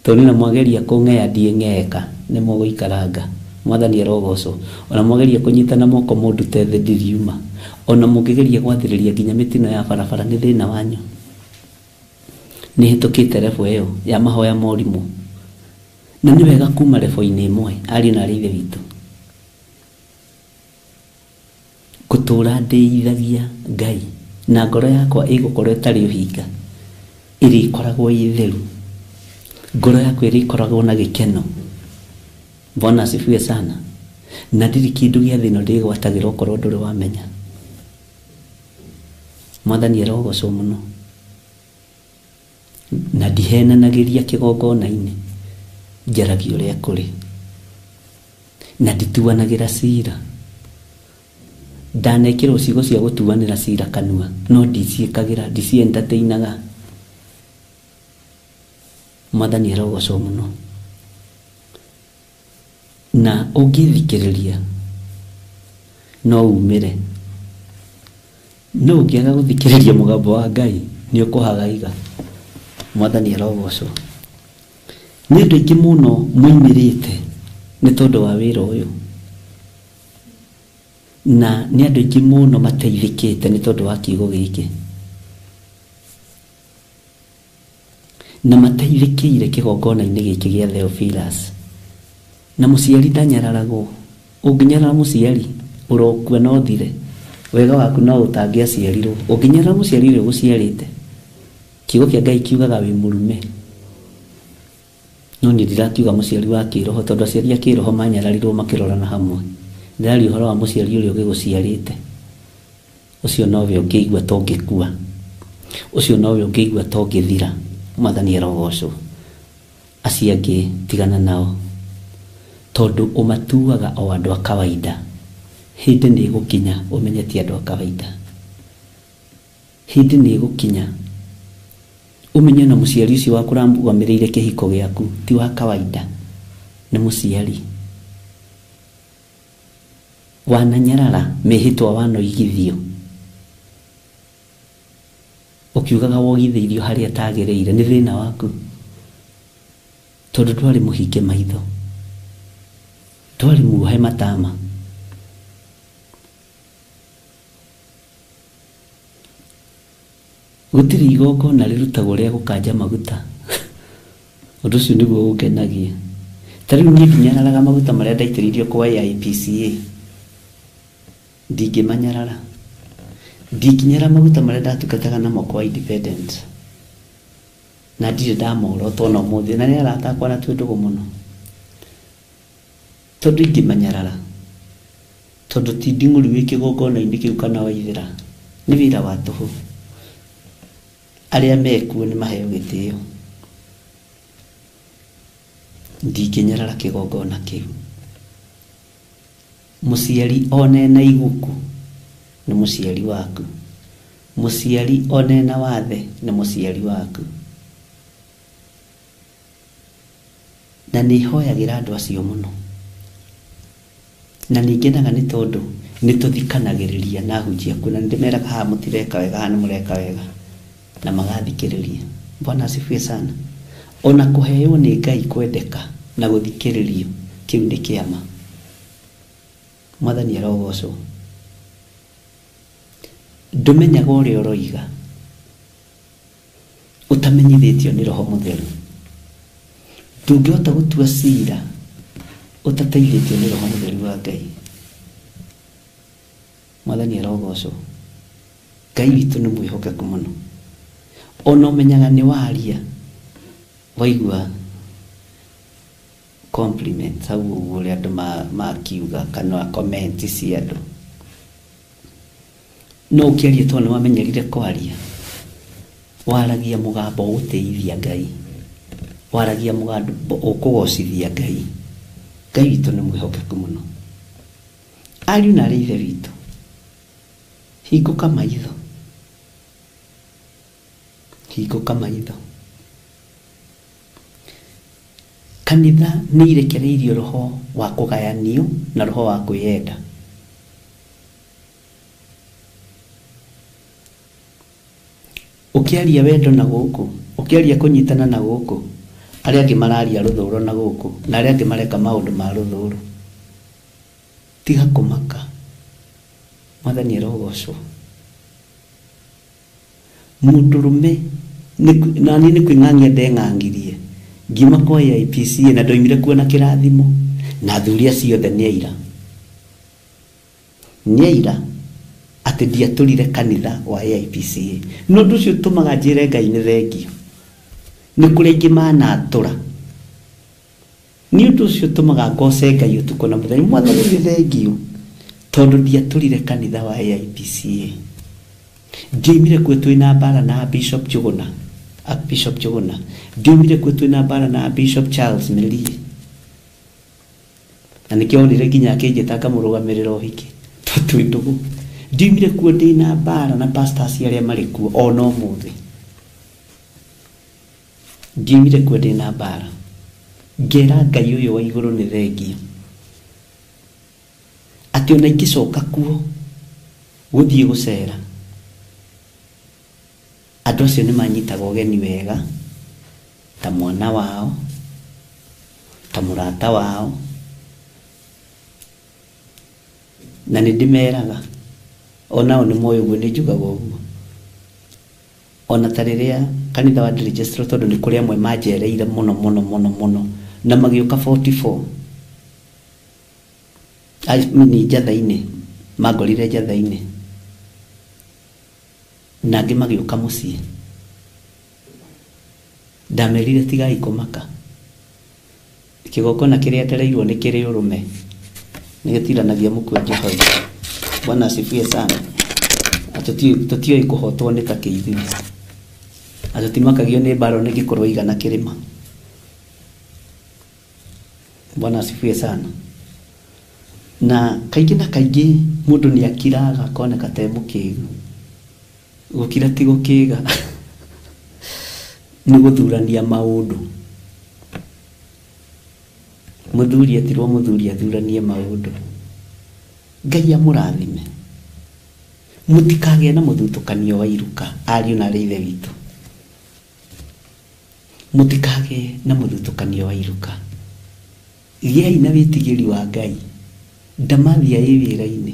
S10: tondũ na mwageria kũng'ea ndieng'eka, nĩ mũgũikaranga. Mwathani arogocwo. Ona mwageria kũnyitana moko mũndute thĩ ndiriuma, ona mũngĩgeria gwathĩrĩria nginya mĩtino ya barabara, nĩ thĩna wanyu. Nĩ hĩtũkĩte revo ĩyo ya mahoya morimũ, na nĩ wega kuma revo-inĩ ĩmwe, ariũ na arĩa ithe witũ. kutura ndeithagia Ngai na ngoro yakwa igukorwo itari uhinga iri koragwo itheru ngoro yakwa iri koragwo na gikeno. Bwana asifiwe sana. Na ndiri kindu gia thino ndigwatagira ukorwo nduri wamenya. Mwathani arogocwo muno na ndihenanagiria kigongona-ini njaragia uria kuri na ndituanagira cira. Ndanekirwo ciugo cia gutuanira cira kanua no ndiciikagira ndicientertainaga. Mwathani arogocwo muno. Na ungithikiriria no umire no ungiaga guthikiriria mugambo wa Ngai ni ukuhagaiga. Mwathani arogocwo. Ni andu aingi muno muimirite ni tondu wa wira uyu na ni andu aingi muno mateithikite ni tondu wa kiugo giki na mateithikire kigongona-ini giki gia Theophilus. Na muciari ndanyararagwo. Unginyarara muciari urokua no thire wega waku no utangiaciarirwo. Unginyarara muciari uria uguciarite kiugo kia Ngai kiugaga wi murume no ni ndirakiuga muciari wa kiroho tondu aciari a kiroho manyararirwo makirorana hamwe. Ndari uhoro wa muciari uria ugiguciarite ucio nowe ungiigua tongikua ucio nowe ungiigua tongithira. Mwathani arogocwo. Acio angi tigana nao tondu umatuaga o andu a kawaida. Hindi ni gukinya umenye ti andu a kawaida. Hindi ni gukinya umenye na muciari ucio waku rambugamiriire kihiko giaku ti wa kawaida. Ni muciari wananyarara mihitwa wanoigithio ukiugaga wogithirio haria tagereire ni thina waku tondu twari muhinge maitho twari muohe matama. Gutiri igongona rirutagwo ria gukanja maguta undu ucio niguo ungenagia. Tariu ni nginyararaga maguta maria ndaitiririo kwa IPCA ndingimanyarara. Ndikinyara maguta maria ndatukataga namo kwa independent na ndire ndamoro tona umuthi na ni aratakwa na twindugu muno tondu ingimanyarara tondu ti nding'uri wi kigongona-ini kiu kana waithira ni wira wa tuhu. Aria mekuo ni maheo gitio. Ndikinyarara kigongona kiu. Muciari onena iguku ni muciari waku. Muciari onena wathe ni muciari waku. Na ni hoyagira andu acio muno na ningenaga ni tondu ni tuthikanagiriria na hunjia kuna ndimeraga ha mutireka wega ha ni mureka wega na magathikiriria. Bwana asifiwe sana. Ona kuheo ni Ngai kwendeka na guthikiririo kiu ni kiama. Mwathani arogocwo. Ndumenyaga uria uroiga utamenyithitio ni Roho Mutheru. Ndungihota gutua cira utateithitio ni Roho Mutheru wa Ngai. Mwathani arogocwo. Ngai witu ni mwihokeku muno. Ona umenyaga ni waria waigua compliments au uguo andu makiuga kana comment cia andu no ukiaria twana wamenyerire kwaria waragia mugambo uteithia Ngai waragia mugambo ukugocithia Ngai. Ngai witu ni mwihokeku muno. Ariu na ithe witu hinguka maitho hinguka maitho. Kanitha ni irekereirio roho wa kugayanio na roho wa kwiyenda. Ukiaria wendo na guku ukiaria kunyitana na guku aria angi mararia ruthuro na guku na aria angi mareka maundu ma ruthuro tiga kumaka. Mwathani arogocwo. Mundurume nani ni kwing'ang'ia ndeng'ang'irie ngima kwa IPCA na ndoimire kuona kirathimo na thuria ciothe ni aira ati ndiatũrire kanitha wa AIPCA no ndu cio tumaga njire Ngai nĩ thengio nĩ kũrĩ ingĩ manatũra nĩ ũndũ ũcio tumaga ngoce Ngai ũtukũ na mũthenya mwathani nĩ thengio tondũ ndiatũrire kanitha wa AIPCA ndiumire kuo twĩna mbara na Bishop Njuguna ndiumire kuo twĩna mbara na Bishop Charles Melie na nĩkĩo onire nginya akĩnjĩta ngamũrũgamĩrĩra ũhiki twĩ ndũgũ ndiumire kuo ndĩna mbara na pastors arĩa marĩ kuo ona ũmũthĩ ndiumire kuo ndĩna mbara ngera Ngai ũyũ wa igũrũ nĩ thengio atĩ ona ingĩcoka kuo gũthiĩ gũcera andũ acio nĩ manyitaga ũgeni wega ta mwana wao ta mũrata wao na nĩ ndĩmeraga onao nĩ moĩ ũguo nĩ njugaga ũguo ona ta rĩrĩa kanitha wa Registrar tondũ nĩ kũrĩ amwe manjereire mũno na magĩũka 44 ni njatha-inĩ mangorire njatha-inĩ na angĩ magĩũka mũciĩ ndamerire tigai kũmaka kĩgongona kĩrĩa etereirwo nĩ kĩrĩ ũrũme nĩ gĩtiranagia mũkwe Jehova Bwana asifiwe sana tũtioi kũhotwo nĩ ta kĩithiĩ atũtimakagio nĩ mbaro nĩ gĩkorwo igana kĩrĩma Bwana asifiwe sana na kaingĩ na kaingĩ mũndũ nĩ akiraga akoneka ta mũkĩgu gũkira ti gũkĩga nĩ gũthurania maũndũ mũthuri etirwo mũthuri athuranie maũndũ Ngai amũrathime mũtikagĩa na mũthutũkanio wa iruka ariũ na ithe witũ mũtikagĩa na mũthutũkanio wa iruka gĩai na wĩtigĩri wa Ngai ndamathia wĩra-inĩ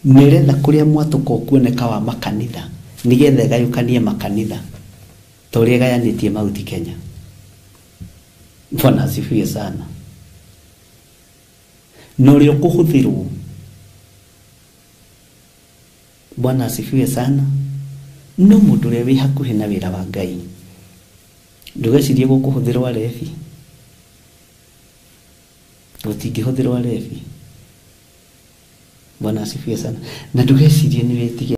S10: nĩretha kũrĩa mwatũka kuoneka wa makanitha nĩgetha gayũkanie makanitha ta ũrĩa gayanĩtie Mount Kenya Bwana asifiwe sana na ũrĩa ũkũhũthĩrwo Bwana asifiwe sana no mũndũ ũrĩa wĩ hakuhĩ na wĩra wa Ngai ndũgecirie gũkũhũthĩrwo Alevi gũtingĩhũthĩrwo Alevi Bwana asifiwe sana na ndũgecirie nĩ wĩtigĩre